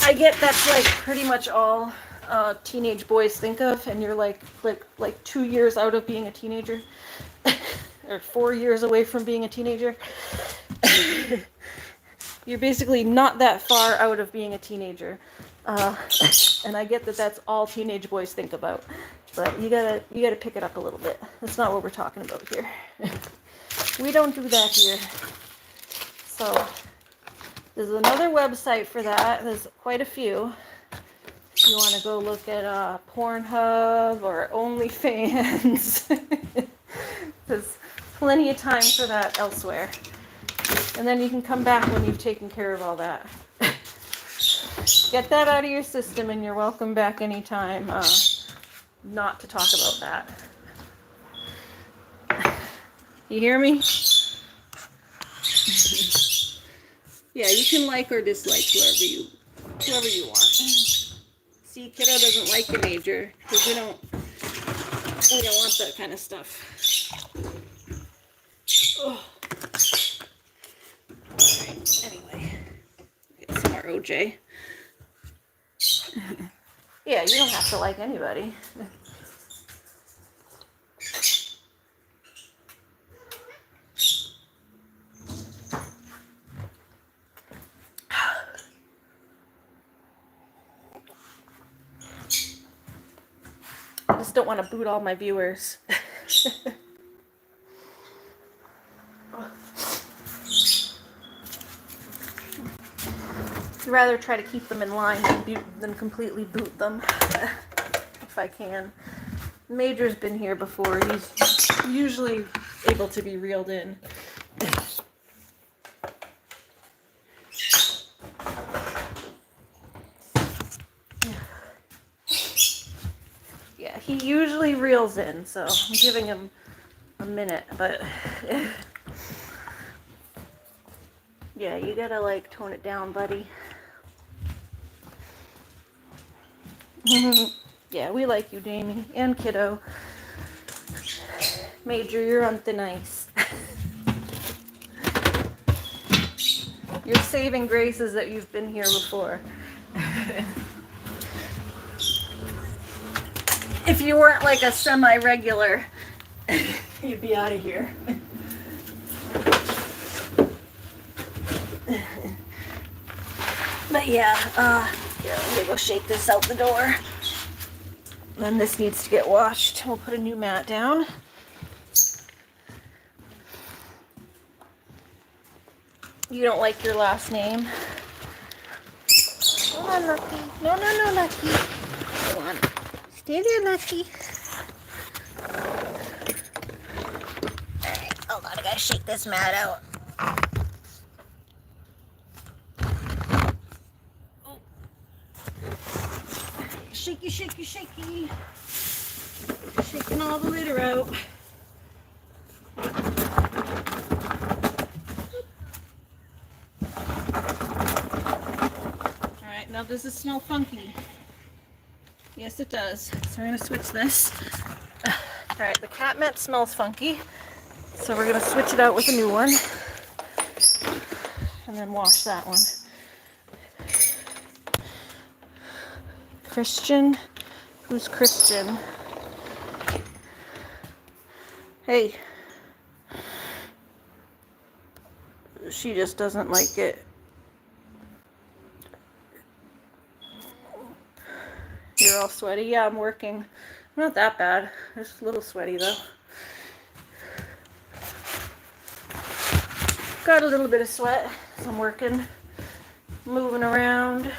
I get that's like pretty much all teenage boys think of, and you're like 2 years out of being a teenager, or 4 years away from being a teenager. You're basically not that far out of being a teenager, and I get that that's all teenage boys think about. But you gotta pick it up a little bit. That's not what we're talking about here. We don't do that here. So there's another website for that. There's quite a few. If you want to go look at Pornhub or OnlyFans, there's plenty of time for that elsewhere. And then you can come back when you've taken care of all that. Get that out of your system and you're welcome back anytime not to talk about that. You hear me? Yeah, you can like or dislike whoever you want. See, kiddo doesn't like the Major because we don't want that kind of stuff. Oh. Alright, anyway. Get some more OJ. Yeah, you don't have to like anybody. I just don't want to boot all my viewers. I'd rather try to keep them in line than completely boot them, if I can. Major's been here before. He's usually able to be reeled in. Yeah, he usually reels in, so I'm giving him a minute, but yeah, you gotta like tone it down, buddy. Yeah, we like you, Jamie, and kiddo. Major, you're on thin ice. Your saving grace is that you've been here before. If you weren't like a semi-regular, you'd be out of here. But yeah, here, let me go shake this out the door. Then this needs to get washed. We'll put a new mat down. You don't like your last name? Come on, Lucky. No, Lucky. Come on. Stay there, Lucky. Alright, hold on. I gotta shake this mat out. Oh. Shaky, shaky, shaky. Shaking all the litter out. Alright, now does it smell funky? Yes, it does. So we're going to switch this. Alright, the cat mat smells funky. So we're going to switch it out with a new one. And then wash that one. Christian? Who's Christian? Hey. She just doesn't like it. You're all sweaty? Yeah, I'm working. I'm not that bad. Just a little sweaty though. Got a little bit of sweat. So I'm working. Moving around.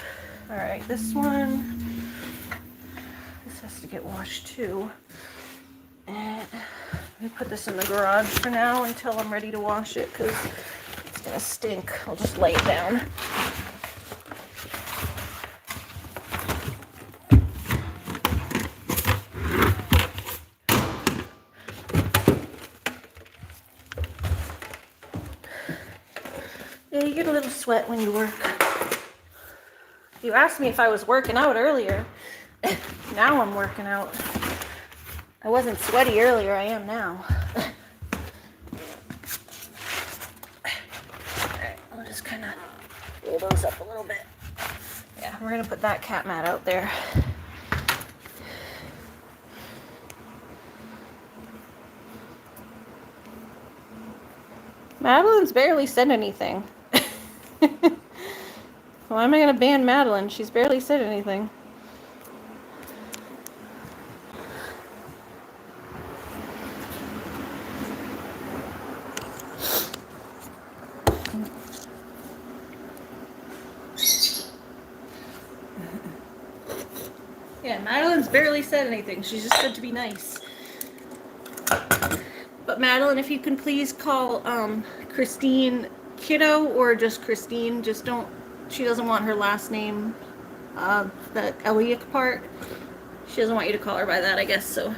Alright, this one. This has to get washed too. And let me put this in the garage for now until I'm ready to wash it because it's gonna stink. I'll just lay it down. Yeah, you get a little sweat when you work. You asked me if I was working out earlier. Now I'm working out. I wasn't sweaty earlier, I am now. Alright, I'll just kind of roll those up a little bit. Yeah, we're going to put that cat mat out there. Madeline's barely said anything. Why am I going to ban Madeline? She's barely said anything. Yeah, Madeline's barely said anything. She's just said to be nice. But Madeline, if you can please call Christine Kiddo or just Christine. Just don't, she doesn't want her last name, the Eliak part. She doesn't want you to call her by that, I guess. So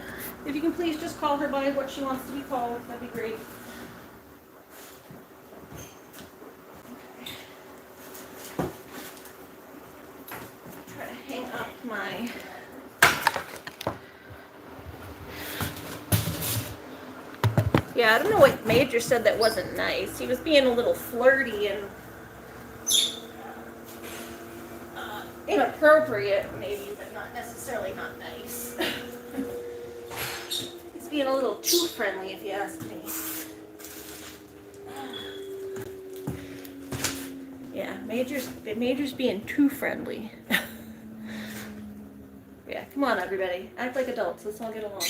if you can please just call her by what she wants to be called, that'd be great. Try to hang up my... Yeah, I don't know what Major said that wasn't nice. He was being a little flirty and inappropriate, maybe, but not necessarily not nice. He's being a little too friendly, if you ask me. Yeah, Major's being too friendly. Yeah, come on, everybody. Act like adults. Let's all get along.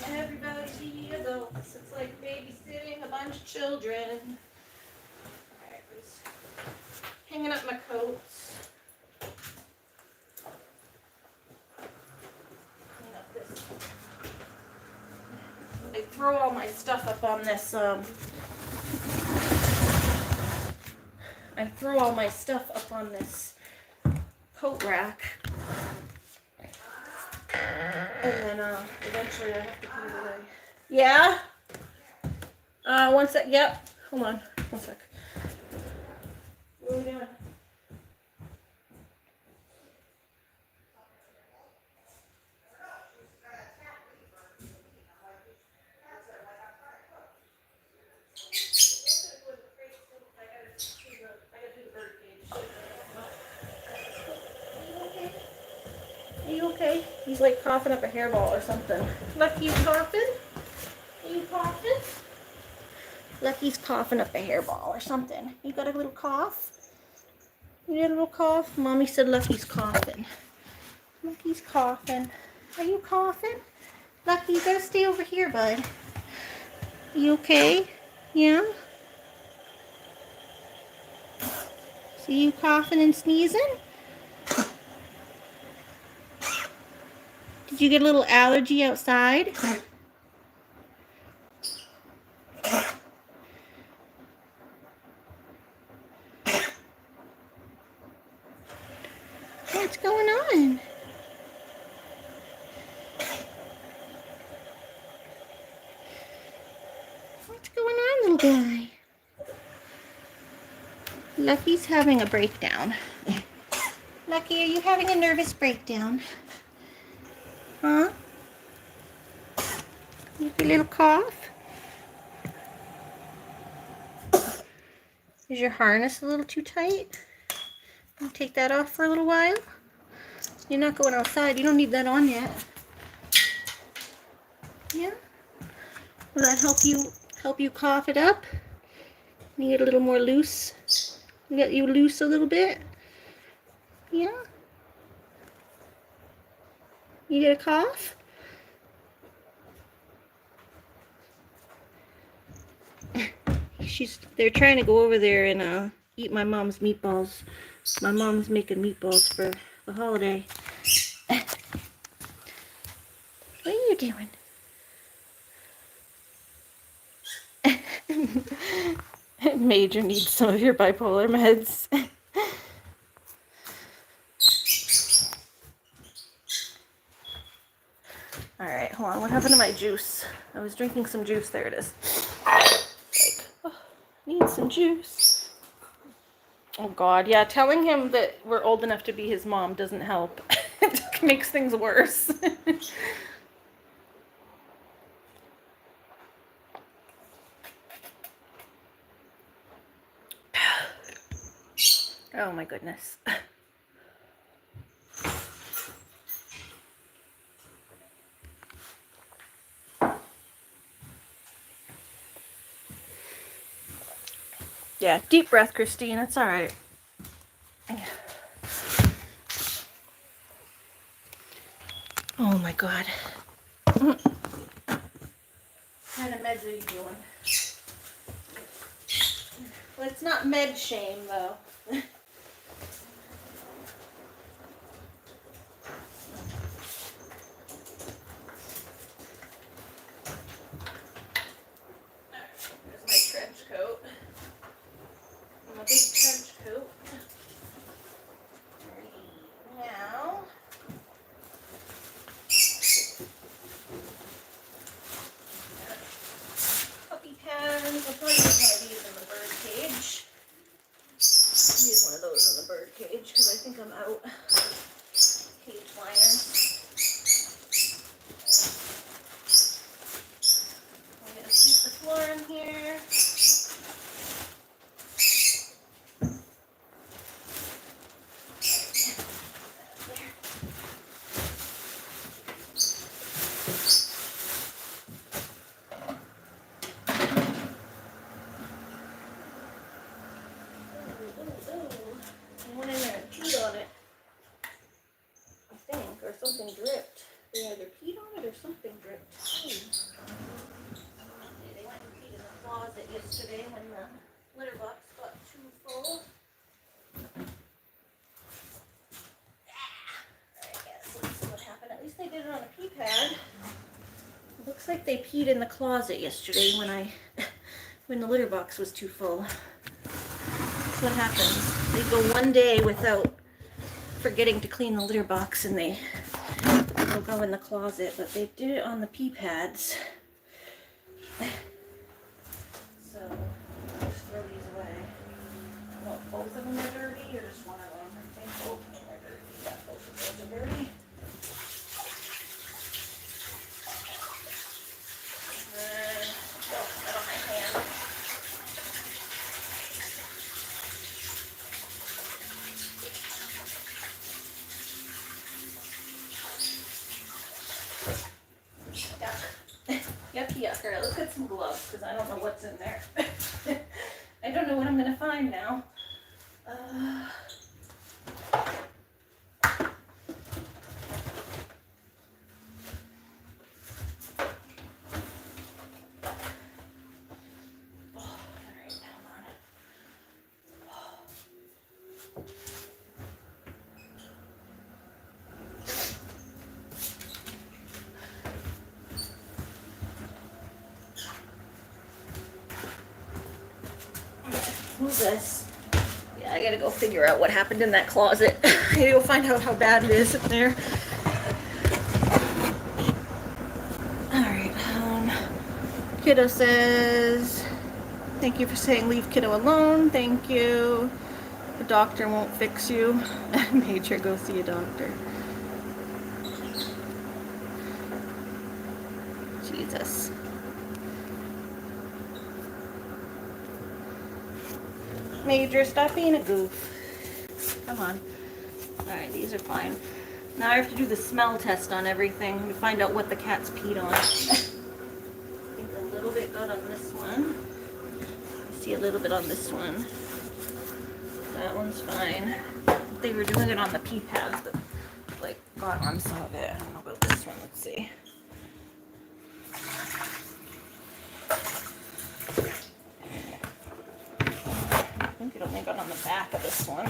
Everybody be adults. It's like babysitting a bunch of children. Alright, just hanging up my coats. Clean up this. I throw all my stuff up on this, coat rack. And then, eventually I have to put it away. Yeah? One sec. Yep. Hold on. One sec. What are we doing? you okay? He's like coughing up a hairball or something. Lucky, you coughing? Are you coughing? Lucky's coughing up a hairball or something. You got a little cough? You got a little cough? Mommy said Lucky's coughing. Lucky's coughing. Are you coughing? Lucky, you gotta stay over here, bud. You okay? Yeah? See you coughing and sneezing? Did you get a little allergy outside? What's going on? What's going on, little guy? Lucky's having a breakdown. Lucky, are you having a nervous breakdown? Huh? You have a little cough? Is your harness a little too tight? Can you take that off for a little while? You're not going outside. You don't need that on yet. Yeah? Will that help you cough it up? You get a little more loose? You get you loose a little bit? Yeah? You get a cough? They're trying to go over there and eat my mom's meatballs. My mom's making meatballs for the holiday. What are you doing? Major needs some of your bipolar meds. Alright, hold on. What happened to my juice? I was drinking some juice. There it is. Like, oh, need some juice. Oh God, yeah. Telling him that we're old enough to be his mom doesn't help. It makes things worse. Oh my goodness. Yeah, deep breath, Christine. It's all right. Oh my God. What kind of meds are you doing? Well, it's not med shame, though. There's my trench coat. My big trench coat. Now, puppy pads. I'll probably use one of these in the bird cage. Use one of those in the bird cage because I think I'm out. Cage liners. I'm gonna sweep the floor in here. Went in there and peed on it, I think, or something dripped. They either peed on it or something dripped. They went and peed in the closet yesterday when the litter box got too full. I guess let's see what happened. At least they did it on a pee pad. It looks like they peed in the closet yesterday when the litter box was too full. That's what happens. They go one day without forgetting to clean the litter box and they'll go in the closet, but they did it on the pee pads. So I'll just throw these away. Well, both of them are dirty or just one of them? I think both of them are dirty. Yeah, both of those are dirty. Got on my hand. some gloves because I don't know what's in there. I don't know what I'm gonna find now. Who's this? Yeah, I gotta go figure out what happened in that closet. I gotta go find out how bad it is in there. Alright, kiddo says, thank you for saying leave kiddo alone. Thank you. The doctor won't fix you. Made sure go see a doctor. Jesus. Major, stop being a goof. Come on. Alright, these are fine. Now I have to do the smell test on everything to find out what the cat's peed on. I think a little bit got on this one. I see a little bit on this one. That one's fine. They were doing it on the pee pads, but like got on some of it. I don't know about this one. Let's see. I think it only got on the back of this one.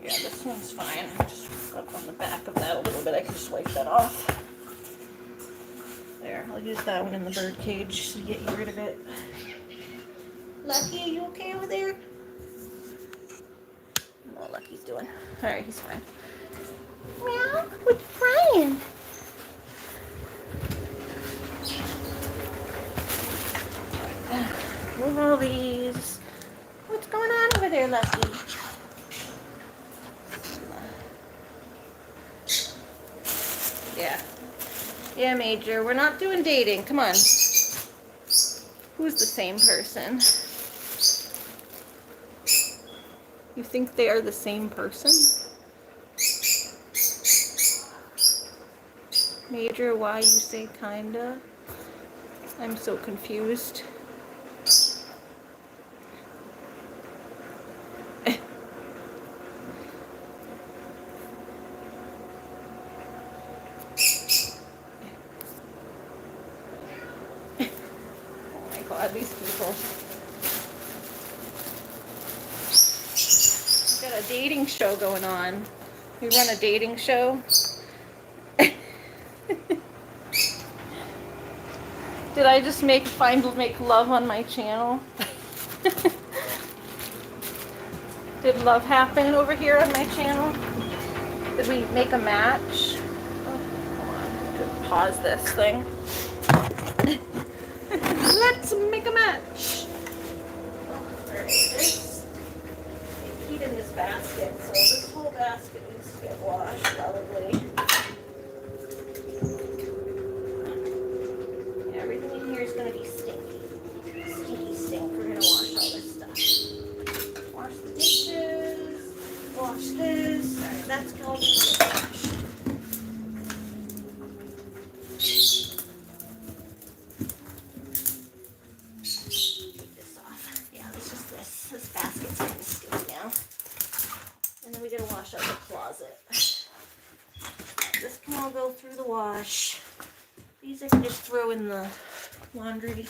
Yeah, this one's fine. I just got on the back of that a little bit. I can just wipe that off. There, I'll use that one in the bird cage to get rid of it. Lucky, are you okay over there? No, Lucky's doing. Alright, he's fine. Meow, what's crying? Move all these. What's going on over there, Lucky? Yeah. Yeah, Major, we're not doing dating. Come on. Who's the same person? You think they are the same person? Major, why you say kinda? I'm so confused. These people. We've got a dating show going on. We run a dating show. Did I just make love on my channel? Did love happen over here on my channel? Did we make a match? Oh, hold on. Just pause this thing. Let's make a match. Alright, this heat in this basket, so this whole basket needs to get washed probably. Everything in here is gonna be stinky. Stinky stink. We're gonna wash all this stuff. Wash the dishes, wash this. Alright, that's all gonna get washed. Wash out the closet. This can all go through the wash. These I can just throw in the laundry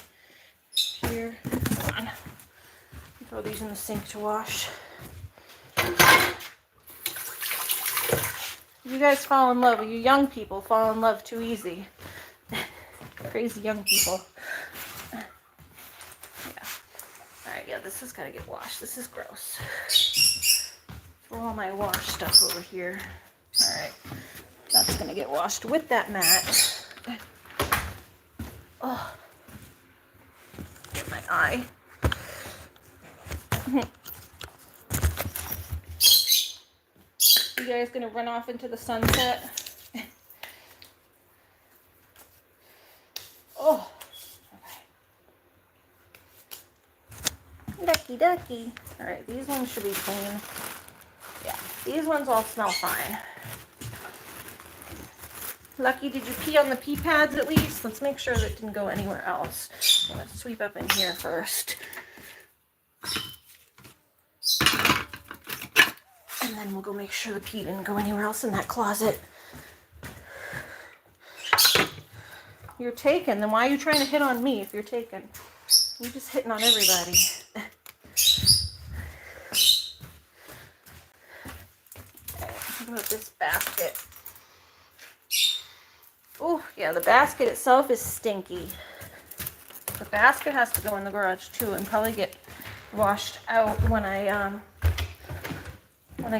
here. Come on. Throw these in the sink to wash. You guys fall in love. You young people fall in love too easy. Crazy young people. Yeah. Alright, yeah, this has got to get washed. This is gross. Throw all my wash stuff over here. Alright. That's going to get washed with that mat. Oh. Get my eye. You guys going to run off into the sunset? Oh. Okay. Ducky, ducky. Alright, these ones should be clean. Yeah, these ones all smell fine. Lucky, did you pee on the pee pads at least? Let's make sure that it didn't go anywhere else. I'm gonna sweep up in here first. And then we'll go make sure the pee didn't go anywhere else in that closet. You're taken, then why are you trying to hit on me if you're taken? You're just hitting on everybody. Okay, what about this basket? Oh, yeah, the basket itself is stinky. The basket has to go in the garage too and probably get washed out when I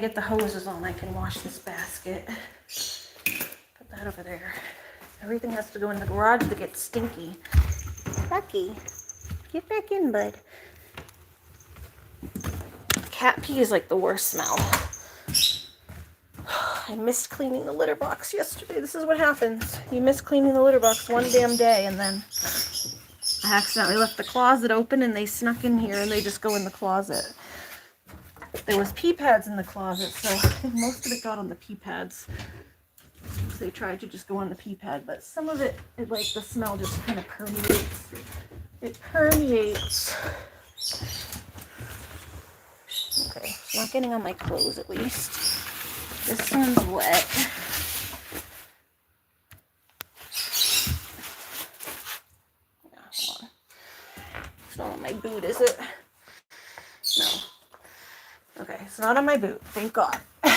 get the hoses on. I can wash this basket. Put that over there. Everything has to go in the garage to get stinky. Lucky, get back in, bud. Cat pee is like the worst smell. I missed cleaning the litter box yesterday. This is what happens. You miss cleaning the litter box one damn day, and then I accidentally left the closet open and they snuck in here and they just go in the closet. There was pee pads in the closet, so most of it got on the pee pads. They tried to just go on the pee pad, but some of it, like the smell just kind of permeates. It permeates. Okay, it's not getting on my clothes at least. This one's wet. Yeah, hold on. It's not on my boot, is it? No. Okay, it's not on my boot. Thank God. I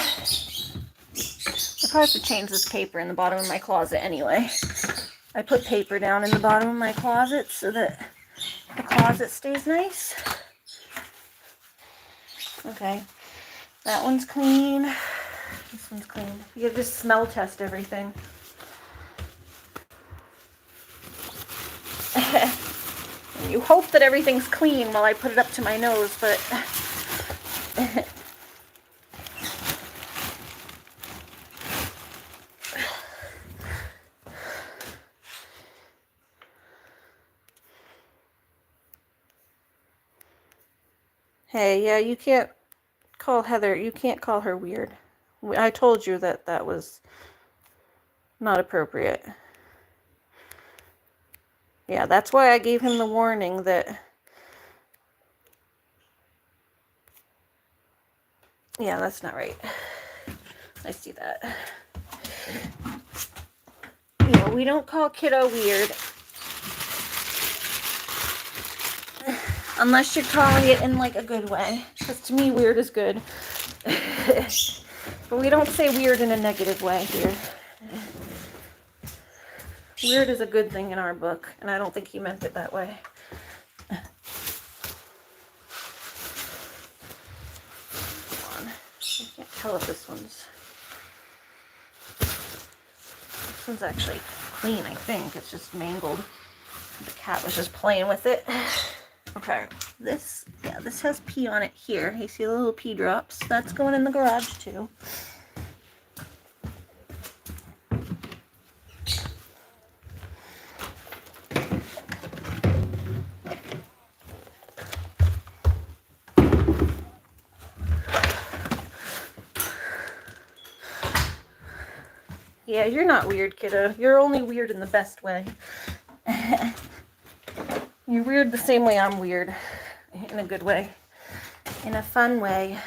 probably have to change this paper in the bottom of my closet anyway. I put paper down in the bottom of my closet so that the closet stays nice. Okay, that one's clean. This one's clean. You gotta just smell test everything. And you hope that everything's clean while I put it up to my nose, but hey, yeah, you can't call Heather, you can't call her weird. I told you that that was not appropriate. Yeah, that's why I gave him the warning that... Yeah, that's not right. I see that. You know, we don't call kiddo weird. Unless you're calling it in like a good way. Because to me, weird is good. But we don't say weird in a negative way here. Weird is a good thing in our book, and I don't think he meant it that way. Hold on. I can't tell if this one's actually clean, I think. It's just mangled. The cat was just playing with it. Okay, this has pee on it here. You see the little pee drops? That's going in the garage too. Yeah, you're not weird, kiddo. You're only weird in the best way. You're weird the same way I'm weird. In a good way. In a fun way.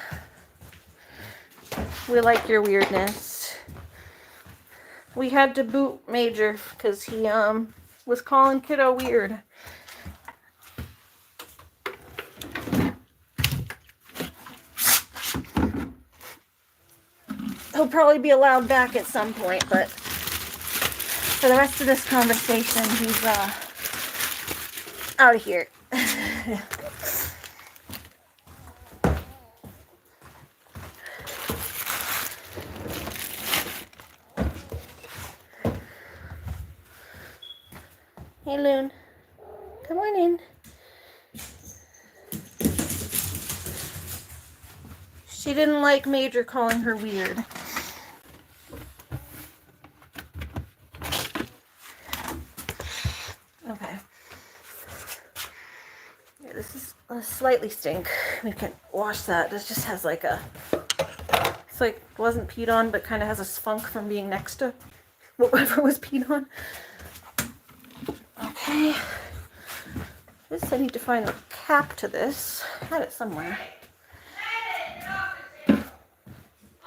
We like your weirdness. We had to boot Major because he was calling kiddo weird. He'll probably be allowed back at some point, but for the rest of this conversation, he's out of here. Hey, Loon. Come on in. She didn't like Major calling her weird. Okay. Yeah, this is a slightly stink. We can wash that. This just has like a... It's like wasn't peed on, but kind of has a spunk from being next to whatever was peed on. Okay. This, I need to find a cap to this. I had it somewhere.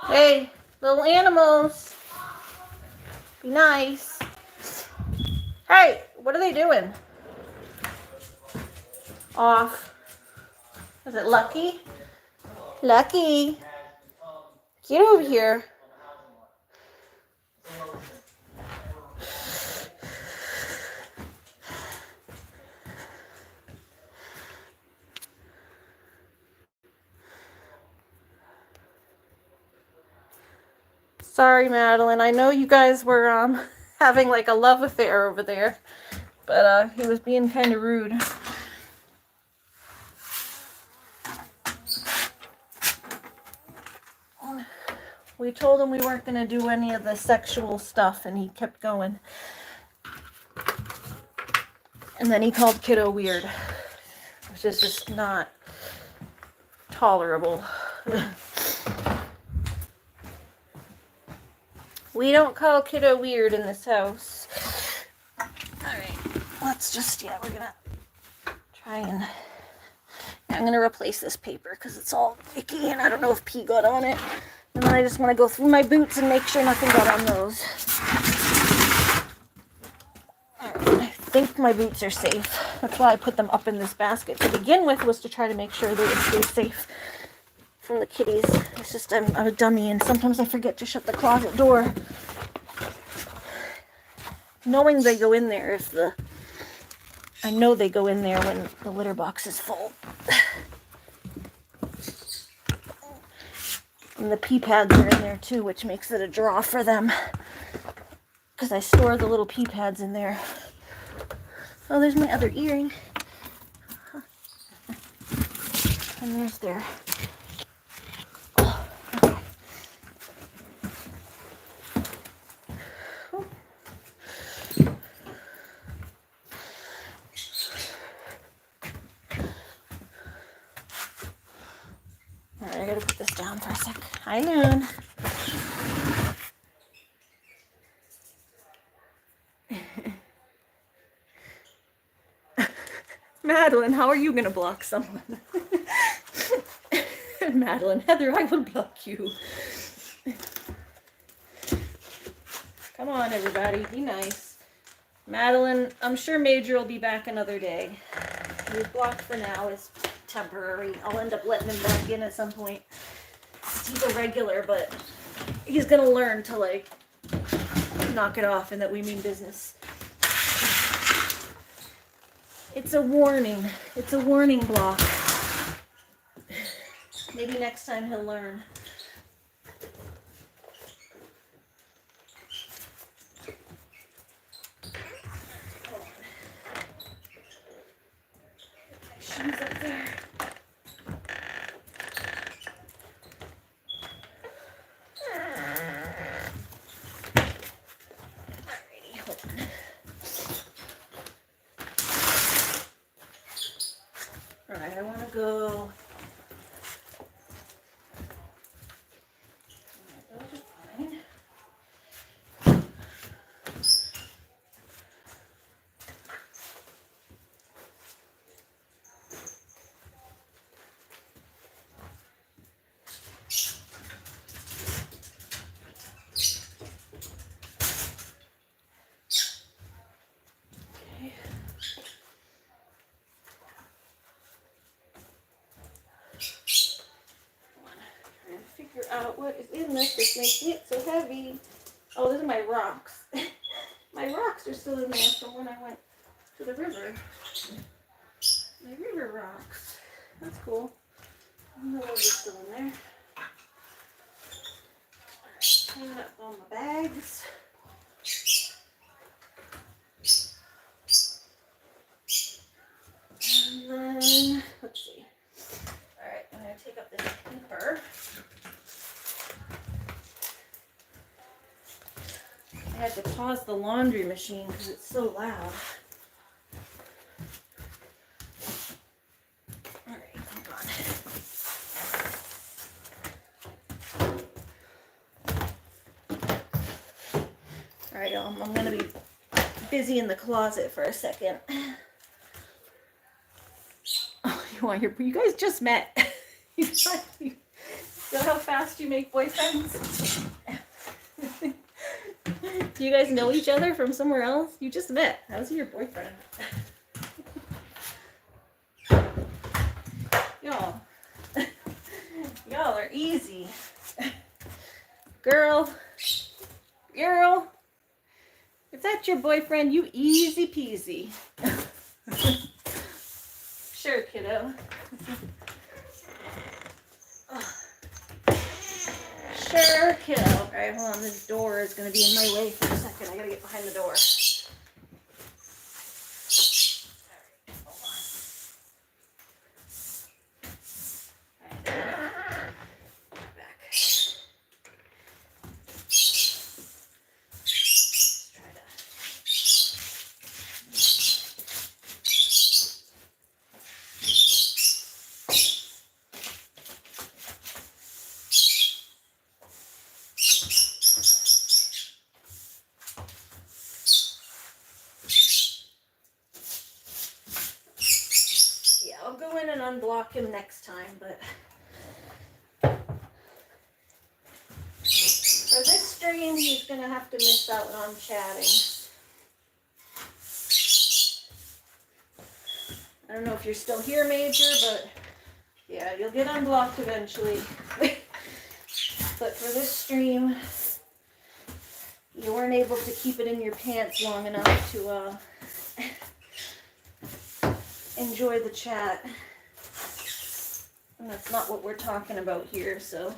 Hey, little animals. Be nice. Hey, what are they doing? Off. Is it Lucky? Lucky. Get over here. Sorry, Madeline. I know you guys were having like a love affair over there, but he was being kind of rude. We told him we weren't going to do any of the sexual stuff, and he kept going. And then he called Kiddo weird, which is just not tolerable. We don't call Kiddo weird in this house. Alright, let's just, we're going to try and... I'm going to replace this paper because it's all icky, and I don't know if pee got on it. And then I just want to go through my boots and make sure nothing got on those. Alright, I think my boots are safe. That's why I put them up in this basket to begin with, was to try to make sure they would stay safe from the kitties. It's just I'm a dummy, and sometimes I forget to shut the closet door. Knowing they go in there I know they go in there when the litter box is full. And the pee pads are in there too, which makes it a draw for them. Because I store the little pee pads in there. Oh, there's my other earring. And there's their... Alright, I gotta put this down for a sec. Hi, Loon. Madeline, how are you gonna block someone? Madeline, Heather, I will block you. Come on, everybody, be nice. Madeline, I'm sure Major will be back another day. He's blocked for now. Is temporary. I'll end up letting him back in at some point. He's a regular, but he's gonna learn to like knock it off and that we mean business. It's a warning. It's a warning block. Maybe next time he'll learn. Shoes up there. Alrighty, hold on. Alright, I want to go. Those are fine. Figure out what is in this that's making it so heavy. Oh, those are my rocks. My rocks are still in there from when I went to the river. My river rocks. That's cool. And those are still in there. Alright, hang up all my bags. And then, let's see. Alright, I'm going to take up this paper. I had to pause the laundry machine because it's so loud. Alright, hold on. Alright, I'm gonna be busy in the closet for a second. Oh, you guys just met. You know how fast you make boyfriends? Do you guys know each other from somewhere else? You just met. How's your boyfriend? Y'all. Y'all are easy. Girl. If that's your boyfriend, you easy peasy. Sure, kiddo. Sure, kiddo. Alright, hold on. This door is going to be in my way for a second. I got to get behind the door. I'll go in and unblock him next time, but for this stream, he's going to have to miss out on chatting. I don't know if you're still here, Major, but yeah, you'll get unblocked eventually. But for this stream, you weren't able to keep it in your pants long enough to enjoy the chat. And that's not what we're talking about here, so.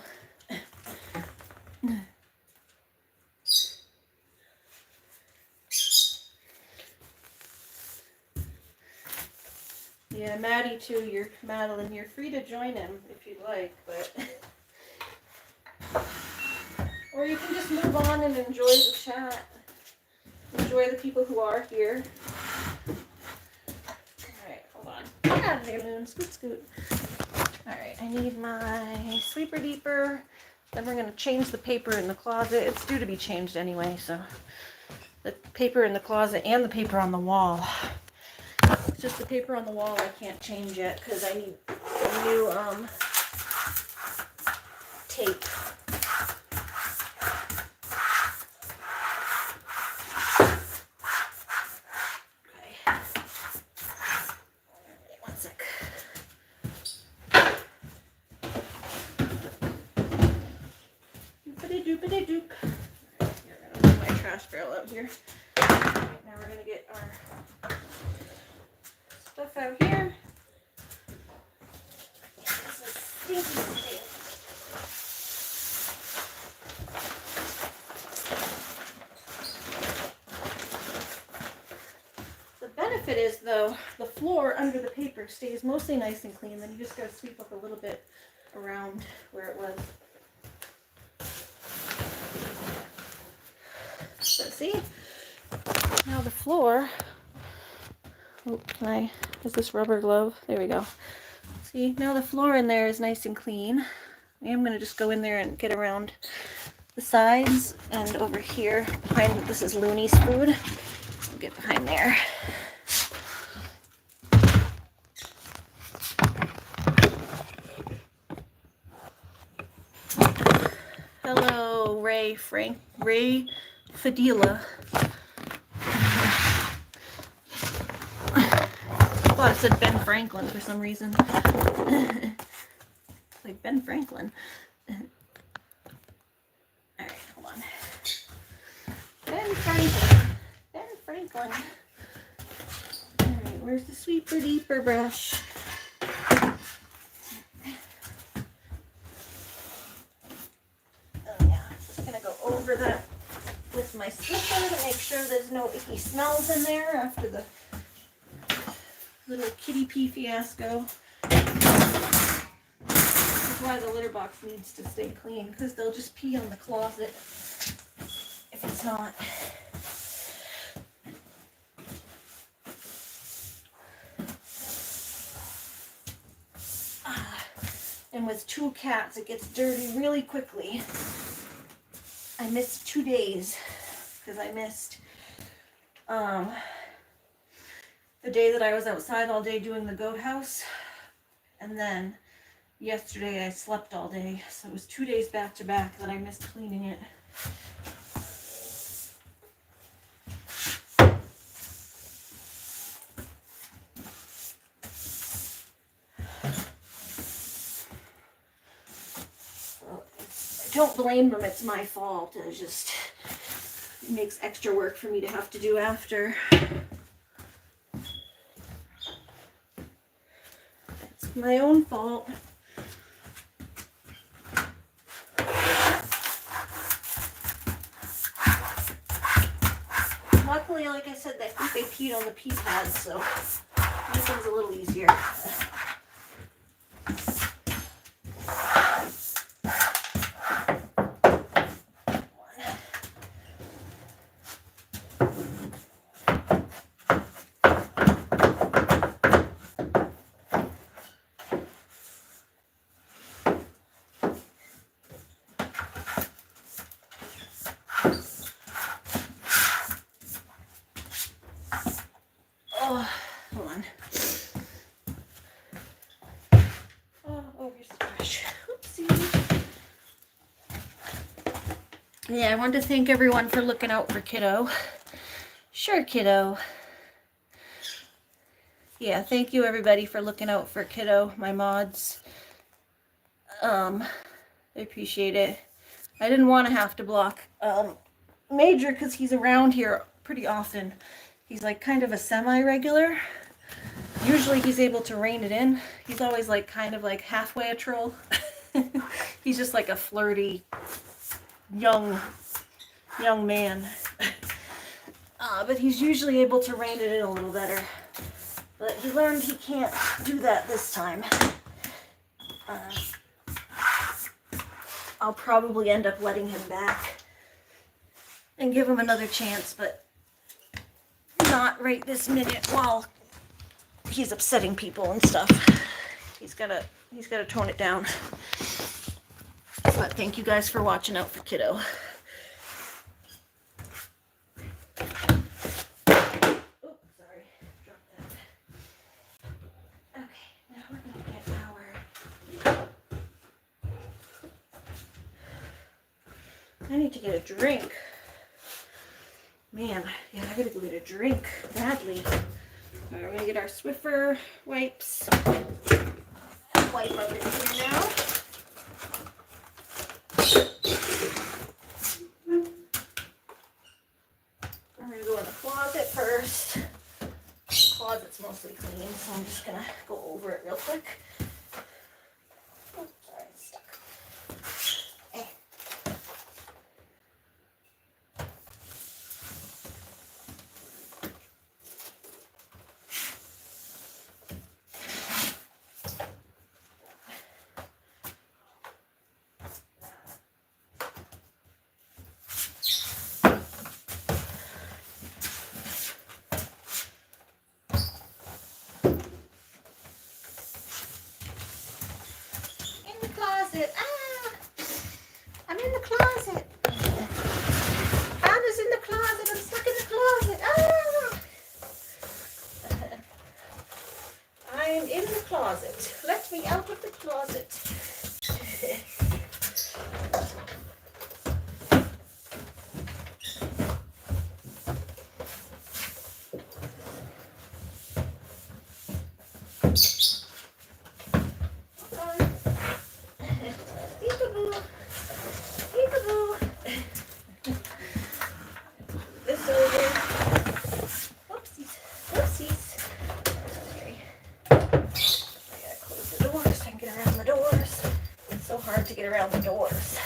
Yeah, Maddie too, Madeline, you're free to join him if you'd like, but. Or you can just move on and enjoy the chat. Enjoy the people who are here. Alright, hold on. Get out of there, Loon. Scoot, scoot. Alright, I need my sweeper deeper. Then we're going to change the paper in the closet. It's due to be changed anyway, so. The paper in the closet and the paper on the wall. It's just the paper on the wall I can't change yet because I need a new tape. Doop. Here, I'm gonna put my trash barrel out here. Right, now we're gonna get our stuff out here. This is stinky. The benefit is, though, the floor under the paper stays mostly nice and clean. Then you just gotta sweep up a little bit around where it was. So see, now the floor, is this rubber glove? There we go. See, now the floor in there is nice and clean. I am going to just go in there and get around the sides and over here behind, this is Looney's food. I'll get behind there. Hello, Ray Fadila. I thought it said Ben Franklin for some reason. Like Ben Franklin. Alright, hold on. Ben Franklin. Alright, where's the sweeper deeper brush? Oh yeah, just gonna go over that with my slipper to make sure there's no icky smells in there after the little kitty pee fiasco. That's why the litter box needs to stay clean, because they'll just pee on the closet if it's not. And with 2 cats, it gets dirty really quickly. I missed 2 days because I missed the day that I was outside all day doing the goat house. And then yesterday I slept all day. So it was 2 days back to back that I missed cleaning it. I don't blame them, it's my fault. It just makes extra work for me to have to do after. It's my own fault. Luckily, like I said, I think they peed on the pee pads, so this one's a little easier. Oh, hold on. Oh, here's the trash. Oopsie. Yeah, I wanted to thank everyone for looking out for Kiddo. Sure, Kiddo. Yeah, thank you everybody for looking out for Kiddo, my mods. I appreciate it. I didn't want to have to block Major because he's around here pretty often. He's like kind of a semi-regular. Usually he's able to rein it in. He's always like kind of like halfway a troll. He's just like a flirty young man. But he's usually able to rein it in a little better. But he learned he can't do that this time. I'll probably end up letting him back and give him another chance, but not right this minute while he's upsetting people and stuff. He's gotta tone it down. But thank you guys for watching out for Kiddo. Oh, sorry. Dropped that. Okay, now we're gonna get our... I need to get a drink. Man, yeah, I gotta go get a drink badly. Alright, we're gonna get our Swiffer wipes. Wipe up in here now. I'm gonna go in the closet first. The closet's mostly clean, so I'm just gonna go over it real quick. Oh, sorry, it's stuck. Eh. I'm in the closet. Anna's in the closet. I'm stuck in the closet. I am in the closet. Let me out of the closet. To get around the doors.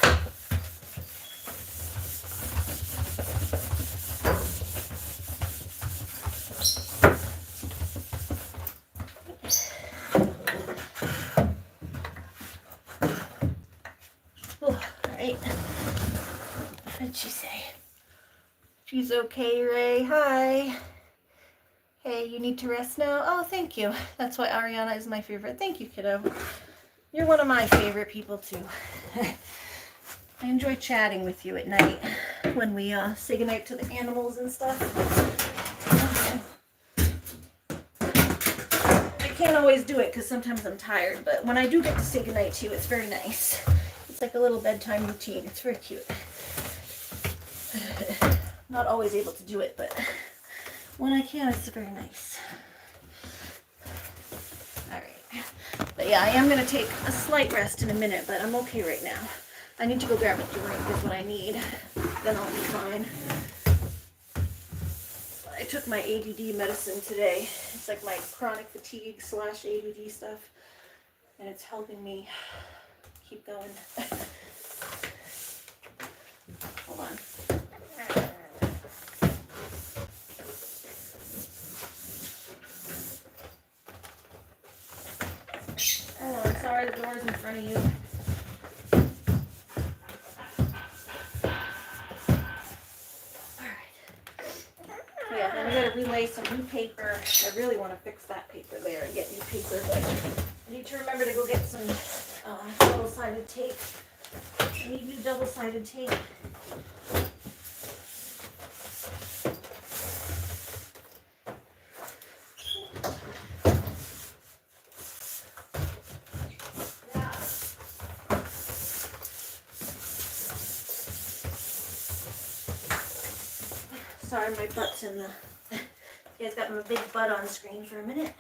Oh, all right. What did she say? She's okay, Ray. Hi. Hey, you need to rest now? Oh, thank you. That's why Ariana is my favorite. Thank you, kiddo. You're one of my favorite people, too. I enjoy chatting with you at night when we say goodnight to the animals and stuff. I can't always do it because sometimes I'm tired, but when I do get to say goodnight to you, it's very nice. It's like a little bedtime routine. It's very cute. Not always able to do it, but when I can, it's very nice. Alright. But yeah, I am going to take a slight rest in a minute, but I'm okay right now. I need to go grab a drink is what I need. Then I'll be fine. I took my ADD medicine today. It's like my chronic fatigue / ADD stuff. And it's helping me keep going. Hold on. Oh, I'm sorry, the door's in front of you. Yeah, then I gotta relay some new paper. I really want to fix that paper there and get new paper, but I need to remember to go get some double-sided tape. I need new double-sided tape. Sorry, my butt's in the... You guys got my big butt on screen for a minute.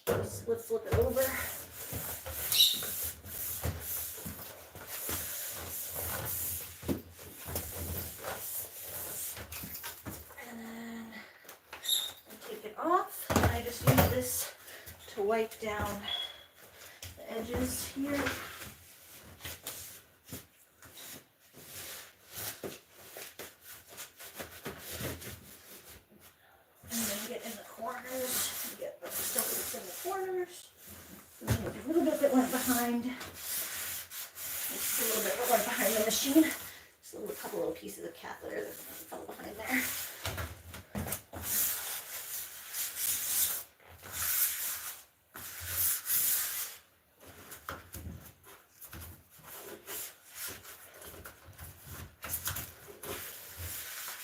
Let's flip it over. And then I take it off. And I just use this to wipe down the edges here. A little bit that went behind. Just a little bit that went behind the machine. Just a couple little pieces of cat litter that fell behind there.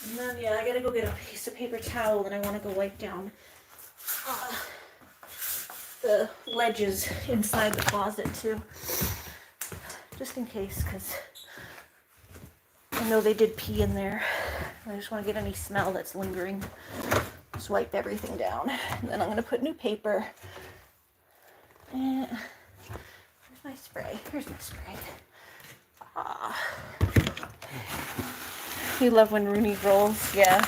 And then yeah, I gotta go get a piece of paper towel and I want to go wipe down the ledges inside the closet too, just in case, because I know they did pee in there. I just want to get any smell that's lingering. Just wipe everything down, and then I'm going to put new paper. And where's my spray? Here's my spray. You love when Rooney rolls. Yeah,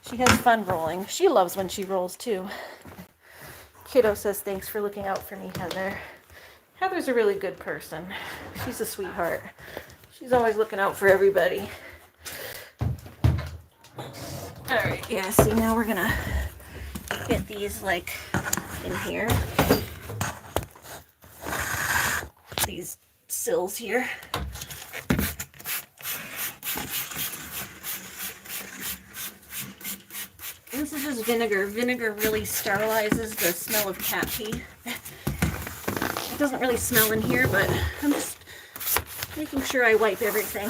she has fun rolling. She loves when she rolls too. Kiddo says, thanks for looking out for me, Heather. Heather's a really good person. She's a sweetheart. She's always looking out for everybody. Alright, yeah, see, now we're gonna get these, like, in here. These sills here. This is just vinegar. Vinegar really sterilizes the smell of cat pee. It doesn't really smell in here, but I'm just making sure I wipe everything.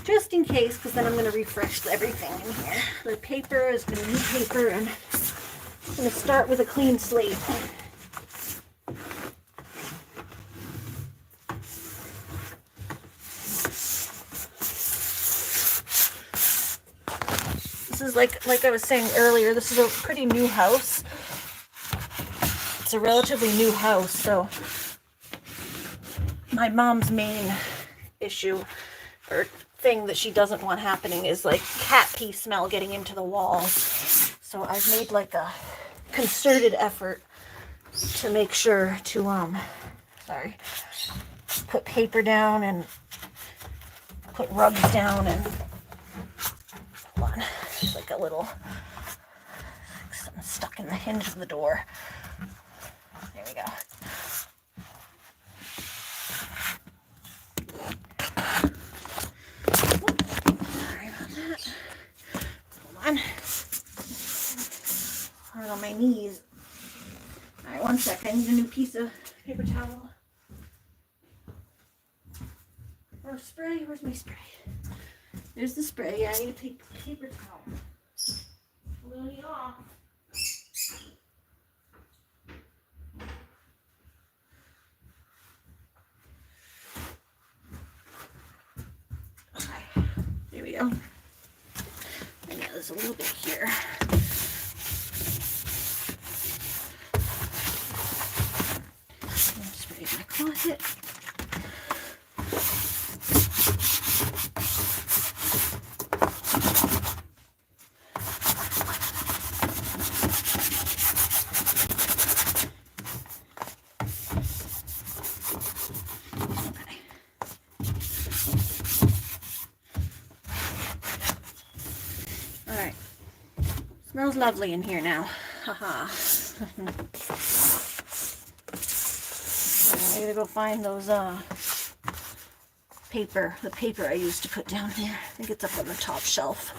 Just in case, because then I'm going to refresh everything in here. The paper is going to be new paper, and I'm going to start with a clean slate. This is like I was saying earlier, this is a pretty new house. It's a relatively new house, so my mom's main issue or thing that she doesn't want happening is like cat pee smell getting into the walls. So I've made like a concerted effort to make sure to put paper down and put rugs down and hold on. It's like a little something stuck in the hinge of the door. There we go. Sorry about that. Hold on. Hard on my knees. Alright, 1 sec. I need a new piece of paper towel. Or spray, where's my spray? There's the spray. Yeah, I need a paper towel. Loony off. Okay, there we go. And yeah, there's a little bit here. Spray my closet. Alright. Smells lovely in here now. Haha. I gotta go find those the paper I used to put down here. I think it's up on the top shelf.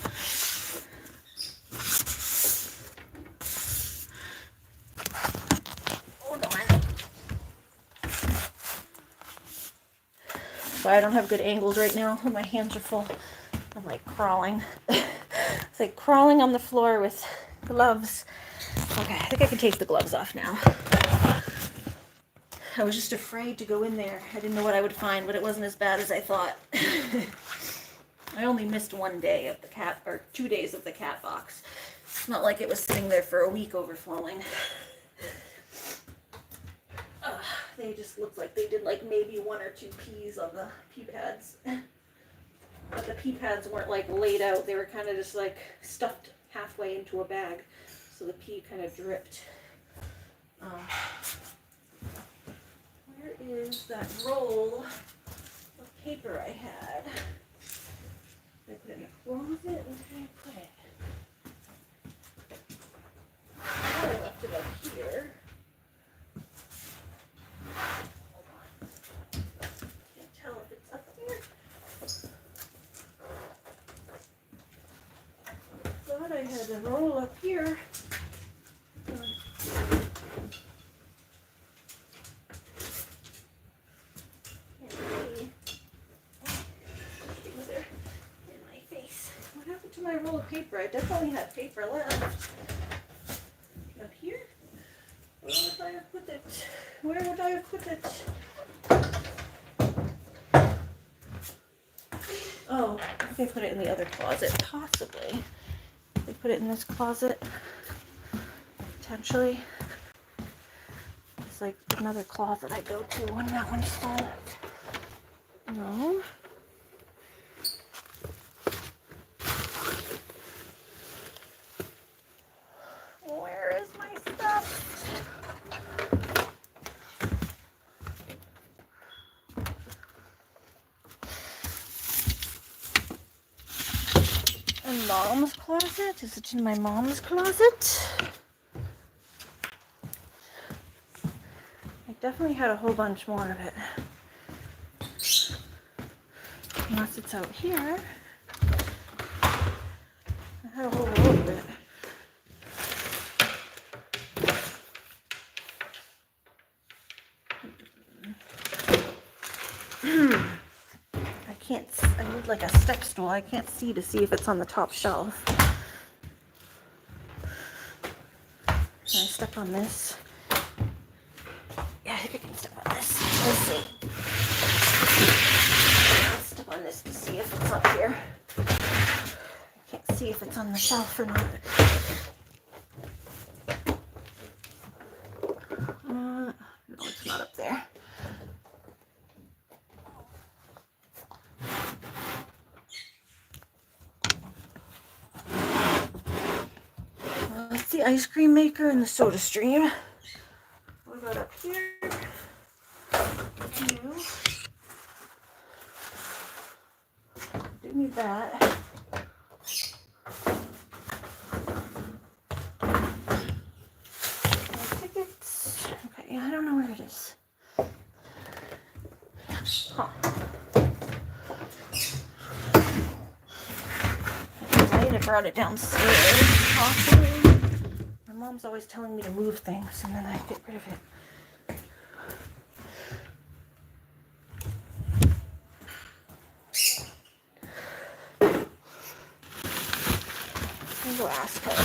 Hold on. Sorry, I don't have good angles right now. My hands are full. I'm like crawling. It's like crawling on the floor with gloves. Okay, I think I can take the gloves off now. I was just afraid to go in there. I didn't know what I would find, but it wasn't as bad as I thought. I only missed 1 day of the cat, or 2 days of the cat box. It's not like it was sitting there for a week overflowing. They just looked like they did like maybe 1 or 2 peas on the pea pads. But the pea pads weren't like laid out. They were kind of just like stuffed halfway into a bag. So the pea kind of dripped. Where is that roll of paper I had? Did I put it in the closet? Where did I put it? I thought I left it up here. Hold on. Can't tell if it's up here. Thought I had a roll up here. My roll of paper. I definitely had paper left. Up here? Where would I have put it? Where would I have put it? Oh, I think I put it in the other closet, possibly. I put it in this closet, potentially. It's like another closet I go to when that one's full. No. Where is my stuff? In Mom's closet? Is it in my mom's closet? I definitely had a whole bunch more of it. Unless it's out here. I had a whole roll of it. I need like a step stool. I can't see to see if it's on the top shelf. Can I step on this? Yeah, I think I can step on this. Let's see. Let's step on this to see if it's up here. I can't see if it's on the shelf or not. No, it's not up there. That's the ice cream maker and the soda stream. What about up here? No. Do need that. Tickets. Okay, I don't know where it is. Huh. I might have brought it downstairs, possibly. My mom's always telling me to move things, and then I get rid of it. go ask her.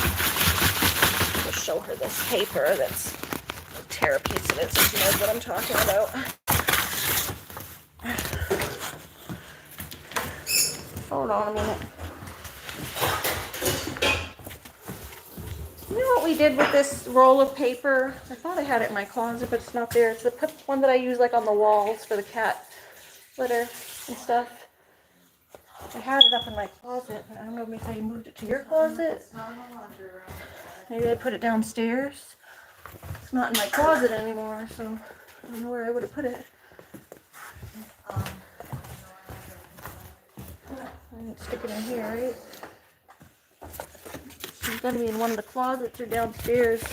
We'll show her this paper that's a tear a piece of it so she knows what I'm talking about. Hold on a minute. You know what we did with this roll of paper? I thought I had it in my closet, but it's not there. It's the one that I use like on the walls for the cat litter and stuff. I had it up in my closet, but I don't know if I moved it to your closet. Maybe I put it downstairs. It's not in my closet anymore, so I don't know where I would have put it. I didn't stick it in here, right? It's gonna be in one of the closets or downstairs.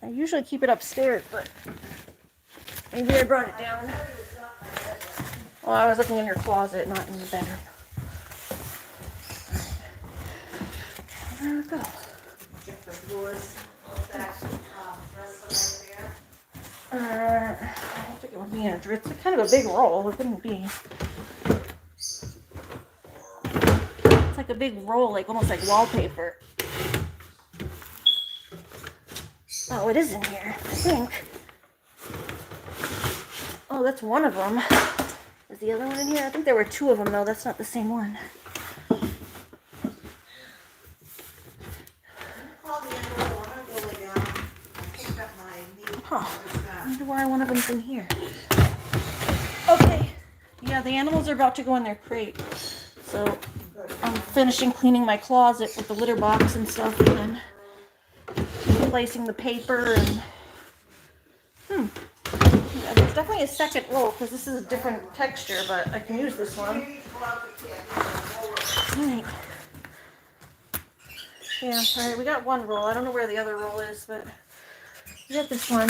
I usually keep it upstairs, but maybe I brought it down. Well, I was looking in your closet, not in the bedroom. There we go. Check the floors. I don't think it would be in a drip. It's kind of a big roll. It wouldn't be. It's like a big roll, like almost like wallpaper. Oh, it is in here, I think. Oh, that's one of them. Is the other one in here? I think there were two of them, though. That's not the same one. Huh. I wonder why one of them's in here. Okay. Yeah, the animals are about to go in their crate. So I'm finishing cleaning my closet with the litter box and stuff, and then replacing the paper and yeah, there's definitely a second roll because this is a different texture, but I can use this one. Alright. Yeah, alright, we got one roll. I don't know where the other roll is, but we got this one.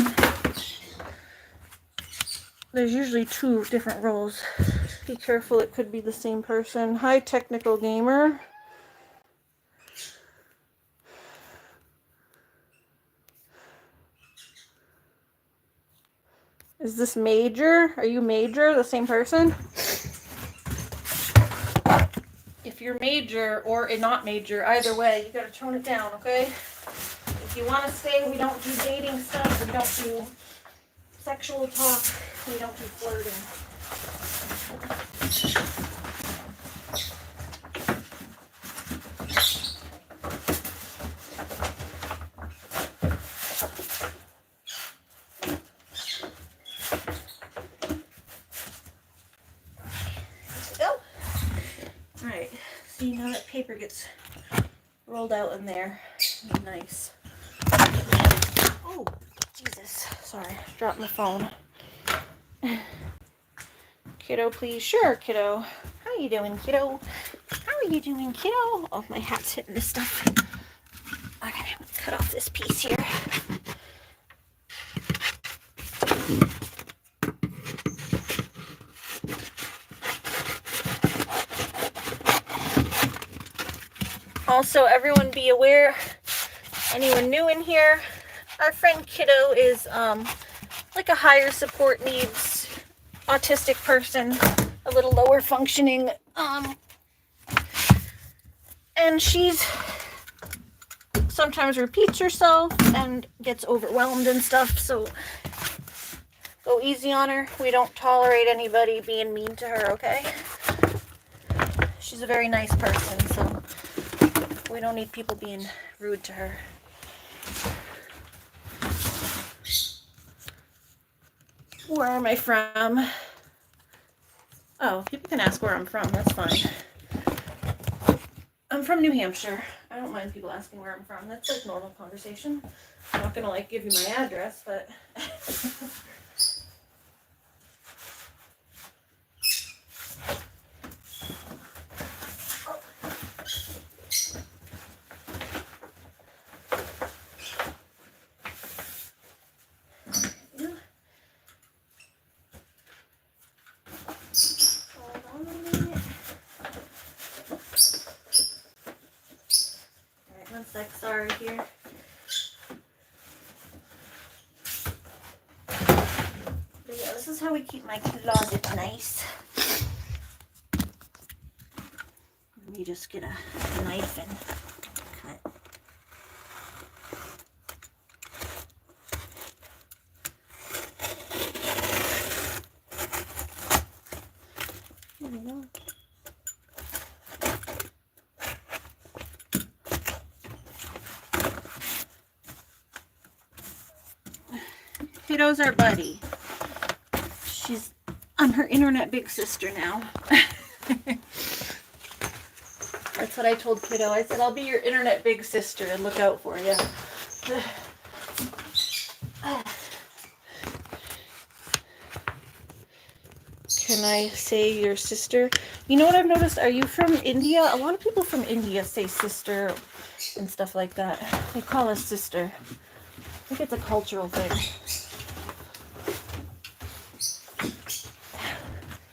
There's usually two different rolls. Be careful, it could be the same person. Hi, technical gamer. Is this Major? Are you Major, the same person? If you're Major or not Major, either way, you gotta tone it down, okay? If you want to stay, we don't do dating stuff, we don't do sexual talk, we don't do flirting. See, now that paper gets rolled out in there. Nice. Oh, Jesus. Sorry, dropped my phone. Kiddo, please. Sure, kiddo. How you doing, kiddo? How are you doing, kiddo? Oh, my hat's hitting this stuff. Okay, I'm gonna cut off this piece here. Also, everyone be aware, anyone new in here, our friend Kiddo is like a higher support needs autistic person, a little lower functioning, and she's sometimes repeats herself and gets overwhelmed and stuff, so go easy on her. We don't tolerate anybody being mean to her, okay? She's a very nice person, so we don't need people being rude to her. Where am I from? Oh, people can ask where I'm from. That's fine. I'm from New Hampshire. I don't mind people asking where I'm from. That's like normal conversation. I'm not gonna like give you my address, but sorry here. But yeah, this is how we keep my closet nice. Let me just get a knife and There we go. Kiddo's our buddy. I'm her internet big sister now. That's what I told Kiddo. I said, I'll be your internet big sister and look out for you. Can I say your sister? You know what I've noticed? Are you from India? A lot of people from India say sister and stuff like that. They call us sister. I think it's a cultural thing.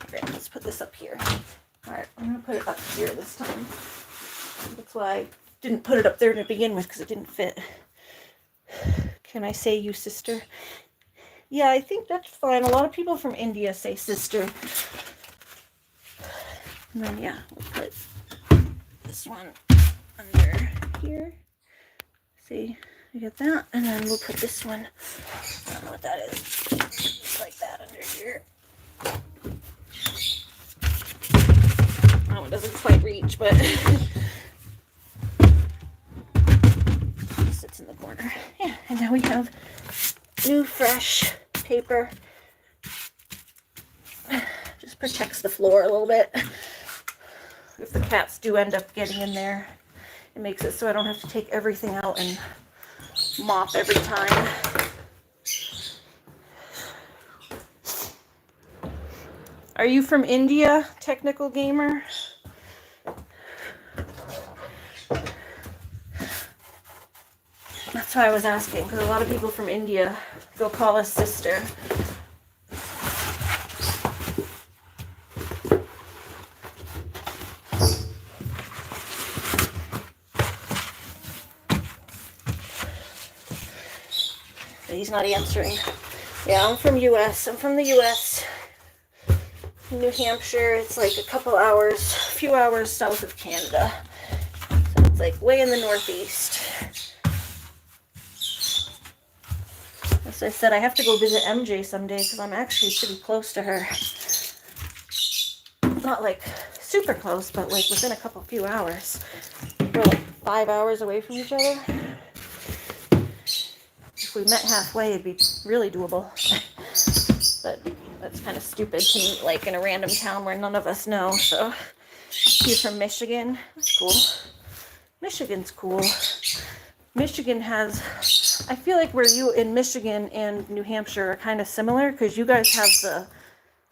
Okay, let's put this up here. Alright, I'm going to put it up here this time. That's why I didn't put it up there to begin with, because it didn't fit. Can I say you sister? Yeah, I think that's fine. A lot of people from India say sister. And then, yeah, we'll put this one under here. See, you get that? And then we'll put this one, I don't know what that is, just like that under here. Oh, it doesn't quite reach, but it sits in the corner. Yeah, and now we have new fresh paper. Just protects the floor a little bit. If the cats do end up getting in there, it makes it so I don't have to take everything out and mop every time. Are you from India, technical gamer? That's why I was asking, because a lot of people from India, they'll call us sister. He's not answering. Yeah, I'm from US. I'm from the US. New Hampshire. It's like a couple hours, a few hours south of Canada. So it's like way in the northeast. As I said, I have to go visit MJ someday because I'm actually pretty close to her. Not like super close, but like within a few hours. We're like 5 hours away from each other. If we met halfway, it'd be really doable. But that's kind of stupid to meet like in a random town where none of us know. So you're from Michigan. That's cool. Michigan's cool. Michigan has, I feel like where you in Michigan and New Hampshire are kind of similar because you guys have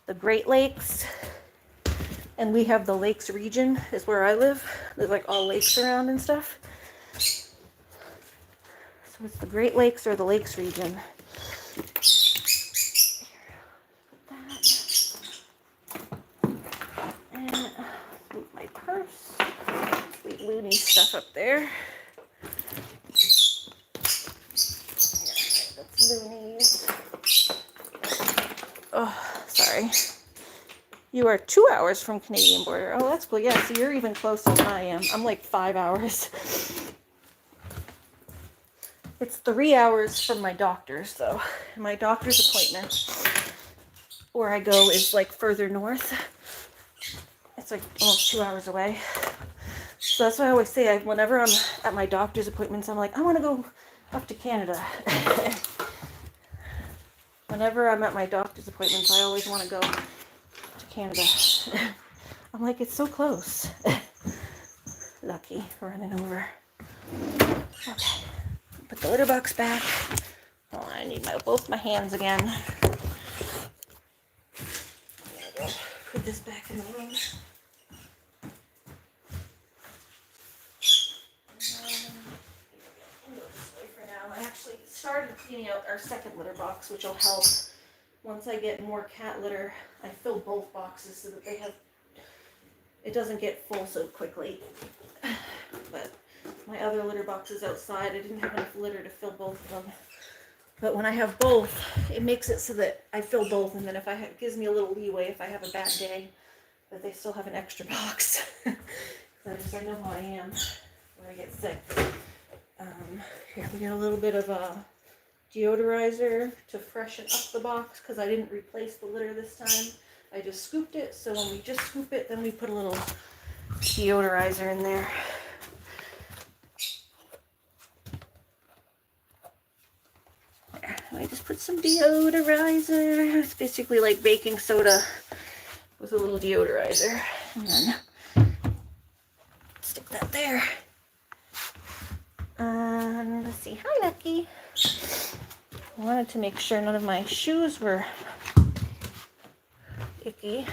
the Great Lakes and we have the Lakes region is where I live. There's like all lakes around and stuff. So it's the Great Lakes or the Lakes region. And move my purse. Sweet loony stuff up there. That's loonies. Oh, sorry. You are 2 hours from Canadian border. Oh, that's cool. Yeah, so you're even closer than I am. I'm like 5 hours. It's 3 hours from my doctor's, though. My doctor's appointment, where I go, is like further north. It's like almost 2 hours away. So that's why I always say, whenever I'm at my doctor's appointments, I'm like, I want to go up to Canada. Whenever I'm at my doctor's appointments, I always want to go to Canada. I'm like, it's so close. Lucky, running over. Okay. Put the litter box back. Oh, I need both my hands again. There we go. Put this back in the room. I actually started cleaning out our second litter box, which will help. Once I get more cat litter, I fill both boxes so that it doesn't get full so quickly. But my other litter box is outside. I didn't have enough litter to fill both of them. But when I have both, it makes it so that I fill both, and then if it gives me a little leeway if I have a bad day, that they still have an extra box. I know how I am when I get sick. Here, we got a little bit of a deodorizer to freshen up the box because I didn't replace the litter this time. I just scooped it, so when we just scoop it, then we put a little deodorizer in there. There. I just put some deodorizer. It's basically like baking soda with a little deodorizer. And then stick that there. Let's see. Hi, Lucky. I wanted to make sure none of my shoes were icky.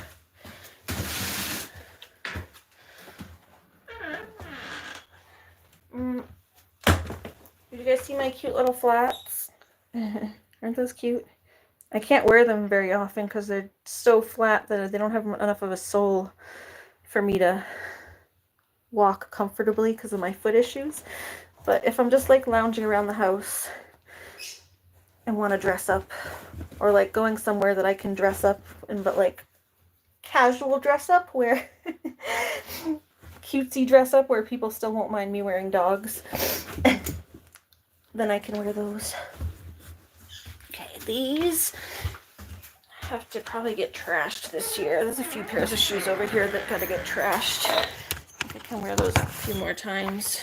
Did you guys see my cute little flats? Aren't those cute? I can't wear them very often because they're so flat that they don't have enough of a sole for me to walk comfortably because of my foot issues. But if I'm just like lounging around the house and want to dress up, or like going somewhere that I can dress up in, but like casual dress up where cutesy dress up where people still won't mind me wearing dogs, then I can wear those. Okay, these have to probably get trashed this year. There's a few pairs of shoes over here that gotta get trashed. I can wear those a few more times.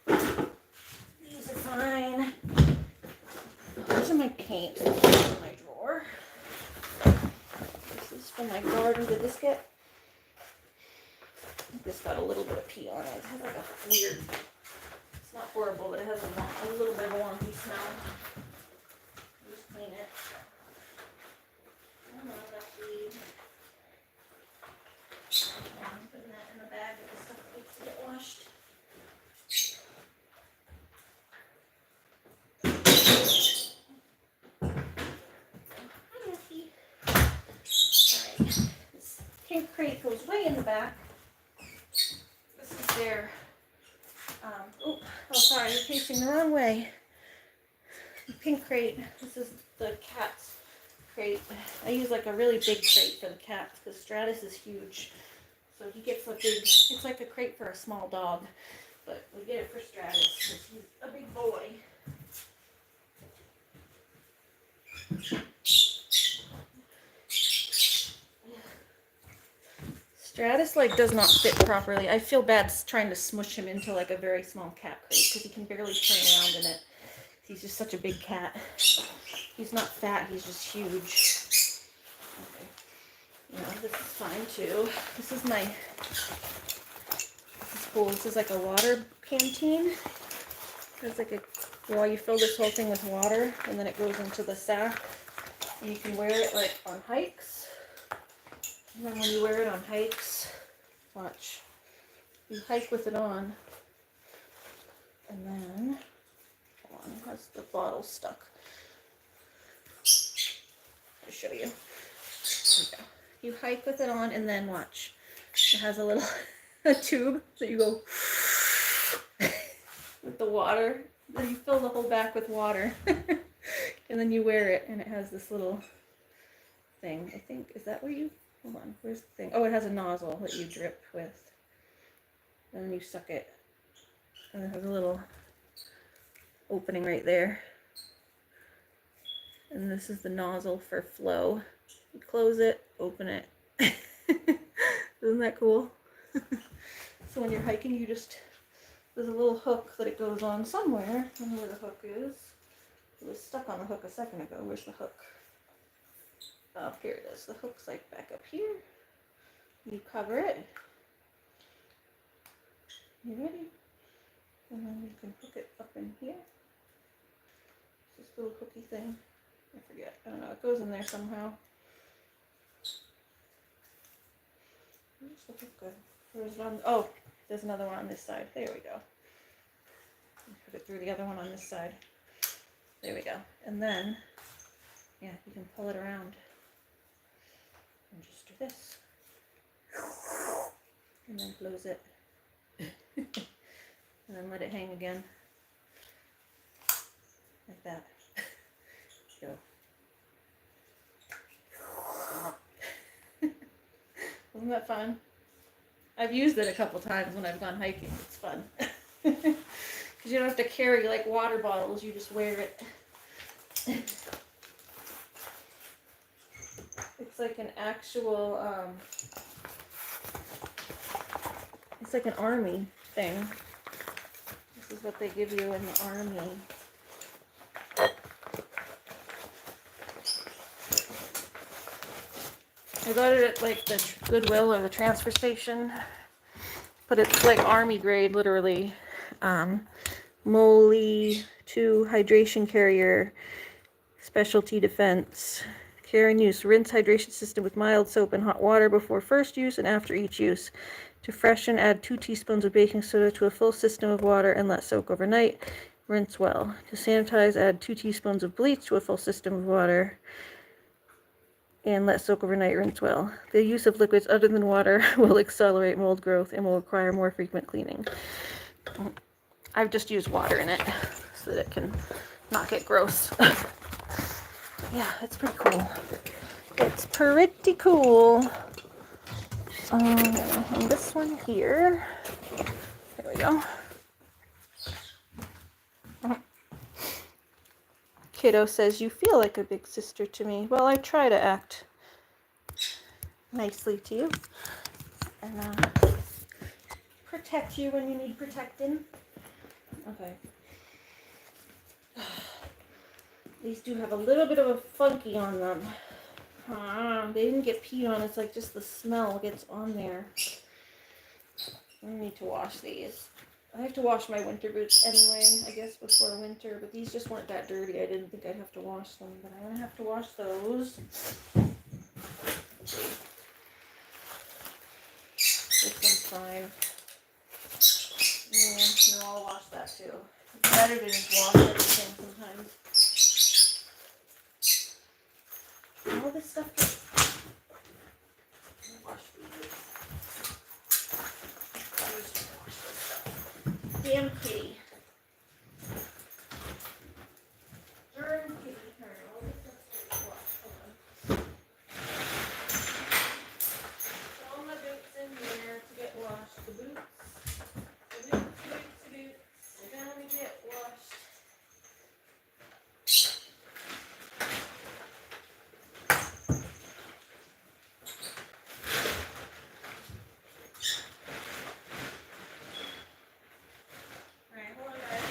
These are fine. Those are my paint in my drawer. This is from my garden. Did this get? I think this got a little bit of pee on it. It has like a weird, it's not horrible, but it has a little bit of a wonky smell. Just clean it. I don't know if that's weed. I'm putting that in the bag of the stuff that needs to get washed. Hi, Lucky. Alright. This pink crate goes way in the back. This is their, oh, sorry, you're facing the wrong way. The pink crate, this is the cat's crate. I use like a really big crate for the cats because Stratus is huge. So he gets a big, it's like a crate for a small dog. But we get it for Stratus because he's a big boy. Stratus like does not fit properly. I feel bad trying to smush him into like a very small cat crate because he can barely turn around in it. He's just such a big cat. He's not fat, he's just huge. Okay. Yeah, this is fine too. This is my, this is cool. This is like a water canteen. It's like a, well, you fill this whole thing with water and then it goes into the sack. And you can wear it like on hikes. And then when you wear it on hikes, watch, you hike with it on, and then, hold on, has the bottle stuck. I'll show you. There you go. You hike with it on, and then watch. It has a little a tube that you go with the water. Then you fill the whole back with water, and then you wear it, and it has this little thing. I think, is that where you? Hold on, where's the thing? Oh, it has a nozzle that you drip with. And then you suck it. And it has a little opening right there. And this is the nozzle for flow. You close it, open it. Isn't that cool? So when you're hiking, you just, there's a little hook that it goes on somewhere. I don't know where the hook is. It was stuck on the hook a second ago. Where's the hook? Oh, here it is. The hook's like back up here. You cover it. You ready? And then you can hook it up in here. It's this little hooky thing. I forget. I don't know. It goes in there somehow. Where's the hook go? Where's it on? Oh, there's another one on this side. There we go. Put it through the other one on this side. There we go. And then, yeah, you can pull it around. And just do this. And then close it. And then let it hang again. Like that. Go. Wasn't that fun? I've used it a couple times when I've gone hiking. It's fun. Because you don't have to carry like water bottles, you just wear it. It's like an actual, it's like an army thing. This is what they give you in the army. I got it at like the Goodwill or the transfer station, but it's like army grade, literally. Moly 2 hydration carrier, specialty defense. Care and use. Rinse hydration system with mild soap and hot water before first use and after each use. To freshen, add 2 teaspoons of baking soda to a full system of water and let soak overnight. Rinse well. To sanitize, add 2 teaspoons of bleach to a full system of water and let soak overnight. Rinse well. The use of liquids other than water will accelerate mold growth and will require more frequent cleaning. I've just used water in it so that it can not get gross. Yeah, it's pretty cool. It's pretty cool. And this one here. There we go. Kiddo says, you feel like a big sister to me. Well, I try to act nicely to you. And protect you when you need protecting. Okay. These do have a little bit of a funky on them. They didn't get peed on. It's like just the smell gets on there. I need to wash these. I have to wash my winter boots anyway, I guess, before winter. But these just weren't that dirty. I didn't think I'd have to wash them. But I'm going to have to wash those. This one's fine. Yeah, no, I'll wash that too. It's better to just wash everything sometimes. All this stuff gets... Wash these. Damn kitty. Darn kitty. All this stuff gets washed. All my boots in there to get washed. The boots. They're gonna get washed. Alright, hold on guys.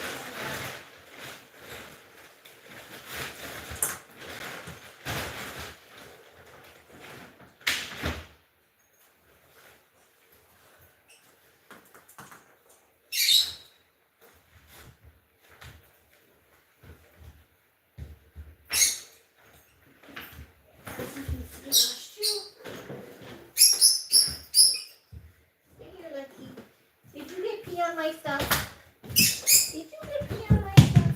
Did you get pee on my stuff? Did you get pee on my stuff?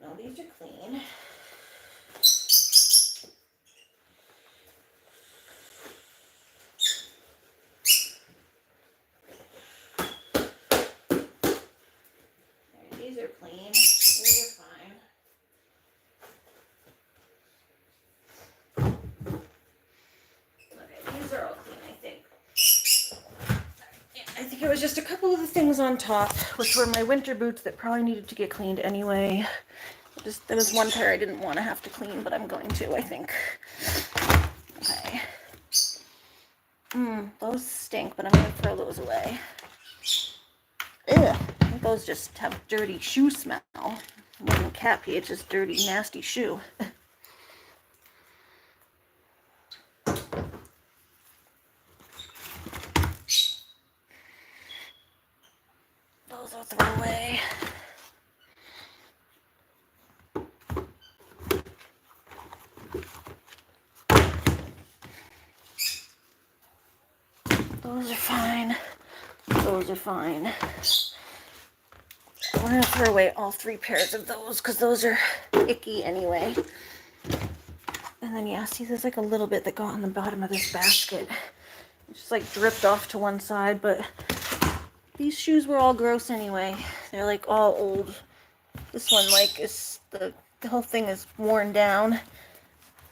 No, these are clean. These are clean. These are fine. Okay, these are all clean, I think. Yeah, I think it was just a couple of the things on top, which were my winter boots that probably needed to get cleaned anyway. There was one pair I didn't want to have to clean, but I'm going to, I think. Okay. Those stink, but I'm going to throw those away. Ugh. I think those just have dirty shoe smell. It wasn't cat pee, it's just dirty, nasty shoe. Those I'll throw away. Those are fine. Those are fine. We're going to throw away all 3 pairs of those because those are icky anyway. And then, yeah, see, there's like a little bit that got on the bottom of this basket. It just like dripped off to one side, but these shoes were all gross anyway. They're like all old. This one, like, is the whole thing is worn down.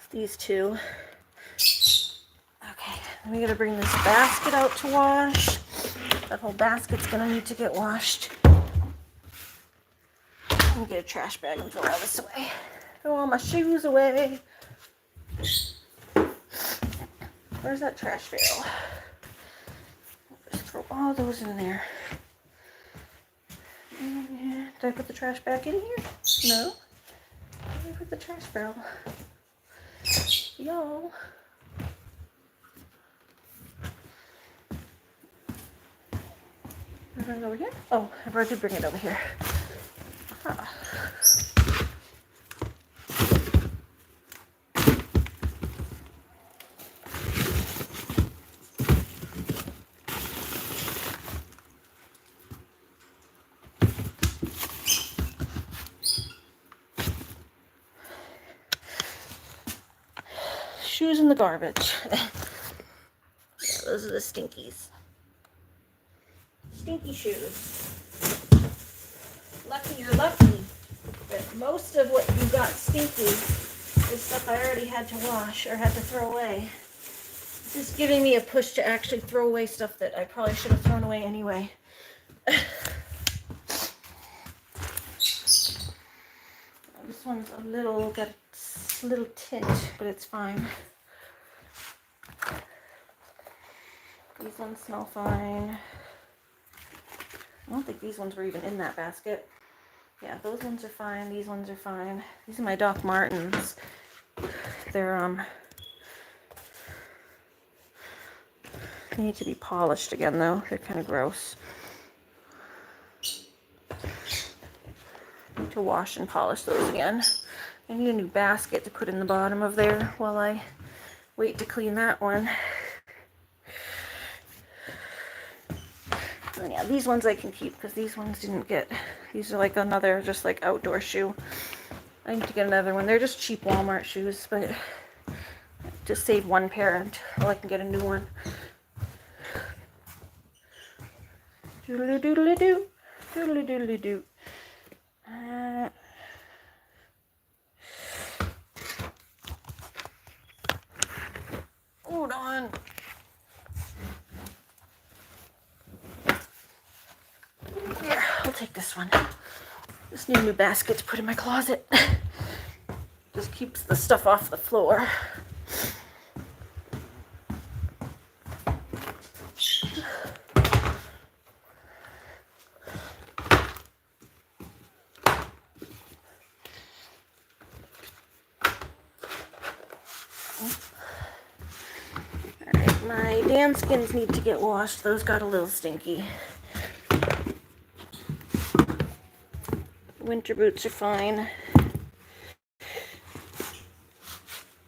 These two. Okay, we gotta bring this basket out to wash. That whole basket's gonna need to get washed. Let me get a trash bag and throw all this away. Throw all my shoes away. Where's that trash barrel? Just throw all those in there. Did I put the trash back in here? No. Where did I put the trash barrel? Y'all. Bring it over here? Oh, I forgot to bring it over here. Aha. Shoes in the garbage. Yeah, those are the stinkies. Stinky shoes. Lucky you're lucky. But most of what you got stinky is stuff I already had to wash or had to throw away. This is giving me a push to actually throw away stuff that I probably should have thrown away anyway. This one's a little, got a little tint, but it's fine. These ones smell fine. I don't think these ones were even in that basket. Yeah, those ones are fine. These ones are fine. These are my Doc Martens. They're, they need to be polished again, though. They're kind of gross. I need to wash and polish those again. I need a new basket to put in the bottom of there while I wait to clean that one. And yeah, these ones I can keep because these ones didn't get, these are like another just like outdoor shoe. I need to get another one. They're just cheap Walmart shoes, but just save one pair until I can get a new one. Doodly doodly doo, doodly doodly doo. Hold on. Here, I'll take this one. This new basket to put in my closet. Just keeps the stuff off the floor. Alright, my Dan skins need to get washed. Those got a little stinky. Winter boots are fine.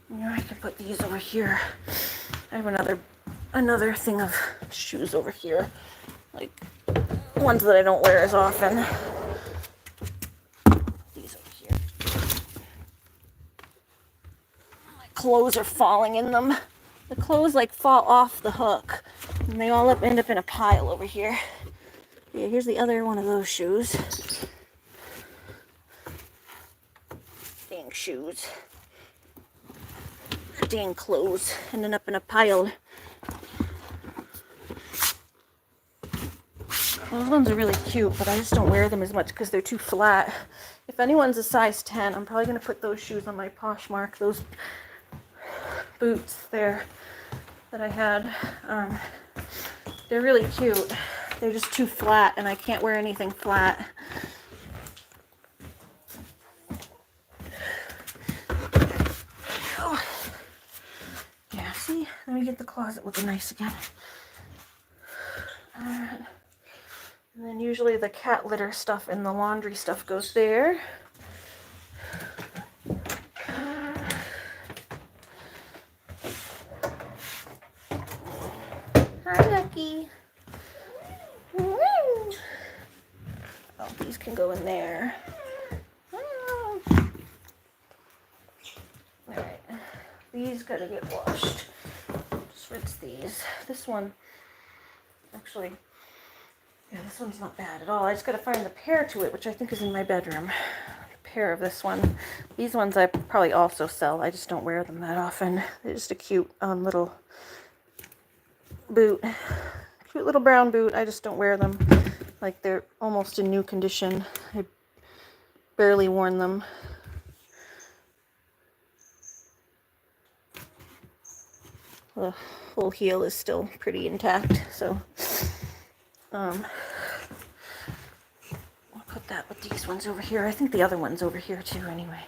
Now I can put these over here. I have another thing of shoes over here, like ones that I don't wear as often. These over here. My clothes are falling in them. The clothes like fall off the hook, and they all end up in a pile over here. Yeah, here's the other one of those shoes. Dang shoes. Dang clothes ending up in a pile. Those ones are really cute, but I just don't wear them as much because they're too flat. If anyone's a size 10, I'm probably going to put those shoes on my Poshmark. Those boots there that I had. They're really cute. They're just too flat, and I can't wear anything flat. Yeah, see? Let me get the closet looking nice again. And then usually the cat litter stuff and the laundry stuff goes there. Hi, Lucky. Oh, these can go in there. Alright, these gotta get washed. Just rinse these. This one, actually, yeah, this one's not bad at all. I just gotta find the pair to it, which I think is in my bedroom. A pair of this one. These ones I probably also sell. I just don't wear them that often. They're just a cute little boot. Cute little brown boot. I just don't wear them. Like they're almost in new condition. barely worn them. The whole heel is still pretty intact, so I'll put that with these ones over here. I think the other one's over here too anyway.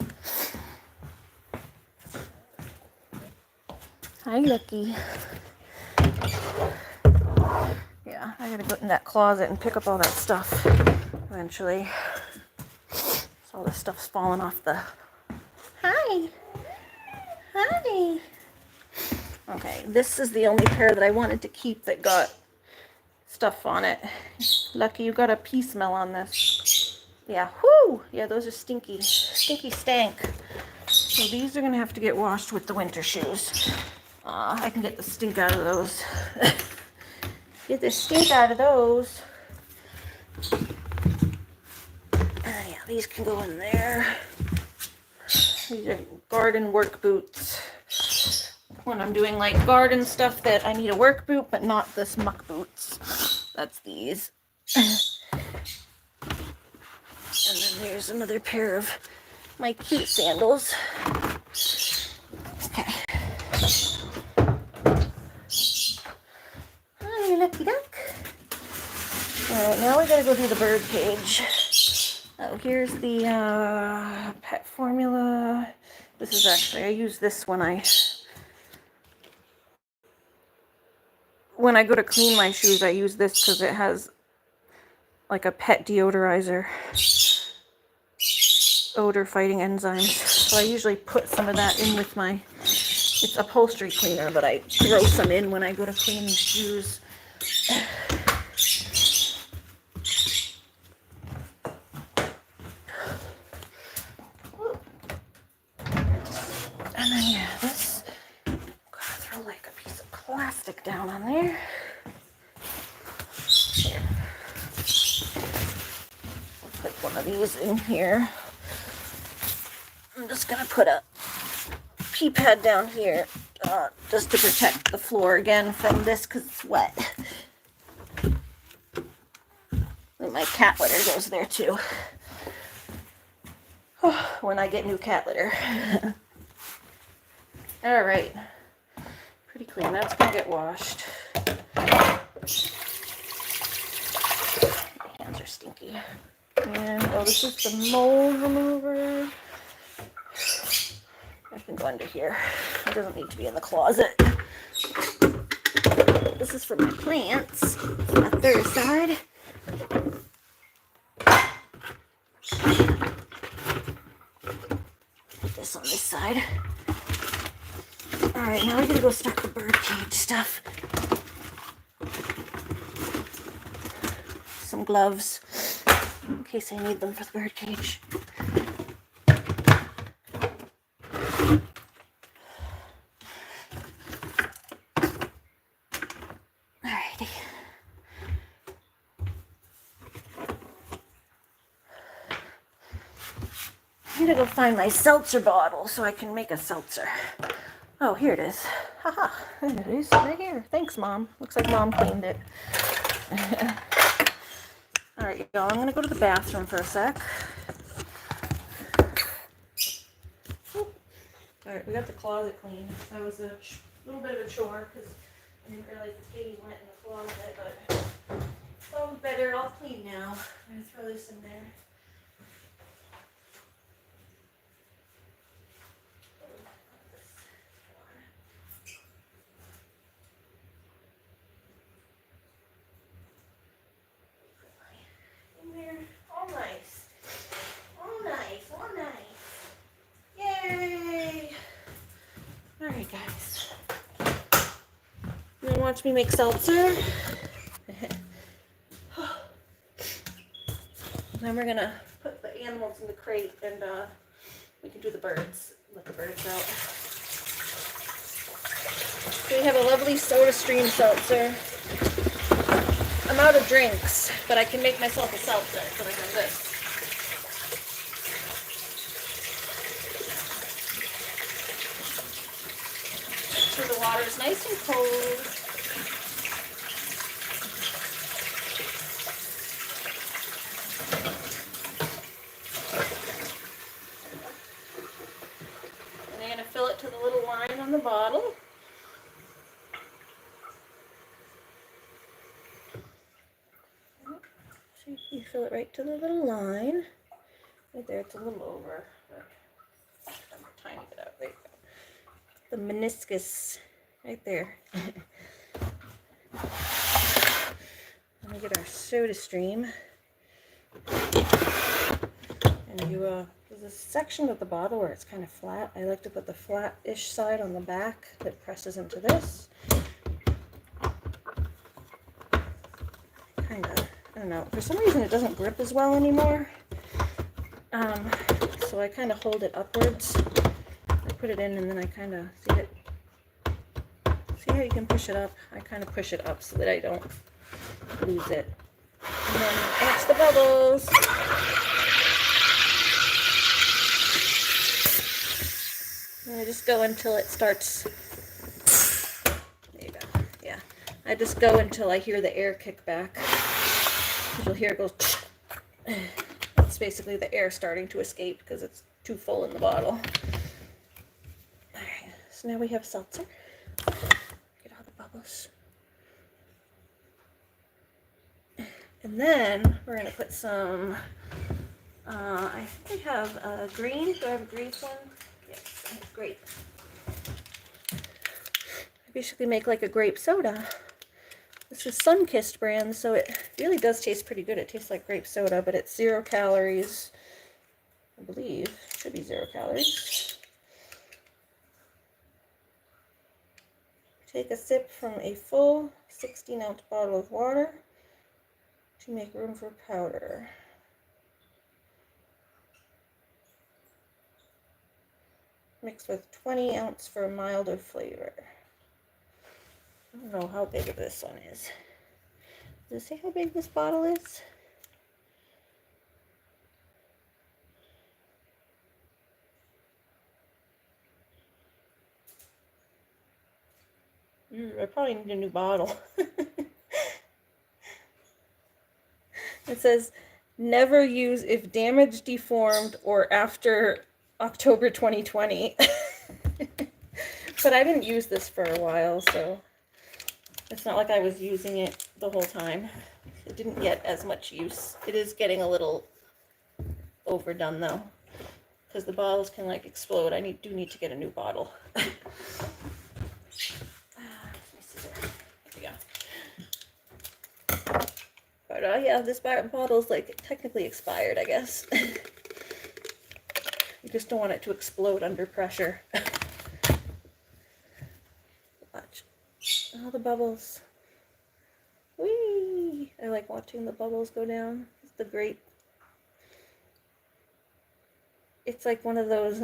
Hi, Lucky. Yeah, I gotta go in that closet and pick up all that stuff eventually. So all this stuff's falling off the... Hi! Hi! Okay, this is the only pair that I wanted to keep that got stuff on it. Lucky, you got a pee smell on this. Yeah, whoo! Yeah, those are stinky. Stinky stank. So these are gonna have to get washed with the winter shoes. I can get the stink out of those. Get the stink out of those. Yeah, these can go in there. These are garden work boots. When I'm doing like garden stuff that I need a work boot, but not this muck boots. That's these. And then there's another pair of my cute sandals. Okay. Hi, lucky duck. Alright, now we gotta go do the bird cage. Oh, here's the pet formula. This is actually, I use this when I go to clean my shoes. I use this because it has like a pet deodorizer, odor fighting enzymes. So I usually put some of that in with my, it's upholstery cleaner, but I throw some in when I go to clean the shoes. And then yeah, this, gotta throw like a piece of plastic down on there. Here. I'll put one of these in here. I'm just gonna put a pee pad down here just to protect the floor again from this because it's wet. And my cat litter goes there too. When I get new cat litter. All right, pretty clean. That's gonna get washed. My hands are stinky. And oh, this is the mold remover. I can go under here. It doesn't need to be in the closet. This is for my plants. On the third side. Put this on this side. Alright, now we gotta go start the bird cage stuff. Some gloves, in case I need them for the bird cage. Alrighty. I'm gonna go find my seltzer bottle so I can make a seltzer. Oh, here it is. Haha, there it is, right here. Thanks, Mom. Looks like Mom cleaned it. Alright, y'all, I'm gonna go to the bathroom for a sec. Alright, we got the closet clean. That was a little bit of a chore because I didn't realize the kitty went in the closet, but it's all better, all clean now. I'm gonna throw this in there. All nice. All nice. All nice. Yay! Alright, guys. You wanna watch me make seltzer? Then we're gonna put the animals in the crate and we can do the birds. Let the birds out. So we have a lovely SodaStream seltzer. I'm out of drinks, but I can make myself a seltzer, so I have this. So the water is nice and cold. bottle. So you fill it right to the little line. Right there, it's a little over. I'm tiny bit out. There you go. The meniscus right there. Let me get our soda stream. And you, there's a section of the bottle where it's kind of flat. I like to put the flat-ish side on the back that presses into this. Kind of, I don't know, for some reason it doesn't grip as well anymore. So I kind of hold it upwards. I put it in and then I kind of, see how you can push it up? I kind of push it up so that I don't lose it. And then watch the bubbles. And I just go until it starts. There you go. Yeah. I just go until I hear the air kick back. You'll hear it goes. That's basically the air starting to escape because it's too full in the bottle. Alright, so now we have seltzer. Get all the bubbles. And then we're going to put some, I think I have a green. Do I have a green one? Yes, I have grape. I basically make like a grape soda. This is Sunkissed brand, so it really does taste pretty good. It tastes like grape soda, but it's 0 calories. I believe it should be 0 calories. Take a sip from a full 16-ounce bottle of water to make room for powder. Mix with 20 ounce for a milder flavor. I don't know how big this one is. Does it say how big this bottle is? I probably need a new bottle. It says, never use if damaged, deformed, or after October 2020. But I didn't use this for a while, so it's not like I was using it the whole time. It didn't get as much use. It is getting a little overdone though, because the bottles can like explode. I do need to get a new bottle. Let me see there. There we go. But yeah, this bottle's like technically expired, I guess. You just don't want it to explode under pressure. Watch. All the bubbles. Whee! I like watching the bubbles go down. It's the grape. It's like one of those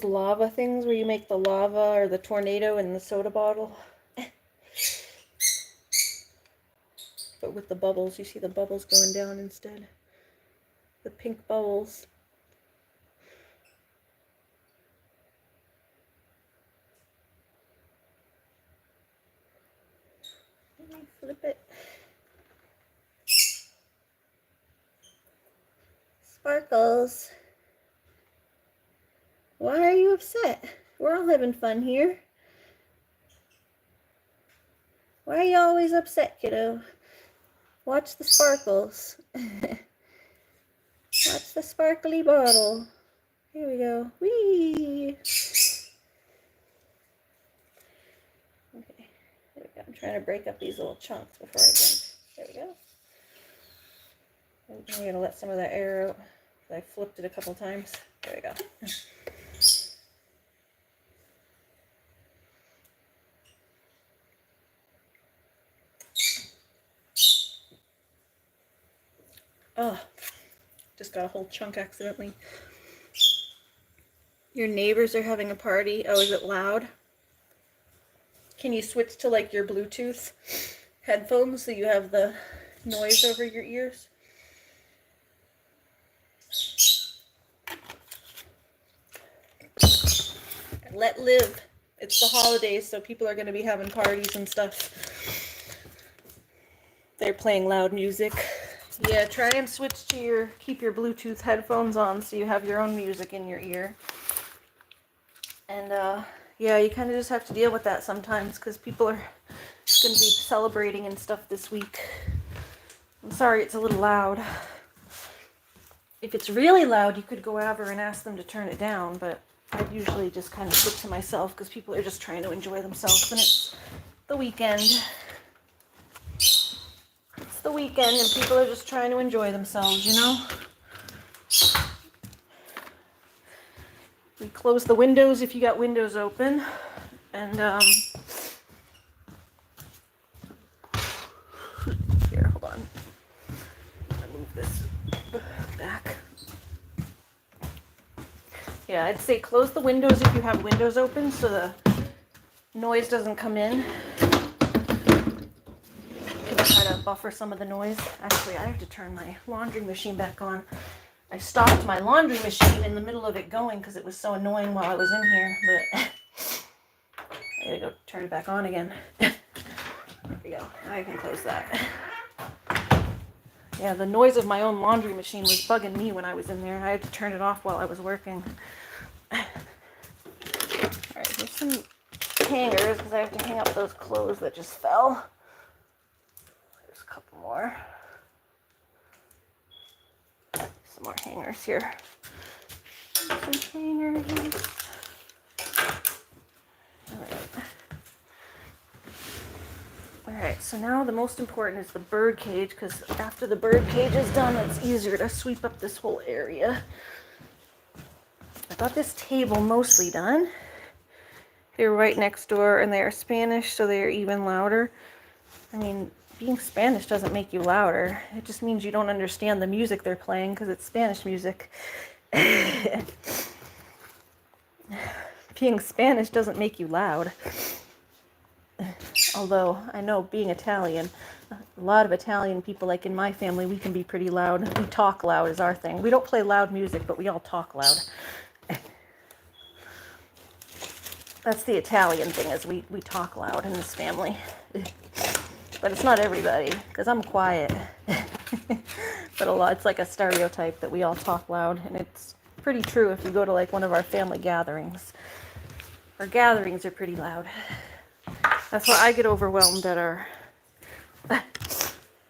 lava things where you make the lava or the tornado in the soda bottle. But with the bubbles, you see the bubbles going down instead. The pink bubbles. Let me flip it. Sparkles. Why are you upset? We're all having fun here. Why are you always upset, kiddo? Watch the sparkles. Watch the sparkly bottle. Here we go. Whee! Okay, there we go. I'm trying to break up these little chunks before I drink. There we go. I'm going to let some of that air out. I flipped it a couple times. There we go. Oh, just got a whole chunk accidentally. Your neighbors are having a party. Oh, is it loud? Can you switch to like your Bluetooth headphones so you have the noise over your ears? Let live. It's the holidays, so people are going to be having parties and stuff. They're playing loud music. Yeah, try and switch to keep your Bluetooth headphones on so you have your own music in your ear. And yeah, you kind of just have to deal with that sometimes because people are going to be celebrating and stuff this week. I'm sorry it's a little loud. If it's really loud, you could go over and ask them to turn it down, but I usually just kind of stick to myself because people are just trying to enjoy themselves, and it's the weekend. It's the weekend and people are just trying to enjoy themselves, you know? We close the windows if you got windows open, and here, hold on. I'll move this back. Yeah, I'd say close the windows if you have windows open so the noise doesn't come in. Can try to buffer some of the noise. Actually, I have to turn my laundry machine back on. I stopped my laundry machine in the middle of it going because it was so annoying while I was in here, but I gotta go turn it back on again. There we go. Now I can close that. Yeah, the noise of my own laundry machine was bugging me when I was in there. I had to turn it off while I was working. Alright, here's some hangers because I have to hang up those clothes that just fell. There's a couple more. Some more hangers here. Some hangers. Alright, so now the most important is the bird cage, because after the bird cage is done, it's easier to sweep up this whole area. I got this table mostly done. They're right next door, and they are Spanish, so they are even louder. I mean, being Spanish doesn't make you louder. It just means you don't understand the music they're playing, because it's Spanish music. Being Spanish doesn't make you loud. Although, I know being Italian, a lot of Italian people, like in my family, we can be pretty loud. We talk loud is our thing. We don't play loud music, but we all talk loud. That's the Italian thing, is we talk loud in this family. But it's not everybody, because I'm quiet. But it's like a stereotype that we all talk loud, and it's pretty true if you go to like one of our family gatherings. Our gatherings are pretty loud. That's why I get overwhelmed at our...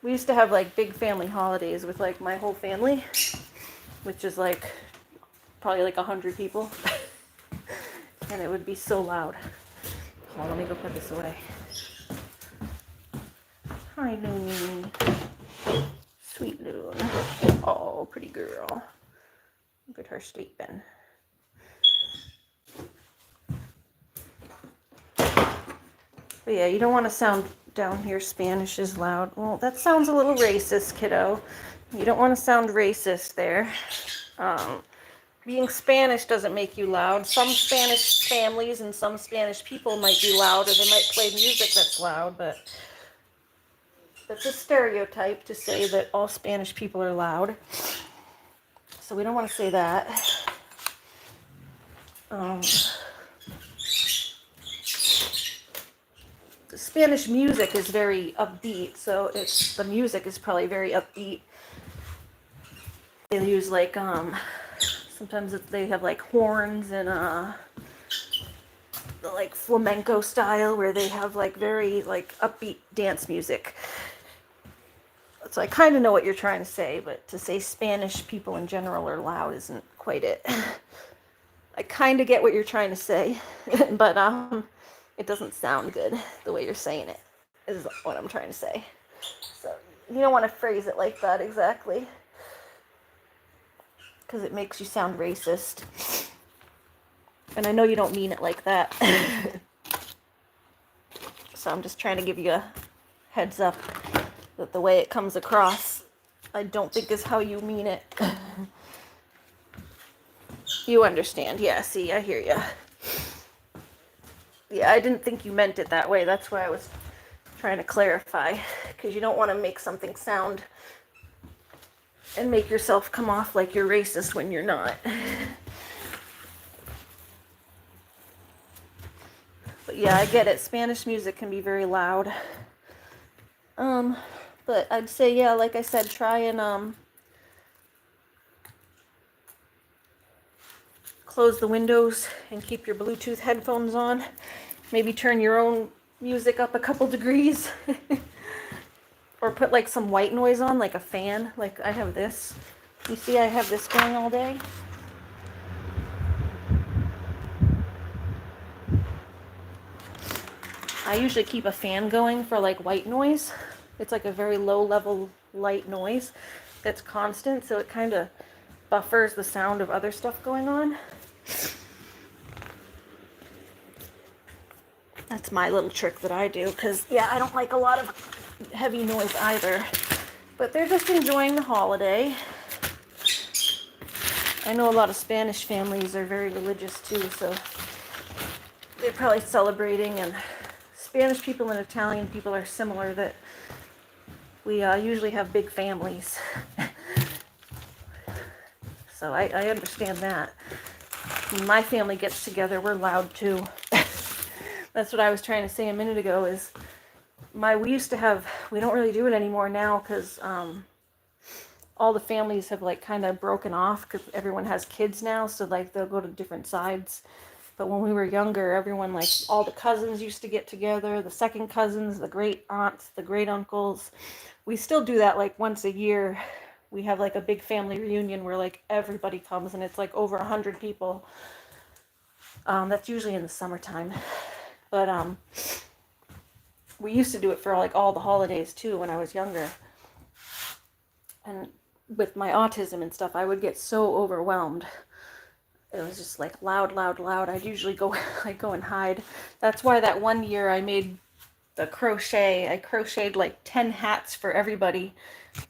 We used to have like big family holidays with like my whole family, which is like probably like 100 people. And it would be so loud. Hold on, let me go put this away. Hi, Loon. Sweet Loon. Oh, pretty girl. Look at her sleeping. But yeah, you don't want to sound down here Spanish is loud. Well, that sounds a little racist, kiddo. You don't want to sound racist there. Being Spanish doesn't make you loud. Some Spanish families and some Spanish people might be loud, or they might play music that's loud, but that's a stereotype to say that all Spanish people are loud. So we don't want to say that. Spanish music is very upbeat, so the music is probably very upbeat. They use like sometimes they have like horns and like flamenco style where they have like very like upbeat dance music. So I kind of know what you're trying to say, but to say Spanish people in general are loud isn't quite it. I kind of get what you're trying to say, but it doesn't sound good the way you're saying it, is what I'm trying to say. So you don't want to phrase it like that exactly, because it makes you sound racist. And I know you don't mean it like that. So I'm just trying to give you a heads up that the way it comes across, I don't think is how you mean it. You understand. Yeah, see, I hear you. Yeah, I didn't think you meant it that way. That's why I was trying to clarify, because you don't want to make something sound and make yourself come off like you're racist when you're not. But yeah, I get it. Spanish music can be very loud. But I'd say, yeah, like I said, try and close the windows and keep your Bluetooth headphones on. Maybe turn your own music up a couple degrees. Or put like some white noise on, like a fan. Like I have this. You see I have this going all day. I usually keep a fan going for like white noise. It's like a very low level light noise that's constant, so it kind of buffers the sound of other stuff going on. That's my little trick that I do, because yeah, I don't like a lot of heavy noise either. But they're just enjoying the holiday. I know a lot of Spanish families are very religious too, so they're probably celebrating. And Spanish people and Italian people are similar, that we usually have big families. So I understand that. When my family gets together, we're loud too. That's what I was trying to say a minute ago, is we used to have, we don't really do it anymore now, because all the families have like kind of broken off, because everyone has kids now, so like they'll go to different sides. But when we were younger, everyone, like all the cousins used to get together, the second cousins, the great aunts, the great uncles. We still do that like once a year. We have like a big family reunion where like everybody comes, and it's like over 100 people. That's usually in the summertime. But we used to do it for like all the holidays too when I was younger. And with my autism and stuff, I would get so overwhelmed. It was just like loud, loud, loud. I'd usually go and hide. That's why that one year I made the crochet. I crocheted like 10 hats for everybody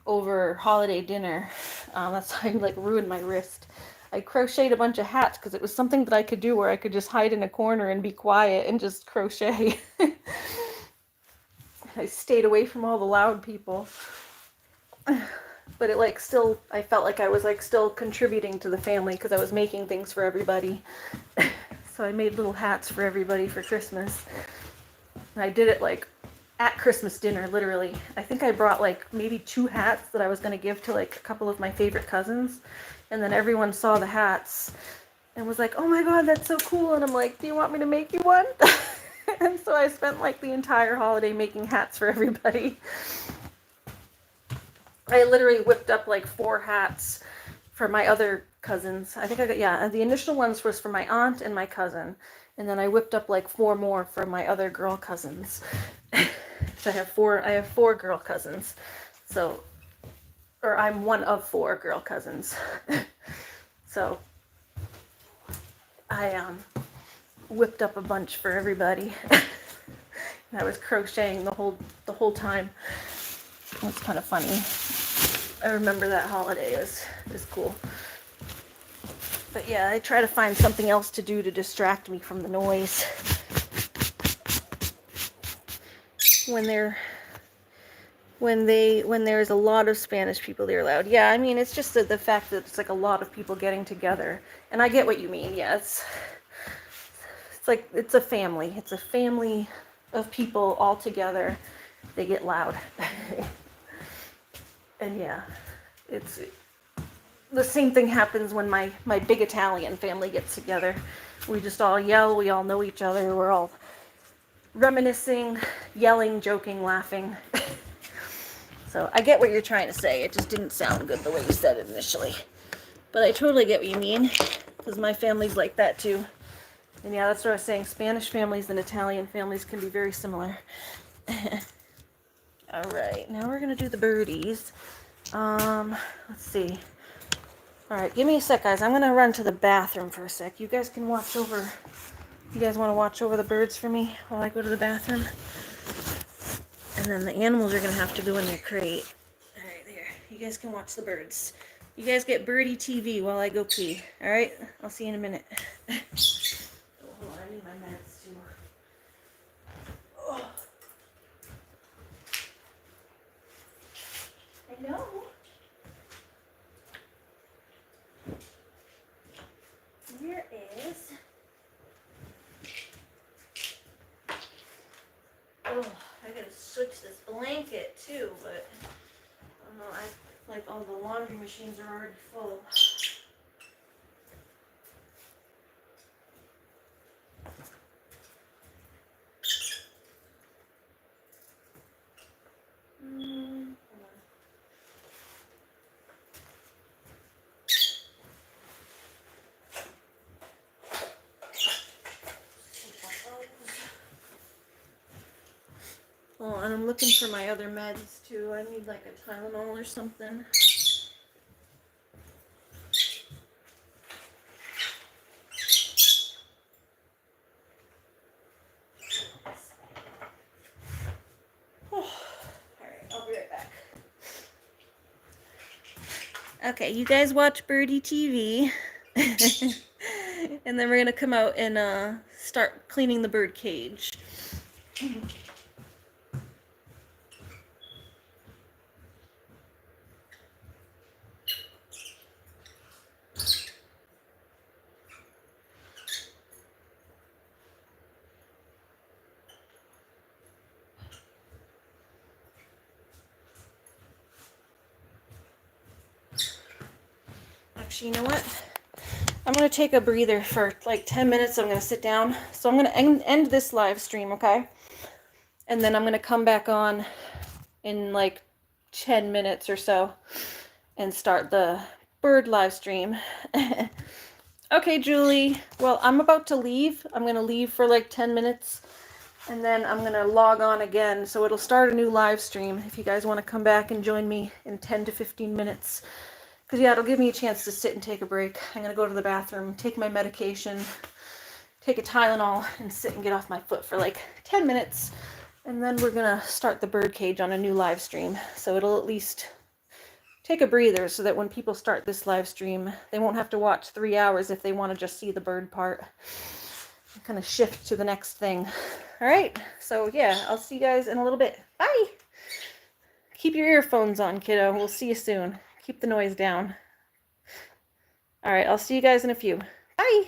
over holiday dinner. That's how I like ruined my wrist. I crocheted a bunch of hats because it was something that I could do where I could just hide in a corner and be quiet and just crochet. I stayed away from all the loud people. But it like still, I felt like I was like still contributing to the family because I was making things for everybody. So I made little hats for everybody for Christmas. And I did it like at Christmas dinner, literally. I think I brought like maybe 2 hats that I was going to give to like a couple of my favorite cousins. And then everyone saw the hats and was like, oh my God, that's so cool. And I'm like, do you want me to make you one? And so I spent like the entire holiday making hats for everybody. I literally whipped up like 4 hats for my other cousins. I think I got, yeah, the initial ones was for my aunt and my cousin. And then I whipped up like 4 more for my other girl cousins. So I have 4 girl cousins. So, or I'm one of 4 girl cousins. So I whipped up a bunch for everybody. And I was crocheting the whole time. It was kind of funny. I remember that holiday. It was cool. But yeah, I try to find something else to do to distract me from the noise. When there's a lot of Spanish people, they're loud. Yeah, I mean, it's just the fact that it's like a lot of people getting together. And I get what you mean. Yeah, it's like, it's a family. It's a family of people all together. They get loud. And yeah, it's the same thing happens when my big Italian family gets together. We just all yell, we all know each other, we're all reminiscing, yelling, joking, laughing. So I get what you're trying to say. It just didn't sound good the way you said it initially. But I totally get what you mean, because my family's like that too. And yeah, that's what I was saying. Spanish families and Italian families can be very similar. Alright, now we're going to do the birdies. Let's see. Alright, give me a sec, guys. I'm going to run to the bathroom for a sec. You guys can watch over... You guys want to watch over the birds for me while I go to the bathroom? And then the animals are going to have to go in their crate. Alright, there. You guys can watch the birds. You guys get birdie TV while I go pee. Alright? I'll see you in a minute. Oh, hold on. I need my meds, too. Oh. I know. Here is... Oh, I gotta switch this blanket too, but I don't know, like all the laundry machines are already full. Oh, and I'm looking for my other meds too. I need like a Tylenol or something. Oh, all right, I'll be right back. Okay, you guys watch Birdie TV. And then we're gonna come out and start cleaning the bird cage. Actually, you know what? I'm going to take a breather for like 10 minutes. I'm going to sit down. So I'm going to end this live stream, okay? And then I'm going to come back on in like 10 minutes or so and start the bird live stream. Okay, Julie. Well, I'm about to leave. I'm going to leave for like 10 minutes. And then I'm going to log on again. So it'll start a new live stream if you guys want to come back and join me in 10 to 15 minutes. Because, yeah, it'll give me a chance to sit and take a break. I'm going to go to the bathroom, take my medication, take a Tylenol, and sit and get off my foot for like 10 minutes. And then we're going to start the bird cage on a new live stream. So it'll at least take a breather so that when people start this live stream, they won't have to watch 3 hours if they want to just see the bird part. Kind of shift to the next thing. All right. So, yeah, I'll see you guys in a little bit. Bye. Keep your earphones on, kiddo. We'll see you soon. Keep the noise down. All right, I'll see you guys in a few. Bye.